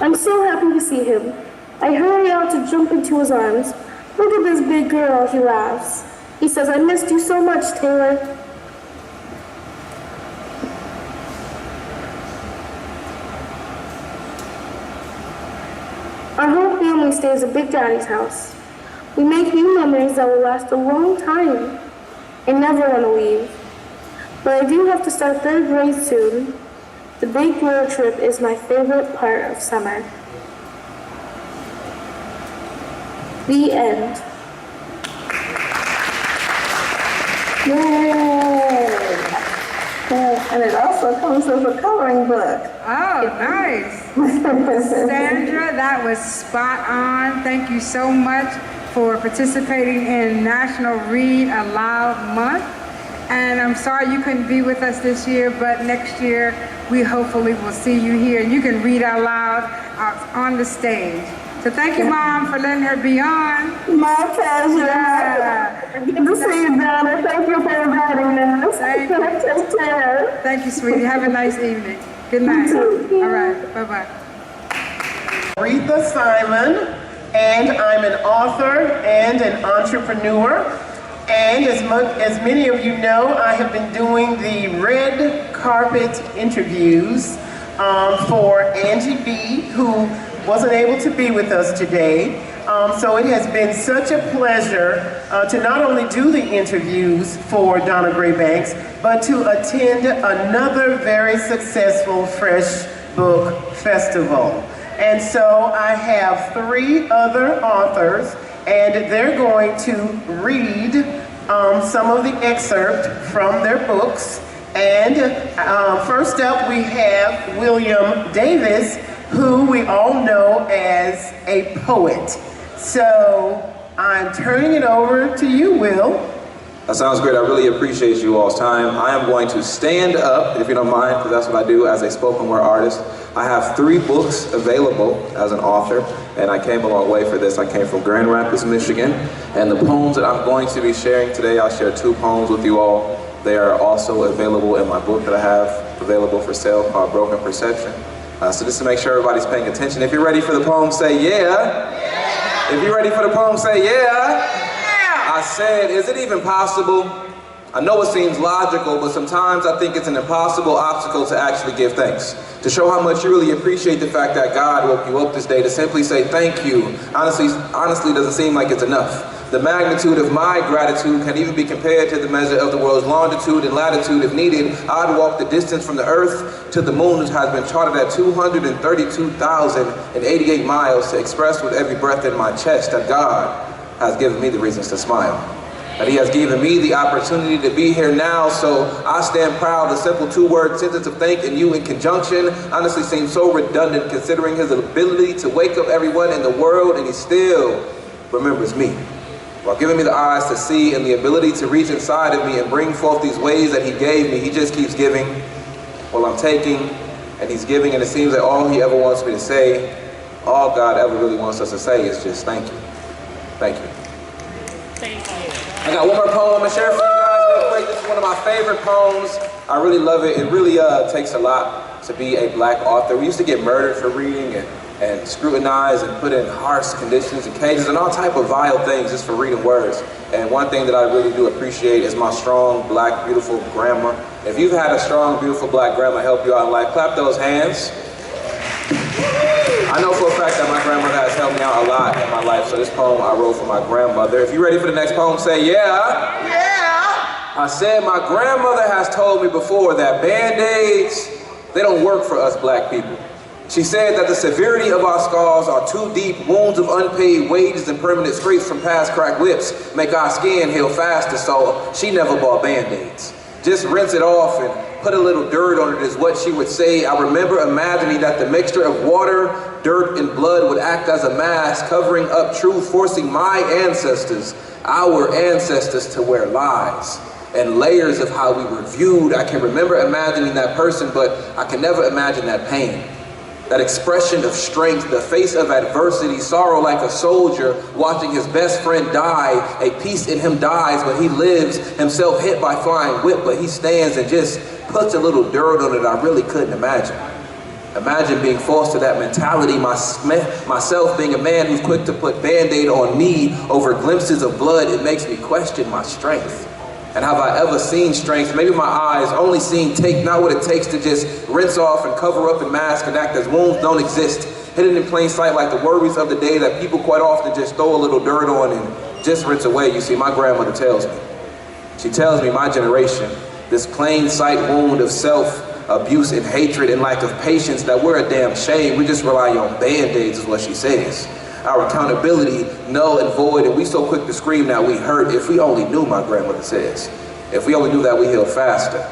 I'm so happy to see him. I hurry out to jump into his arms. Look at this big girl, he laughs. He says, I missed you so much, Taylor. Our whole family stays at Big Daddy's house. We make new memories that will last a long time. I never want to leave. But I do have to start 3rd grade soon. The big road trip is my favorite part of summer. The end. Yay! And it also comes with a coloring book. Oh, nice. Sandra, that was spot on. Thank you so much for participating in National Read Aloud Month. And I'm sorry you couldn't be with us this year, but next year we hopefully will see you here and you can read out loud on the stage. So thank you, Mom, for letting her be on. My pleasure. Yeah. Good to see you, Donna. Thank you for inviting us. Thank you. Take care. Thank you, sweetie. Have a nice evening. Good night. All right. Bye-bye. Aretha Simon, and I'm an author and an entrepreneur. And as many of you know, I have been doing the red carpet interviews for Angie B, who wasn't able to be with us today. So it has been such a pleasure to not only do the interviews for Donna Gray Banks, but to attend another very successful Fresh Book Festival. And so I have 3 other authors, and they're going to read some of the excerpt from their books. And first up we have William Davis, who we all know as a poet. So I'm turning it over to you, Will. That sounds great. I really appreciate you all's time. I am going to stand up, if you don't mind, because that's what I do as a spoken word artist. I have 3 books available as an author, and I came a long way for this. I came from Grand Rapids, Michigan, and the poems that I'm going to be sharing today, I'll share 2 poems with you all. They are also available in my book that I have available for sale called Broken Perception. So just to make sure everybody's paying attention, if you're ready for the poem, say yeah. If you're ready for the poem, say yeah. I said, is it even possible? I know it seems logical, but sometimes I think it's an impossible obstacle to actually give thanks. To show how much you really appreciate the fact that God woke you up this day, to simply say thank you, honestly doesn't seem like it's enough. The magnitude of my gratitude can even be compared to the measure of the world's longitude and latitude. If needed, I'd walk the distance from the earth to the moon, which has been charted at 232,088 miles, to express with every breath in my chest that God has given me the reasons to smile. That he has given me the opportunity to be here now, so I stand proud. The simple 2-word sentence of thanking you in conjunction honestly seems so redundant considering his ability to wake up everyone in the world and he still remembers me. While giving me the eyes to see and the ability to reach inside of me and bring forth these ways that he gave me, he just keeps giving while I'm taking, and he's giving, and it seems that all he ever wants me to say, all God ever really wants us to say is just thank you. Thank you. Thank you. I got one more poem I'm gonna share for you guys real quick. This is one of my favorite poems. I really love it. It really takes a lot to be a black author. We used to get murdered for reading and scrutinized and put in harsh conditions and cages and all type of vile things just for reading words. And one thing that I really do appreciate is my strong, black, beautiful grandma. If you've had a strong, beautiful black grandma help you out in life, clap those hands. I know for a fact that my grandmother has helped me out a lot in my life, so this poem I wrote for my grandmother. If you're ready for the next poem, say yeah. Yeah. I said my grandmother has told me before that Band-Aids, they don't work for us black people. She said that the severity of our scars are too deep. Wounds of unpaid wages and permanent scrapes from past cracked lips make our skin heal faster, so she never bought Band-Aids. Just rinse it off and put a little dirt on it is what she would say. I remember imagining that the mixture of water, dirt, and blood would act as a mask, covering up truth, forcing my ancestors, our ancestors, to wear lies and layers of how we were viewed. I can remember imagining that person, but I can never imagine that pain. That expression of strength, the face of adversity, sorrow like a soldier watching his best friend die. A piece in him dies, but he lives, himself hit by flying whip, but he stands and just puts a little dirt on it. I really couldn't imagine. Imagine being forced to that mentality, myself being a man who's quick to put Band-Aid on me over glimpses of blood. It makes me question my strength. And have I ever seen strength? Maybe my eyes only seen not what it takes to just rinse off and cover up and mask and act as wounds don't exist, hidden in plain sight like the worries of the day that people quite often just throw a little dirt on and just rinse away. You see, my grandmother tells me. She tells me my generation, this plain sight wound of self-abuse and hatred and lack of patience, that we're a damn shame. We just rely on Band-Aids is what she says. Our accountability null and void, and we so quick to scream that we hurt. If we only knew, my grandmother says, if we only knew that we heal faster,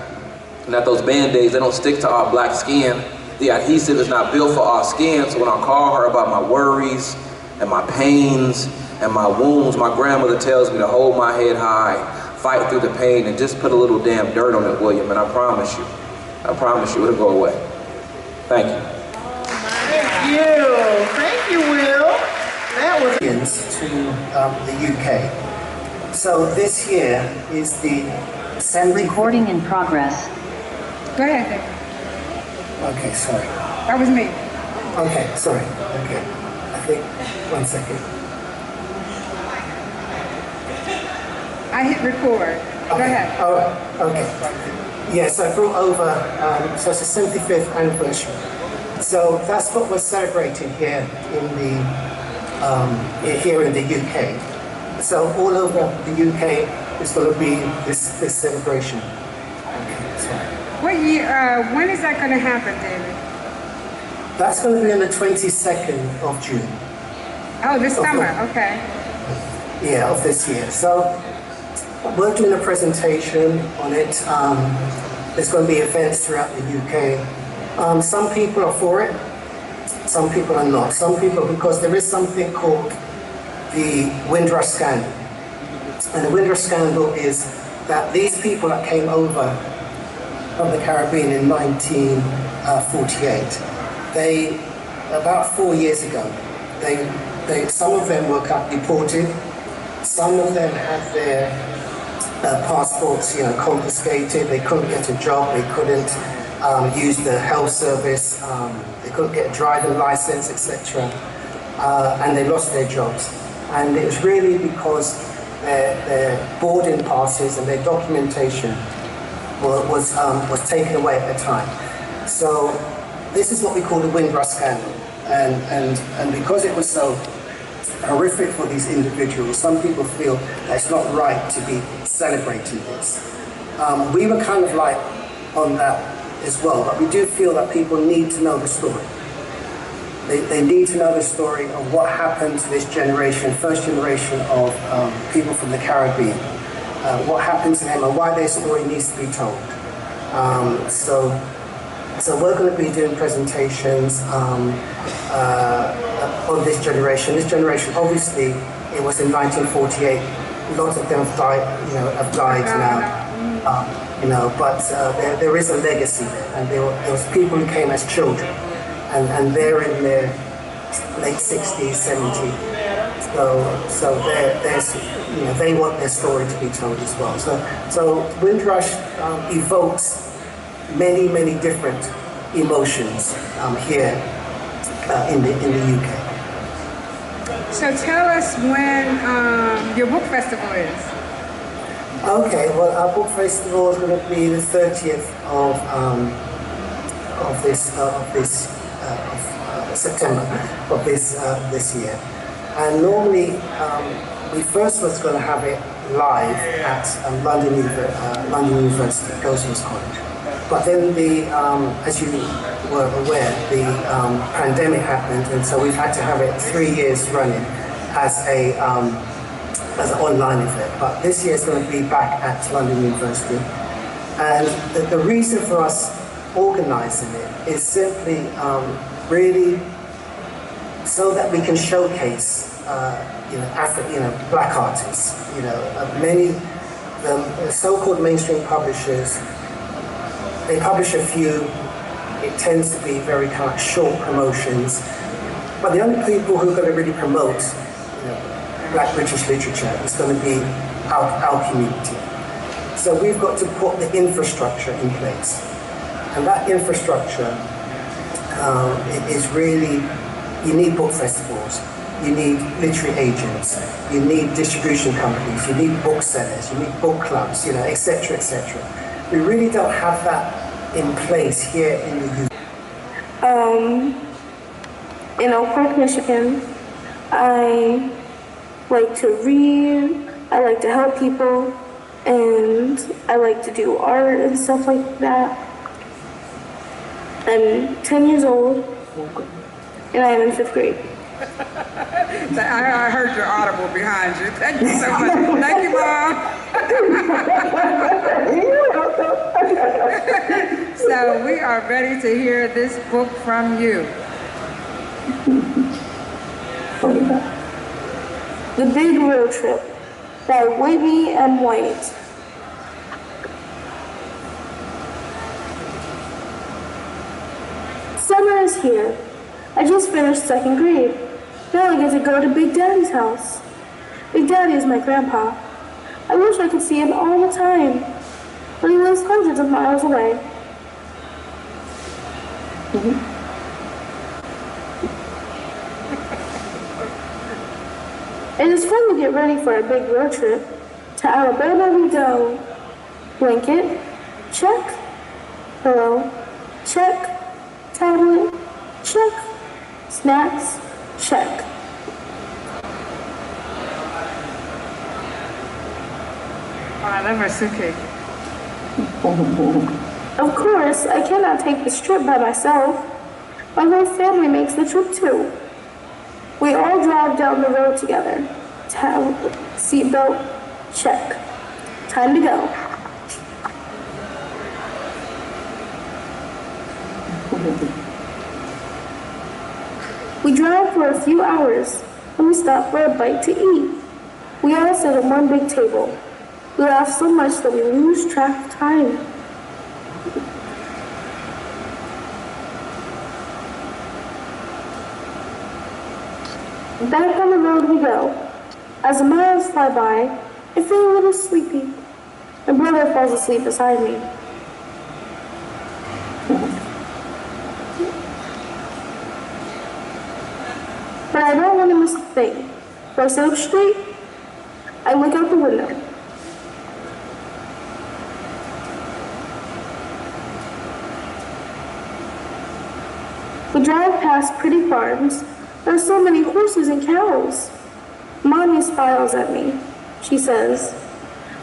and that those Band-Aids, they don't stick to our black skin. The adhesive is not built for our skin, so when I call her about my worries and my pains and my wounds, my grandmother tells me to hold my head high, fight through the pain and just put a little damn dirt on it, William, and I promise you, it'll go away. Thank you. Thank you, Will. That was to the UK. So this year is the 70th. Recording in progress. Go ahead, David. Okay, sorry. That was me. Okay, sorry. Okay. I think, 1 second. I hit record. Go ahead. Oh, okay. Yes, I brought over, so it's the 75th anniversary. So that's what we're celebrating here in the UK. So all over the UK is going to be this celebration. Okay, sorry. What year? When is that going to happen, David? That's going to be on the 22nd of June. Oh, this summer. Okay. Yeah, of this year. So we're doing a presentation on it. There's going to be events throughout the UK. Some people are for it, some people are not. Some people, because there is something called the Windrush scandal. And the Windrush scandal is that these people that came over from the Caribbean in 1948, they, about 4 years ago, some of them were deported, some of them had their passports, confiscated. They couldn't get a job. They couldn't use the health service. They couldn't get a driving license, etc. And they lost their jobs. And it was really because their boarding passes and their documentation was taken away at the time. So this is what we call the Windrush scandal. And because it was so horrific for these individuals, some people feel that it's not right to be celebrating this. We were kind of like on that as well, but we do feel that people need to know the story. They need to know the story of what happened to this generation, first generation of people from the Caribbean, what happened to them and why their story needs to be told. So we're going to be doing presentations on this generation. This generation, obviously, it was in 1948. Lots of them have died now. But there is a legacy there, and there was people who came as children, and they're in their late 60s, 70s. So they want their story to be told as well. So Windrush evokes many different emotions here in the UK. So tell us when your book festival is. Okay, well, our book festival is going to be the 30th of September of this year. And normally, we first was going to have it live at London University, Goldsmiths College. But then as you were aware, the pandemic happened, and so we've had to have it 3 years running as an online event. But this year it's going to be back at London University. And the reason for us organising it is simply really so that we can showcase black artists. Many so-called mainstream publishers, they publish a few. It tends to be very kind of short promotions. But the only people who are going to really promote Black British literature is going to be our community. So we've got to put the infrastructure in place. And that infrastructure is really, you need book festivals, you need literary agents, you need distribution companies, you need booksellers, you need book clubs, etc., etc. We really don't have that in place here in the UK. In Oak Park, Michigan, I like to read, I like to help people, and I like to do art and stuff like that. I'm 10 years old, and I am in 5th grade. I heard your audible behind you. Thank you so much. Thank you, Mom. So we are ready to hear this book from you. The Big Road Trip by Whitney M. White. here. I just finished second grade. Now I get to go to Big Daddy's house. Big Daddy is my grandpa. I wish I could see him all the time, but he lives hundreds of miles away. It is fun to get ready for a big road trip. To Alabama we go. Blanket, check. Pillow, check. Tablet, check. Snacks, check. Oh, I love our suitcase. Of course, I cannot take this trip by myself. My whole family makes the trip too. We all drive down the road together. Seatbelt, check. Time to go. We drive for a few hours, and we stop for a bite to eat. We all sit at one big table. We laugh so much that we lose track of time. Back on the road we go. As the miles fly by, I feel a little sleepy. My brother falls asleep beside me. But I don't want to miss a thing. So I sit up straight. I look out the window. We drive past pretty farms. There are so many horses and cows. Mommy smiles at me. She says,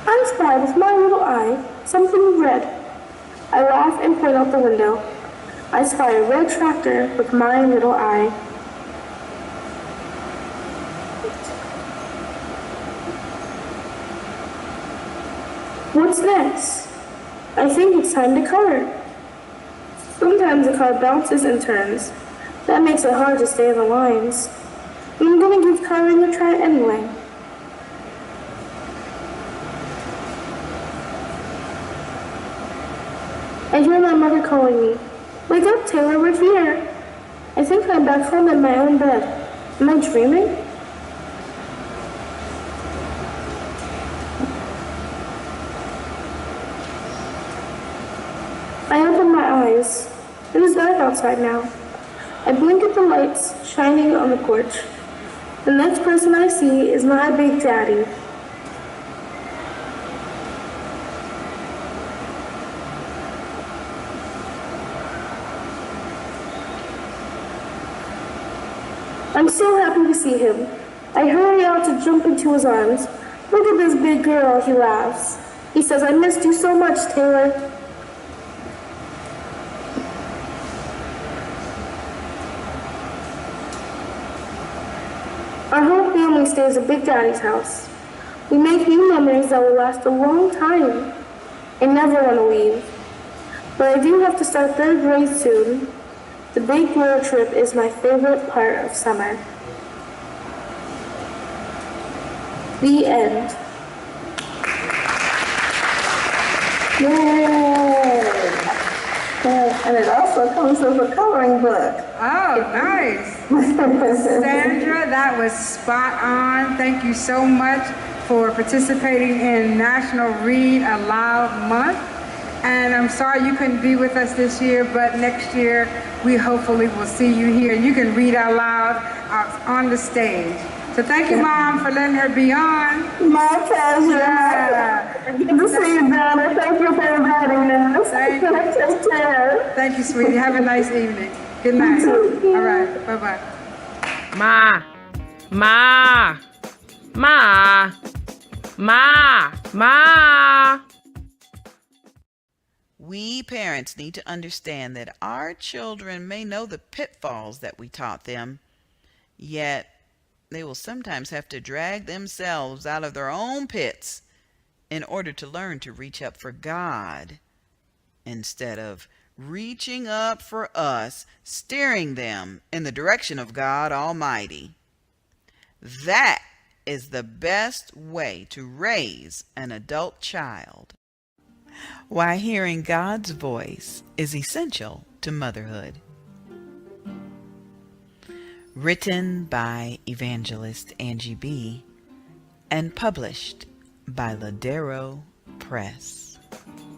I spy with my little eye something red. I laugh and point out the window. I spy a red tractor with my little eye. What's next? I think it's time to color. Sometimes the car bounces and turns. That makes it hard to stay in the lines. I'm gonna give coloring a try anyway. I hear my mother calling me. Wake up, Taylor, we're here. I think I'm back home in my own bed. Am I dreaming? I open my eyes. It is dark outside now. I blink at the lights shining on the porch. The next person I see is my Big Daddy. I'm so happy to see him. I hurry out to jump into his arms. Look at this big girl, he laughs. He says, I missed you so much, Taylor. Our whole family stays at Big Daddy's house. We make new memories that will last a long time. I never want to leave. But I do have to start third grade soon. The big road trip is my favorite part of summer. The end. Yay! And it also comes with a coloring book. Oh, nice. Sandra, that was spot on. Thank you so much for participating in National Read Aloud Month. And I'm sorry you couldn't be with us this year, but next year we hopefully will see you here. You can read out loud on the stage. So thank you, Mom, for letting her be on. My pleasure. Yeah. Good to see you, Donna. Thank you for inviting us. Thank you. Take care. Thank you, sweetie. Have a nice evening. Good night. All right. Bye-bye. Ma, ma, ma, ma, ma. We parents need to understand that our children may know the pitfalls that we taught them, yet they will sometimes have to drag themselves out of their own pits in order to learn to reach up for God instead of reaching up for us, steering them in the direction of God Almighty. That is the best way to raise an adult child. Why hearing God's voice is essential to motherhood. Written by evangelist Angie B. and published by Ladero Press.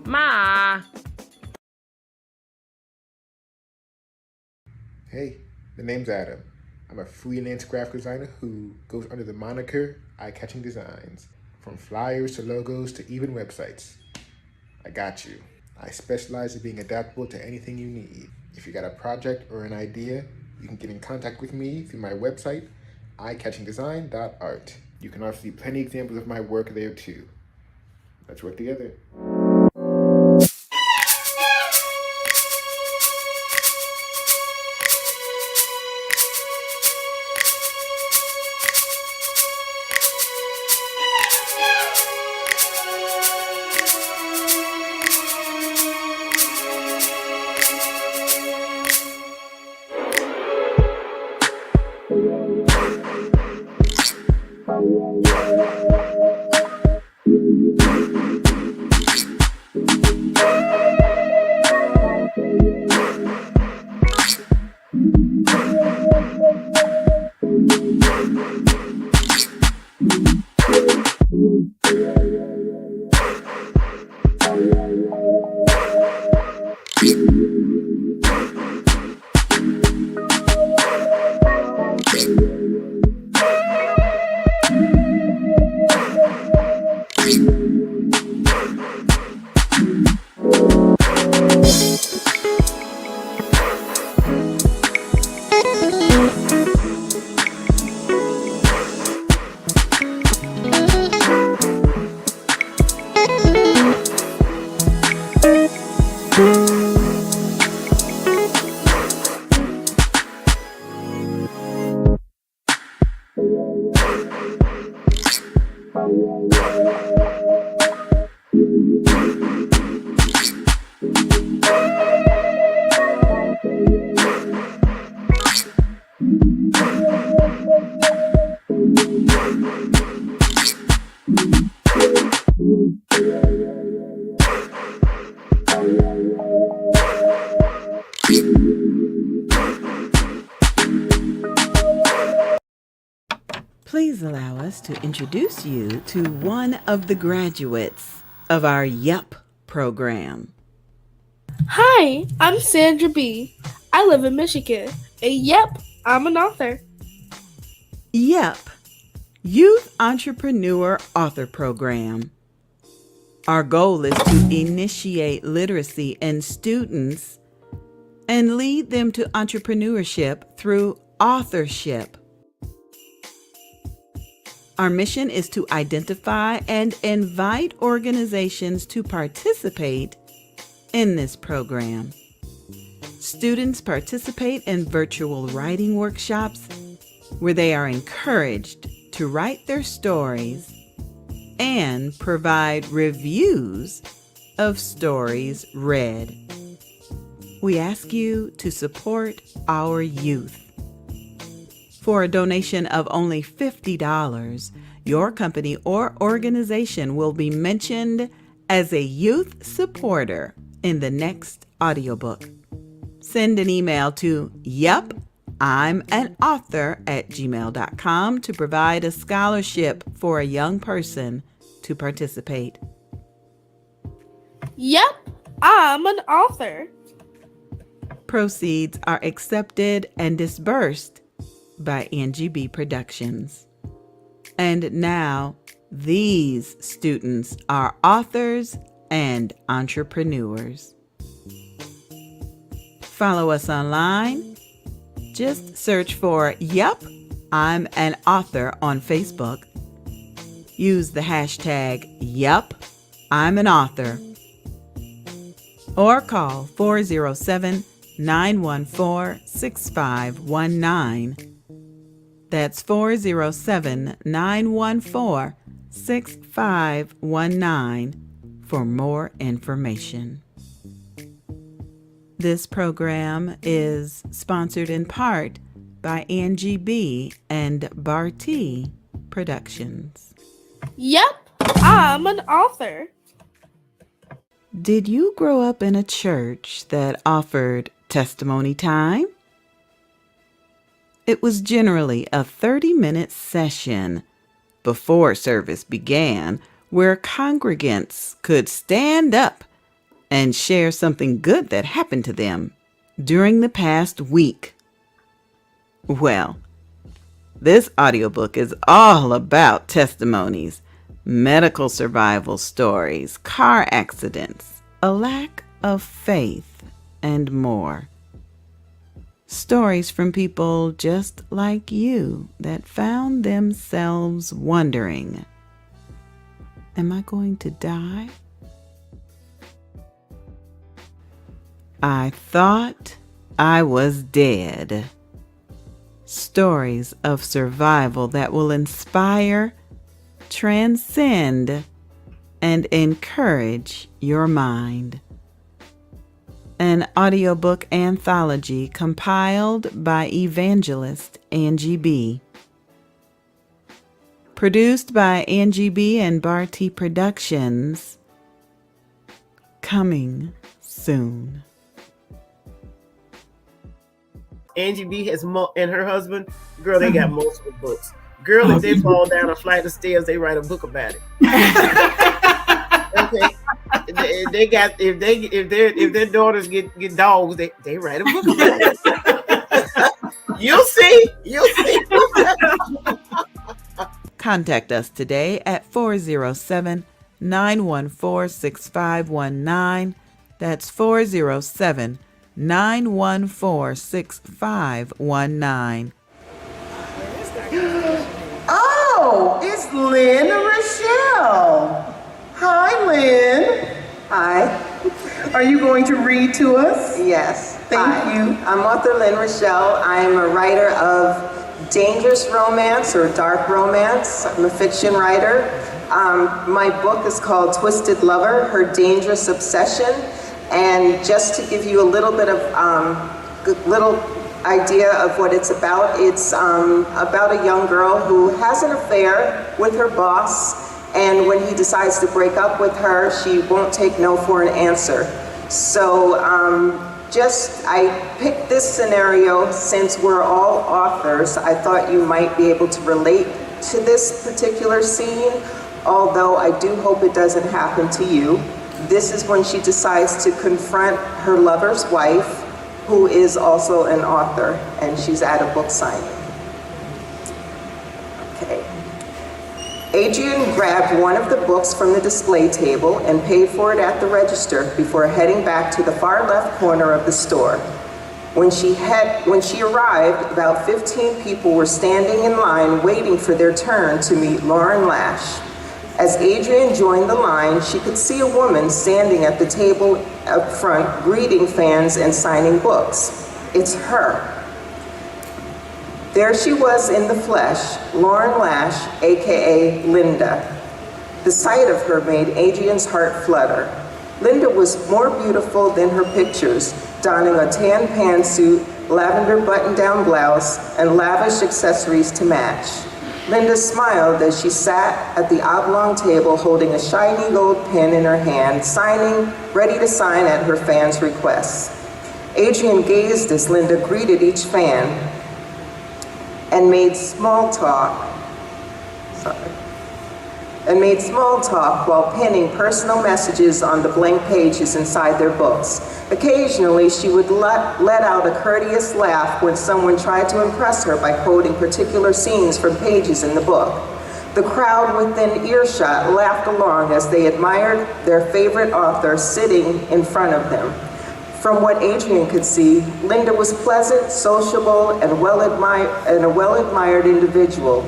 Ma. Hey, the name's Adam. I'm a freelance graphic designer who goes under the moniker Eye-Catching Designs. From flyers to logos to even websites. I got you. I specialize in being adaptable to anything you need. If you got a project or an idea, you can get in contact with me through my website, eyecatchingdesign.art. You can also see plenty of examples of my work there too. Let's work together. Please allow us to introduce you to one of the graduates of our YEP program. Hi, I'm Sandra B. I live in Michigan. And yep, I'm an author. YEP, Youth Entrepreneur Author Program. Our goal is to initiate literacy in students and lead them to entrepreneurship through authorship. Our mission is to identify and invite organizations to participate in this program. Students participate in virtual writing workshops where they are encouraged to write their stories and provide reviews of stories read. We ask you to support our youth. For a donation of only $50, your company or organization will be mentioned as a youth supporter in the next audiobook. Send an email to yup.I'mAnAuthor@gmail.com to provide a scholarship for a young person to participate. Yep, I'm an author. Proceeds are accepted and disbursed by Angie B. Productions. And now, these students are authors and entrepreneurs. Follow us online. Just search for Yup, I'm an Author on Facebook. Use the hashtag Yup, I'm an Author. Or call 407-914-6519. That's 407-914-6519 for more information. This program is sponsored in part by Angie B. and Barty Productions. Yep, I'm an author. Did you grow up in a church that offered testimony time? It was generally a 30-minute session before service began where congregants could stand up and share something good that happened to them during the past week. Well, this audiobook is all about testimonies, medical survival stories, car accidents, a lack of faith, and more. Stories from people just like you that found themselves wondering, am I going to die? I thought I was dead. Stories of survival that will inspire, transcend, and encourage your mind. An audiobook anthology compiled by evangelist Angie B. Produced by Angie B. and Barty Productions. Coming soon. Angie B and her husband, girl, they got multiple books. Girl, if they fall down a flight of stairs, they write a book about it. Okay. They got if their daughters get dogs, they write a book about it. You'll see. Contact us today at 407-914-6519. That's 407-914-6519. Oh, it's Lynn and Rochelle. Hi, Lynn. Hi. Are you going to read to us? Yes. Thank you. I'm author Lynn Rochelle. I'm a writer of dangerous romance or dark romance. I'm a fiction writer. My book is called Twisted Lover, Her Dangerous Obsession. And just to give you a little bit of little idea of what it's about a young girl who has an affair with her boss, and when he decides to break up with her, she won't take no for an answer. So I picked this scenario since we're all authors. I thought you might be able to relate to this particular scene, although I do hope it doesn't happen to you. This is when she decides to confront her lover's wife, who is also an author, and she's at a book signing. Okay. Adrian grabbed one of the books from the display table and paid for it at the register before heading back to the far left corner of the store. When she arrived, about 15 people were standing in line waiting for their turn to meet Lauren Lash. As Adrian joined the line, she could see a woman standing at the table up front, greeting fans and signing books. It's her. There she was in the flesh, Lauren Lash, aka Linda. The sight of her made Adrian's heart flutter. Linda was more beautiful than her pictures, donning a tan pantsuit, lavender button-down blouse, and lavish accessories to match. Linda smiled as she sat at the oblong table holding a shiny gold pen in her hand, ready to sign at her fans' requests. Adrian gazed as Linda greeted each fan and made small talk while penning personal messages on the blank pages inside their books. Occasionally, she would let out a courteous laugh when someone tried to impress her by quoting particular scenes from pages in the book. The crowd within earshot laughed along as they admired their favorite author sitting in front of them. From what Adrian could see, Linda was pleasant, sociable, and a well-admired individual.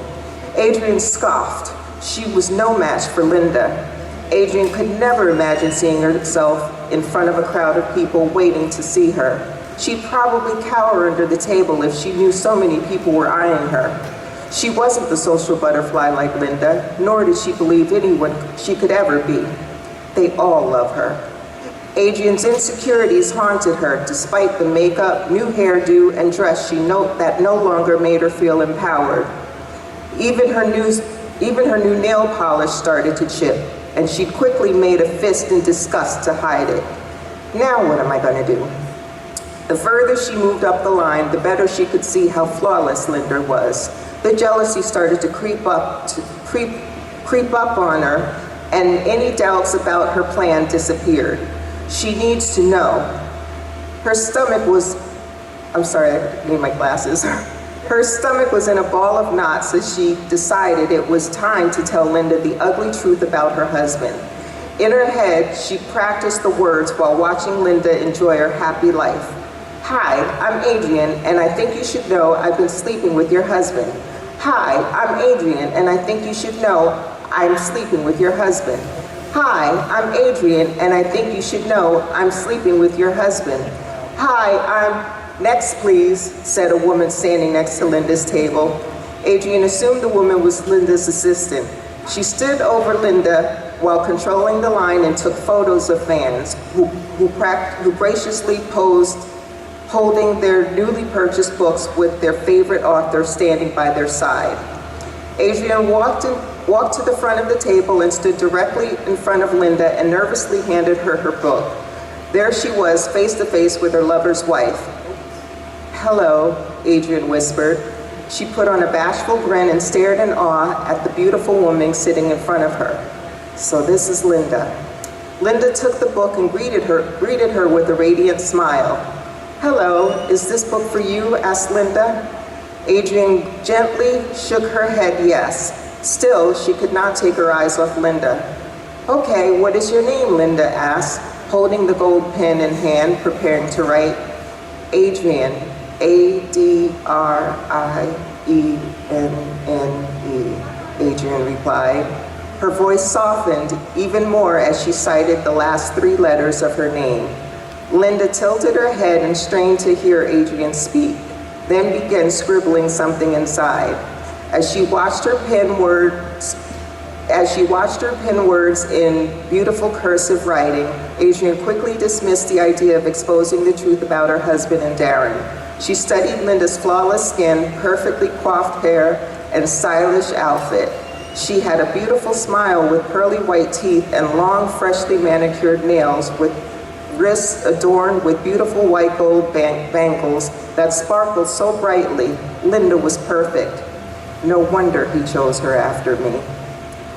Adrian scoffed. She was no match for Linda. Adrian could never imagine seeing herself in front of a crowd of people waiting to see her. She'd probably cower under the table if she knew so many people were eyeing her. She wasn't the social butterfly like Linda, nor did she believe anyone she could ever be. They all love her. Adrian's insecurities haunted her, despite the makeup, new hairdo, and dress that no longer made her feel empowered. Even her new nail polish started to chip, and she quickly made a fist in disgust to hide it. Now what am I going to do? The further she moved up the line, the better she could see how flawless Linda was. The jealousy started to creep up on her, and any doubts about her plan disappeared. She needs to know. Her stomach was, I'm sorry, I need my glasses. Her stomach was in a ball of knots as she decided it was time to tell Linda the ugly truth about her husband. In her head, she practiced the words while watching Linda enjoy her happy life. Hi, I'm Adrian, and I think you should know I've been sleeping with your husband. Hi, I'm Adrian, and I think you should know I'm sleeping with your husband. Hi, I'm Adrian, and I think you should know I'm sleeping with your husband. Hi, I'm... Next, please, said a woman standing next to Linda's table. Adrian assumed the woman was Linda's assistant. She stood over Linda while controlling the line and took photos of fans who graciously posed holding their newly purchased books with their favorite author standing by their side. Adrian walked to the front of the table and stood directly in front of Linda and nervously handed her her book. There she was, face to face with her lover's wife. Hello, Adrian whispered. She put on a bashful grin and stared in awe at the beautiful woman sitting in front of her. So this is Linda. Linda took the book and greeted her with a radiant smile. Hello, is this book for you? Asked Linda. Adrian gently shook her head yes. Still, she could not take her eyes off Linda. Okay, what is your name? Linda asked, holding the gold pen in hand, preparing to write. Adrian, A-D-R-I-E-N-N-E, Adrian replied. Her voice softened even more as she cited the last three letters of her name. Linda tilted her head and strained to hear Adrian speak, then began scribbling something inside. As she watched her pen words in beautiful cursive writing, Adrian quickly dismissed the idea of exposing the truth about her husband and Darren. She studied Linda's flawless skin, perfectly coiffed hair, and stylish outfit. She had a beautiful smile with pearly white teeth and long, freshly manicured nails with wrists adorned with beautiful white gold bangles that sparkled so brightly. Linda was perfect. No wonder he chose her after me.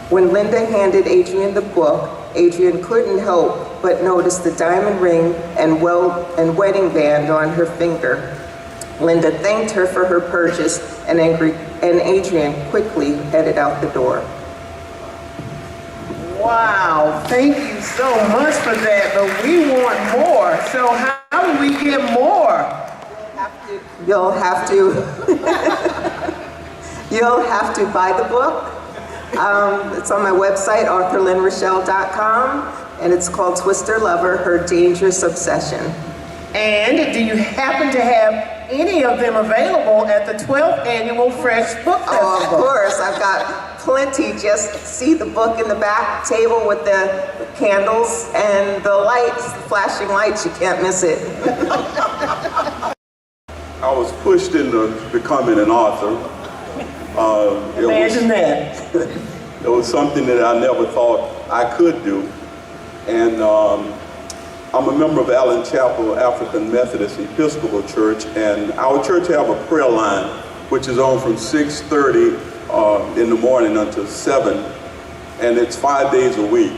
When Linda handed Adrian the book, Adrian couldn't help but notice the diamond ring and wedding band on her finger. Linda thanked her for her purchase, and Adrian quickly headed out the door. Wow, thank you so much for that, but we want more. So how do we get more? You'll have to buy the book. It's on my website, authorlynrochelle.com, and it's called Twister Lover, Her Dangerous Obsession. And do you happen to have any of them available at the 12th Annual F.R.E.S.H Book Festival? Oh, of course, I've got plenty. Just see the book in the back table with the candles and the lights, the flashing lights, you can't miss it. I was pushed into becoming an author. Imagine that. It was something that I never thought I could do. And I'm a member of Allen Chapel African Methodist Episcopal Church, and our church have a prayer line which is on from 6:30 in the morning until 7, and it's 5 days a week.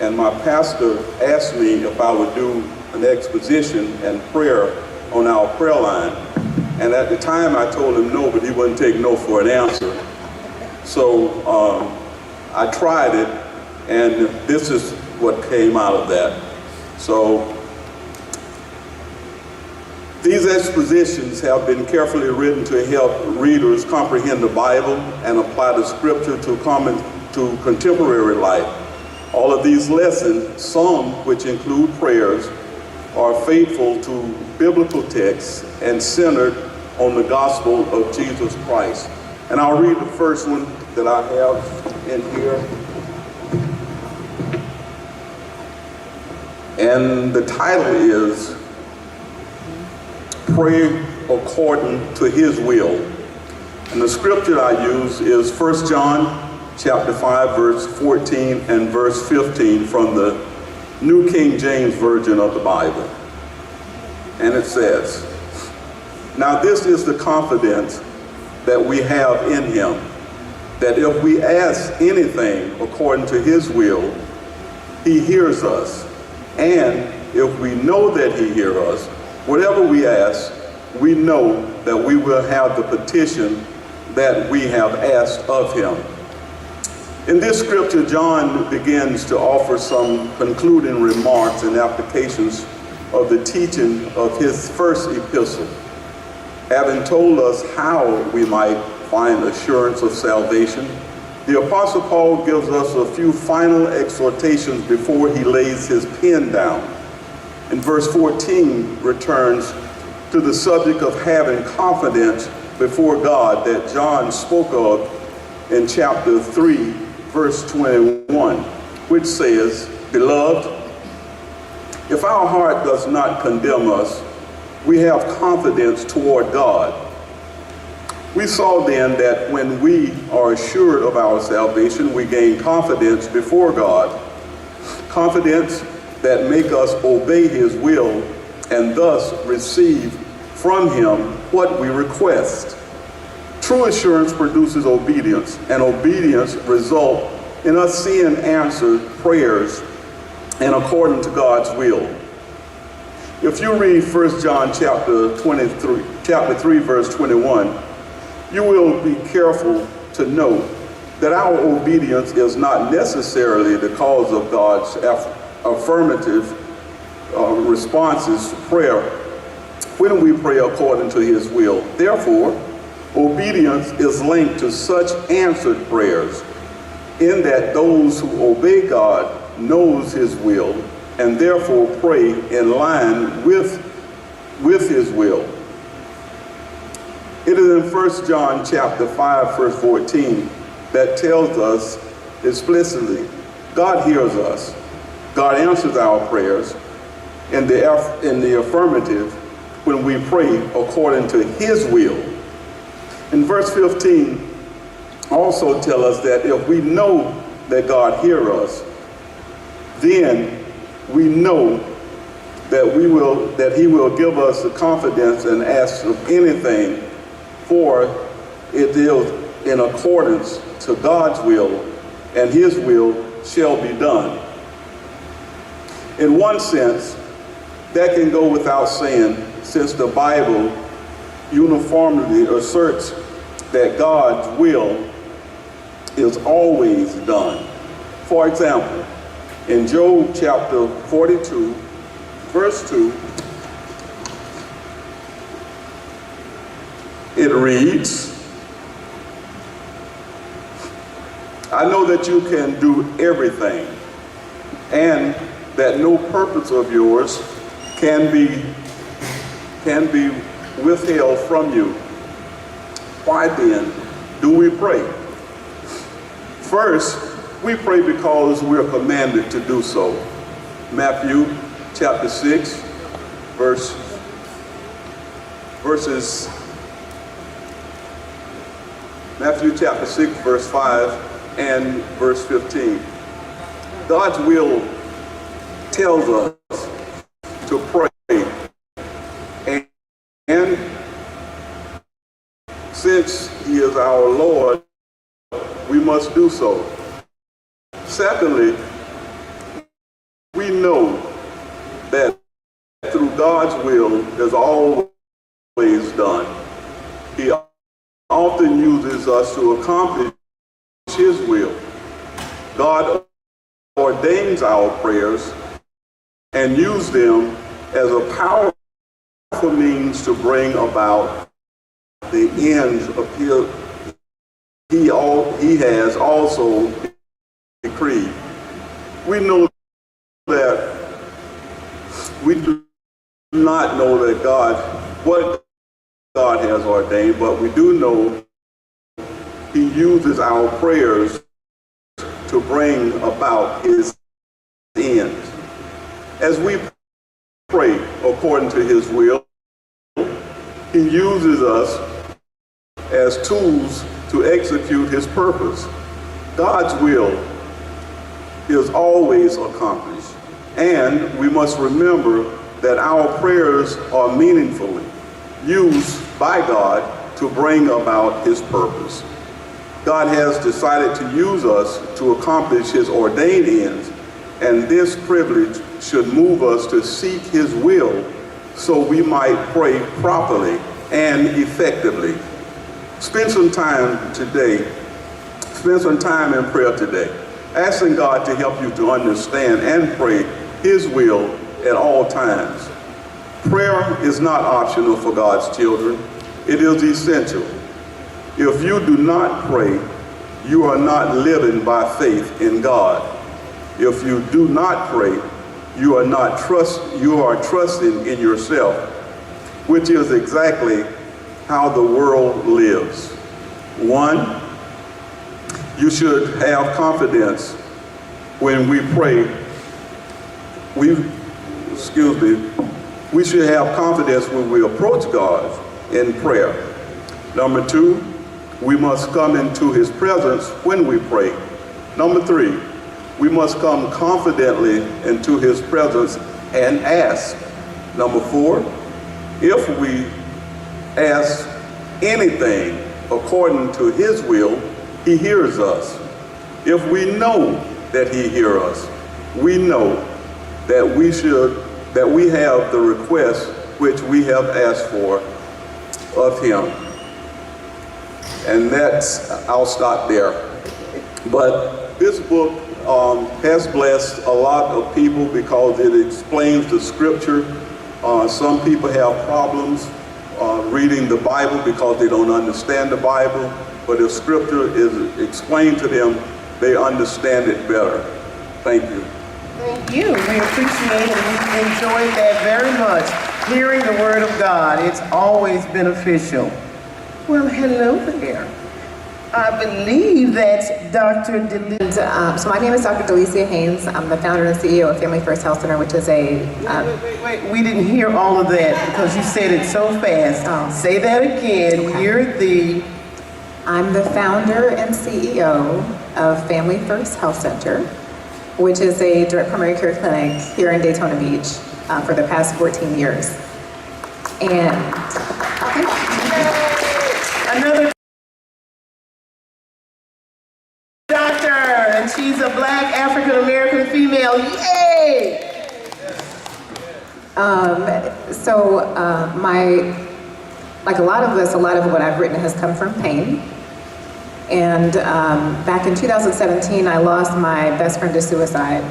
And my pastor asked me if I would do an exposition and prayer on our prayer line. And at the time I told him no, but he wouldn't take no for an answer. So I tried it, and this is what came out of that. So these expositions have been carefully written to help readers comprehend the Bible and apply the scripture to contemporary life. All of these lessons, some which include prayers, are faithful to biblical texts and centered on the gospel of Jesus Christ. And I'll read the first one that I have in here. And the title is Pray According to His Will. And the scripture I use is 1 John chapter 5, verse 14 and verse 15 from the New King James Version of the Bible. And it says, "Now this is the confidence that we have in him, that if we ask anything according to his will, he hears us. And if we know that he hears us, whatever we ask, we know that we will have the petition that we have asked of him." In this scripture, John begins to offer some concluding remarks and applications of the teaching of his first epistle, having told us how we might find assurance of salvation. The Apostle Paul gives us a few final exhortations before he lays his pen down. In verse 14, returns to the subject of having confidence before God that John spoke of in chapter 3, verse 21, which says, "Beloved, if our heart does not condemn us, we have confidence toward God." We saw then that when we are assured of our salvation, we gain confidence before God, confidence that make us obey his will and thus receive from him what we request. True assurance produces obedience, and obedience results in us seeing answered prayers and according to God's will. If you read 1 John chapter 3, verse 21, you will be careful to note that our obedience is not necessarily the cause of God's affirmative responses to prayer when we pray according to his will. Therefore, obedience is linked to such answered prayers, in that those who obey God knows his will and therefore pray in line with his will. It is in 1 John chapter 5, verse 14 that tells us explicitly, God hears us. God answers our prayers in the affirmative when we pray according to his will. In verse 15, also tell us that if we know that God hears us, then we know that he will give us the confidence and ask of anything, for it is in accordance to God's will, and his will shall be done. In one sense, that can go without saying, since the Bible uniformly asserts that God's will is always done. For example, in Job chapter 42, verse 2, it reads, "I know that you can do everything, and that no purpose of yours can be withheld from you. Why then do we pray? First, we pray because we're commanded to do so." Matthew chapter 6, Matthew chapter 6, verse 5 and verse 15. God's will tells us to pray, and since he is our Lord, we must do so. Secondly, we know that through God's will is always done. He often uses us to accomplish his will. God ordains our prayers and uses them as a powerful means to bring about the ends of he has also decreed. We know that we do not know that what God has ordained, but we do know he uses our prayers to bring about his ends. As we pray according to his will, he uses us as tools to execute his purpose. God's will is always accomplished, and we must remember that our prayers are meaningfully used by God to bring about his purpose. God has decided to use us to accomplish his ordained ends, and this privilege should move us to seek his will so we might pray properly and effectively. Spend some time in prayer today, asking God to help you to understand and pray his will at all times. Prayer is not optional for God's children. It is essential. If you do not pray, you are not living by faith in God. If you do not pray, you are trusting in yourself, which is exactly how the world lives. 1, you should have confidence when we pray. We should have confidence when we approach God in prayer. Number 2, we must come into his presence when we pray. Number 3, we must come confidently into his presence and ask. Number 4, if we ask anything according to his will, he hears us. If we know that he hears us, we know that we have the request which we have asked for of him. And I'll stop there. But this book has blessed a lot of people because it explains the scripture. Some people have problems reading the Bible because they don't understand the Bible, but if scripture is explained to them, they understand it better. Thank you. Thank you. We appreciate it. We enjoyed that very much. Hearing the word of God, it's always beneficial. Well, hello there. I believe that's Dr. Delicia. So my name is Dr. Delicia Haynes. I'm the founder and CEO of F.R.E.S.H Center, which is a... Wait. We didn't hear all of that because you said it so fast. Say that again. Okay. I'm the founder and CEO of F.R.E.S.H Center, which is a direct primary care clinic here in Daytona Beach for the past 14 years. And... Another doctor, and she's a Black African-American female. Yay! Like a lot of us, a lot of what I've written has come from pain. And back in 2017, I lost my best friend to suicide.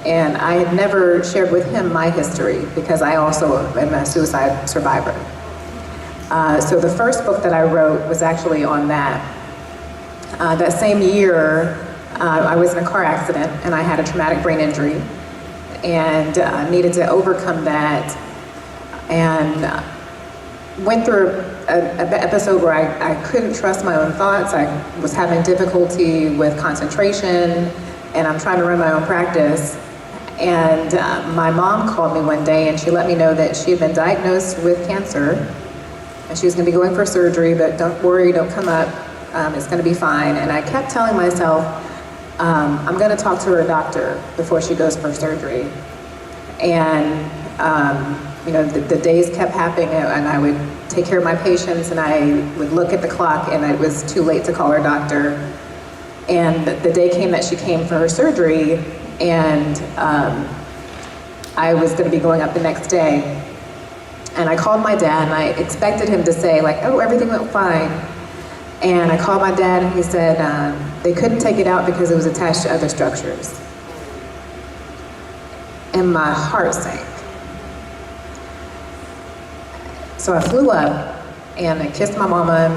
And I had never shared with him my history because I also am a suicide survivor. So the first book that I wrote was actually on that. That same year, I was in a car accident and I had a traumatic brain injury and needed to overcome that, and went through an episode where I couldn't trust my own thoughts. I was having difficulty with concentration, and I'm trying to run my own practice. And my mom called me one day and she let me know that she had been diagnosed with cancer and she was going to be going for surgery, but don't worry, don't come up, it's going to be fine. And I kept telling myself, I'm going to talk to her doctor before she goes for surgery. And the days kept happening, and I would take care of my patients, and I would look at the clock, and it was too late to call her doctor. And the day came that she came for her surgery, and I was going to be going up the next day. And I called my dad, and I expected him to say, like, oh, everything went fine. And I called my dad, and he said they couldn't take it out because it was attached to other structures. And my heart sank. So I flew up, and I kissed my mama,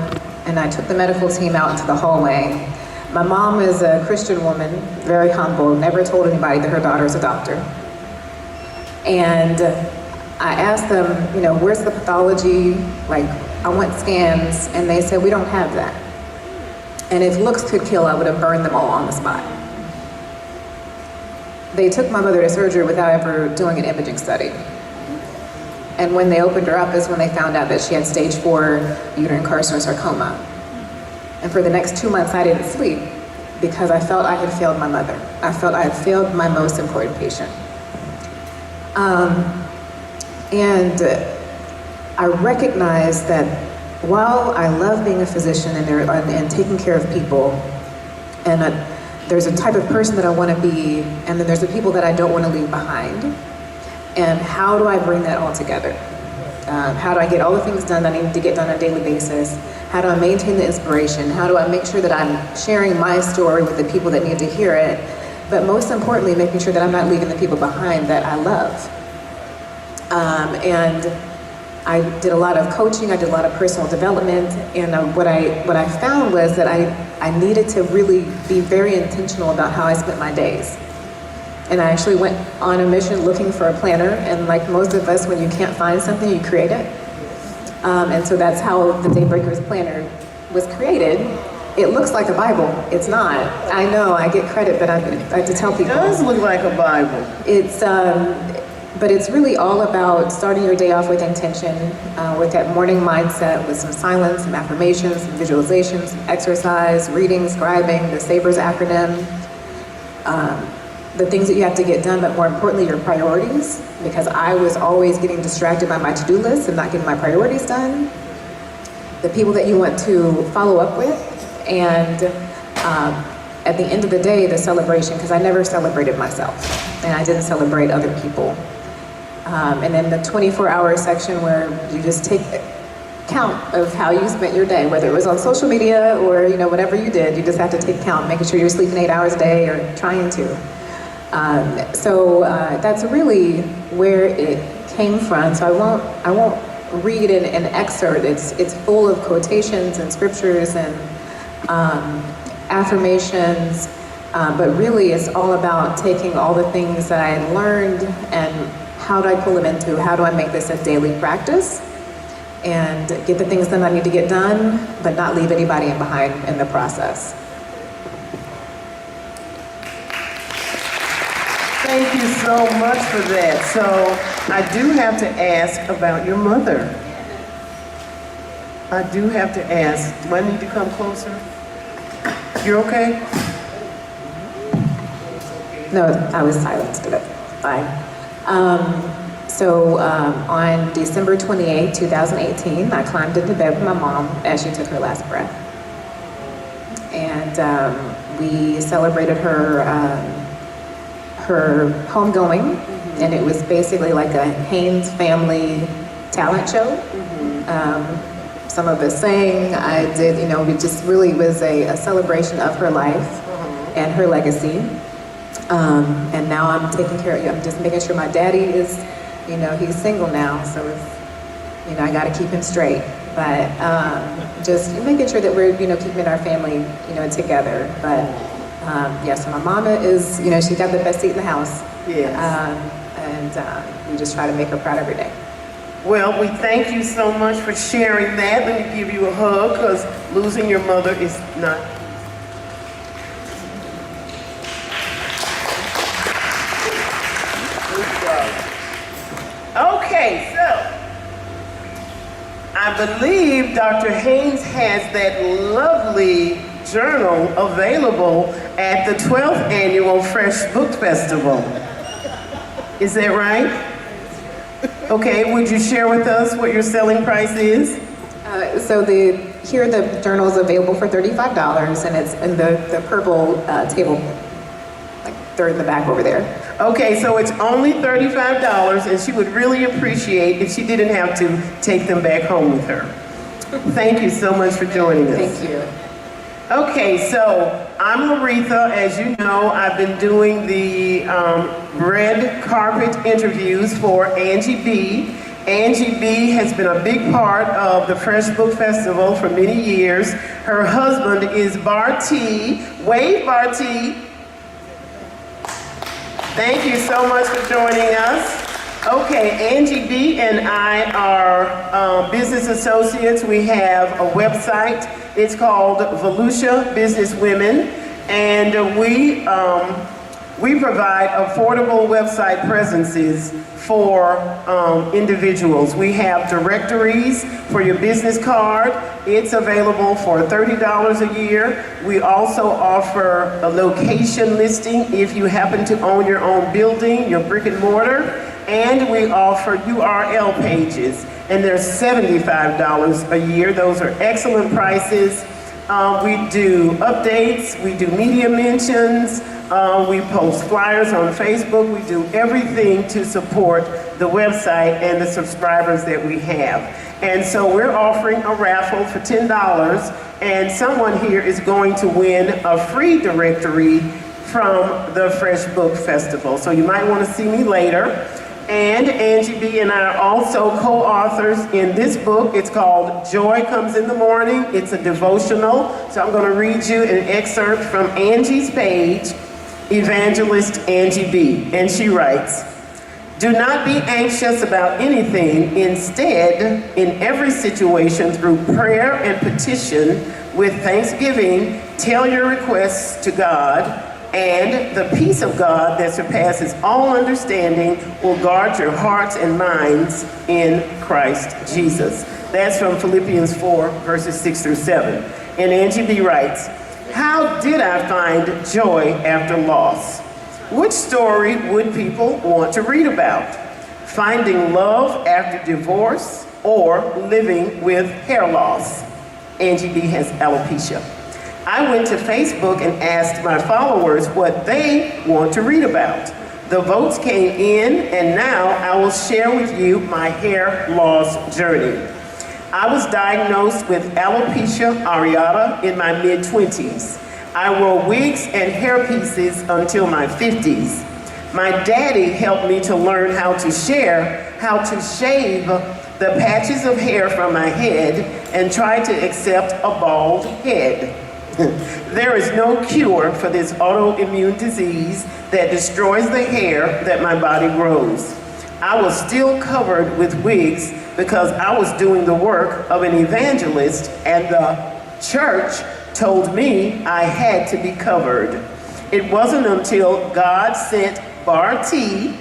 and I took the medical team out into the hallway. My mom is a Christian woman, very humble, never told anybody that her daughter's a doctor. And I asked them, where's the pathology? Like, I want scans, and they said, we don't have that. And if looks could kill, I would have burned them all on the spot. They took my mother to surgery without ever doing an imaging study. And when they opened her up is when they found out that she had stage 4 uterine carcinosarcoma. And for the next 2 months, I didn't sleep because I felt I had failed my mother. I felt I had failed my most important patient. And I recognize that while I love being a physician and taking care of people, and there's a type of person that I want to be, and then there's the people that I don't want to leave behind. And how do I bring that all together? How do I get all the things done that I need to get done on a daily basis? How do I maintain the inspiration? How do I make sure that I'm sharing my story with the people that need to hear it? But most importantly, making sure that I'm not leaving the people behind that I love. And I did a lot of coaching, I did a lot of personal development, and what I found was that I needed to really be very intentional about how I spent my days. And I actually went on a mission looking for a planner, and like most of us, when you can't find something, you create it. And so that's how the Daybreakers Planner was created. It looks like a Bible. It's not. I know, I get credit, but I have to tell people. It does look like a Bible. But it's really all about starting your day off with intention, with that morning mindset, with some silence, some affirmations, some visualizations, some exercise, reading, scribing, the SABRES acronym, the things that you have to get done, but more importantly, your priorities, because I was always getting distracted by my to-do list and not getting my priorities done. The people that you want to follow up with, and at the end of the day, the celebration, because I never celebrated myself, and I didn't celebrate other people. And then the 24-hour section where you just take count of how you spent your day, whether it was on social media or whatever you did, you just have to take count, making sure you're sleeping 8 hours a day or trying to. So that's really where it came from. So I won't read an excerpt. It's full of quotations and scriptures and affirmations, but really it's all about taking all the things that I had learned and how do I pull them into, how do I make this a daily practice and get the things done I need to get done, but not leave anybody behind in the process. Thank you so much for that. So I do have to ask about your mother. I do have to ask, do I need to come closer? You're okay? No, I was silenced, but that's fine. So on December 28, 2018, I climbed into bed with my mom as she took her last breath. And we celebrated her homegoing, and it was basically like a Haynes family talent show. Some of us sang, I did, it just really was a celebration of her life and her legacy. And now I'm taking care of you. I'm just making sure my daddy is, he's single now, so it's, I gotta keep him straight. But just making sure that we're, keeping our family, together. But so my mama is, she got the best seat in the house. Yes. And we just try to make her proud every day. Well, we thank you so much for sharing that. Let me give you a hug, because losing your mother is not. Okay, so I believe Dr. Haynes has that lovely journal available at the 12th annual F.R.E.S.H Book Festival. Is that right? Okay, would you share with us what your selling price is? So here the journal is available for $35, and it's in the purple table, like third in the back over there. Okay, so it's only $35, and she would really appreciate if she didn't have to take them back home with her. Thank you so much for joining us. Thank you. Okay, so I'm Laretha. As you know, I've been doing the red carpet interviews for Angie B. Angie B has been a big part of the F.R.E.S.H Book Festival for many years. Her husband is Barty. Wave, Barty. Thank you so much for joining us. Okay, Angie B and I are business associates. We have a website. It's called Volusia Business Women, and we We provide affordable website presences for individuals. We have directories for your business card. It's available for $30 a year. We also offer a location listing if you happen to own your own building, your brick and mortar. And we offer URL pages, and they're $75 a year. Those are excellent prices. We do updates, we do media mentions, we post flyers on Facebook. We do everything to support the website and the subscribers that we have. And so we're offering a raffle for $10, and someone here is going to win a free directory from the F.R.E.S.H Book Festival. So you might want to see me later. And Angie B and I are also co-authors in this book. It's called Joy Comes in the Morning. It's a devotional. So I'm going to read you an excerpt from Angie's page, Evangelist Angie B. And she writes, "Do not be anxious about anything. Instead, in every situation, through prayer and petition, with thanksgiving, tell your requests to God, and the peace of God that surpasses all understanding will guard your hearts and minds in Christ Jesus." That's from Philippians 4, verses 6 through 7. And Angie B writes, "How did I find joy after loss? Which story would people want to read about? Finding love after divorce or living with hair loss?" Angie B has alopecia. "I went to Facebook and asked my followers what they want to read about. The votes came in, and now I will share with you my hair loss journey. I was diagnosed with alopecia areata in my mid-20s. I wore wigs and hair pieces until my 50s. My daddy helped me to learn how to shave the patches of hair from my head and try to accept a bald head. There is no cure for this autoimmune disease that destroys the hair that my body grows. I was still covered with wigs because I was doing the work of an evangelist, and the church told me I had to be covered. It wasn't until God sent Barty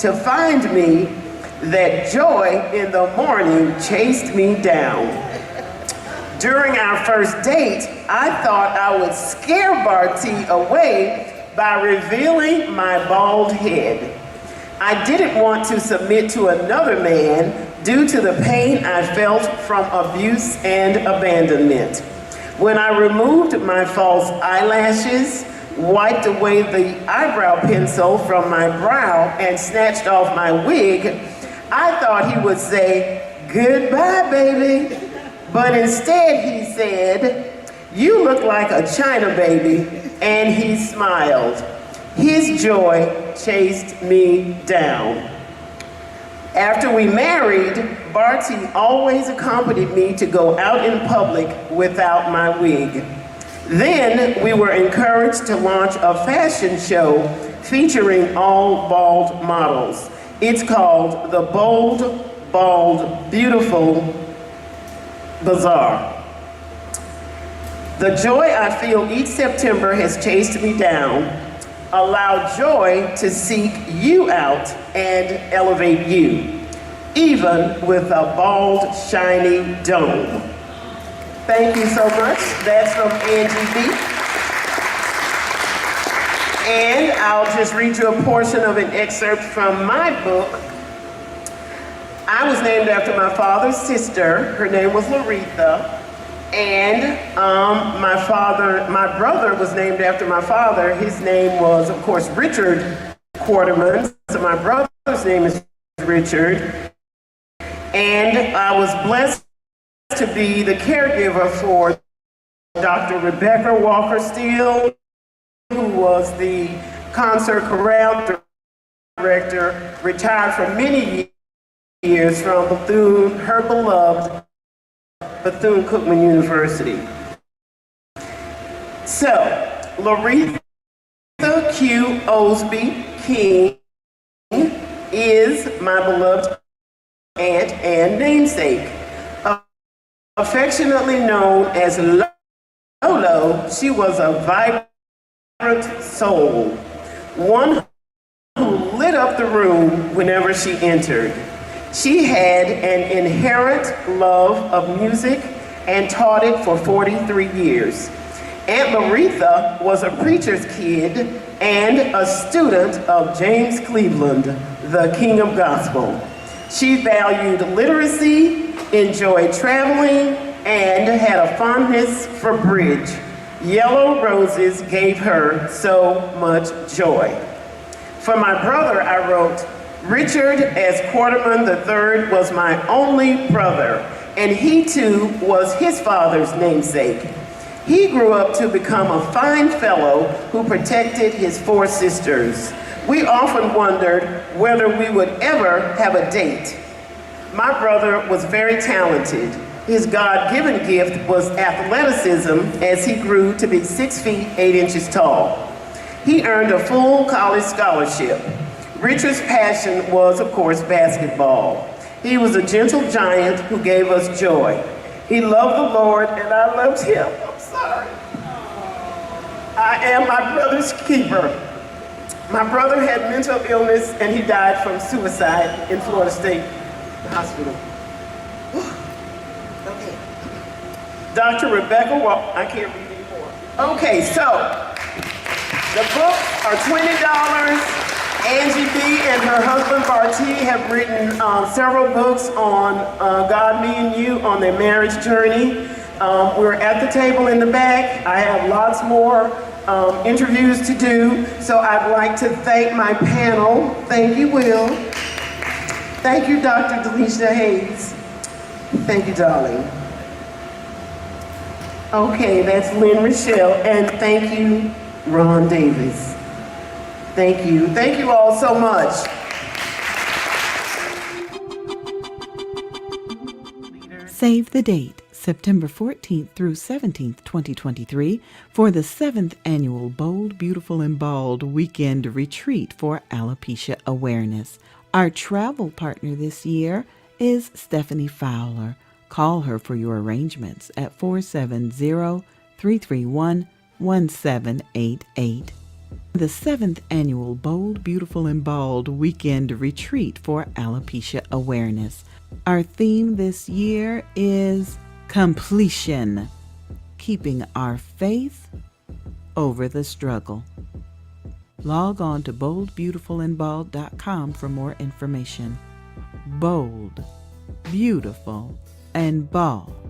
to find me that joy in the morning chased me down. During our first date, I thought I would scare Barty away by revealing my bald head. I didn't want to submit to another man due to the pain I felt from abuse and abandonment. When I removed my false eyelashes, wiped away the eyebrow pencil from my brow, and snatched off my wig, I thought he would say, "Goodbye, baby." But instead he said, "You look like a China baby," and he smiled. His joy chased me down. After we married, Barty always accompanied me to go out in public without my wig. Then we were encouraged to launch a fashion show featuring all bald models. It's called the Bold, Bald, Beautiful Bazaar. The joy I feel each September has chased me down. Allow joy to seek you out and elevate you, even with a bald, shiny dome. Thank you so much. That's from Angie B. And I'll just read you a portion of an excerpt from my book. I was named after my father's sister. Her name was Laretha. And my brother was named after my father. His name was, of course, Richard Quarterman. So my brother's name is Richard. And I was blessed to be the caregiver for Dr. Rebecca Walker Steele, who was the concert chorale director, retired for many years from Bethune, her beloved Bethune-Cookman University. So, Laretha Q. Osby King is my beloved aunt and namesake. Affectionately known as Lolo, she was a vibrant soul one who lit up the room whenever she entered. She had an inherent love of music and taught it for 43 years. Aunt Loretha was a preacher's kid and a student of James Cleveland, the King of Gospel. She valued literacy, enjoyed traveling, and had a fondness for bridge. Yellow roses gave her so much joy. For my brother, I wrote, Richard as Quarterman III was my only brother, and he too was his father's namesake. He grew up to become a fine fellow who protected his 4 sisters. We often wondered whether we would ever have a date. My brother was very talented. His God-given gift was athleticism as he grew to be 6 feet 8 inches tall. He earned a full college scholarship. Richard's passion was, of course, basketball. He was a gentle giant who gave us joy. He loved the Lord and I loved him. I'm sorry. I am my brother's keeper. My brother had mental illness and he died from suicide in Florida State Hospital. Okay. Dr. Rebecca I can't read anymore. Okay, so the books are $20. Angie B. and her husband Barty have written several books on God, me, and you on their marriage journey. We're at the table in the back. I have lots more interviews to do, so I'd like to thank my panel. Thank you, Will. Thank you, Dr. Delisha Hayes. Thank you, darling. Okay, that's Lynn Rochelle, and thank you, Ron Davis. Thank you. Thank you all so much. Save the date, September 14th through 17th, 2023, for the 7th annual Bold, Beautiful, and Bald Weekend Retreat for Alopecia Awareness. Our travel partner this year is Stephanie Fowler. Call her for your arrangements at 470-331-1788. The 7th annual Bold, Beautiful, and Bald Weekend Retreat for Alopecia Awareness. Our theme this year is completion, keeping our faith over the struggle. Log on to boldbeautifulandbald.com for more information. Bold, beautiful, and bald.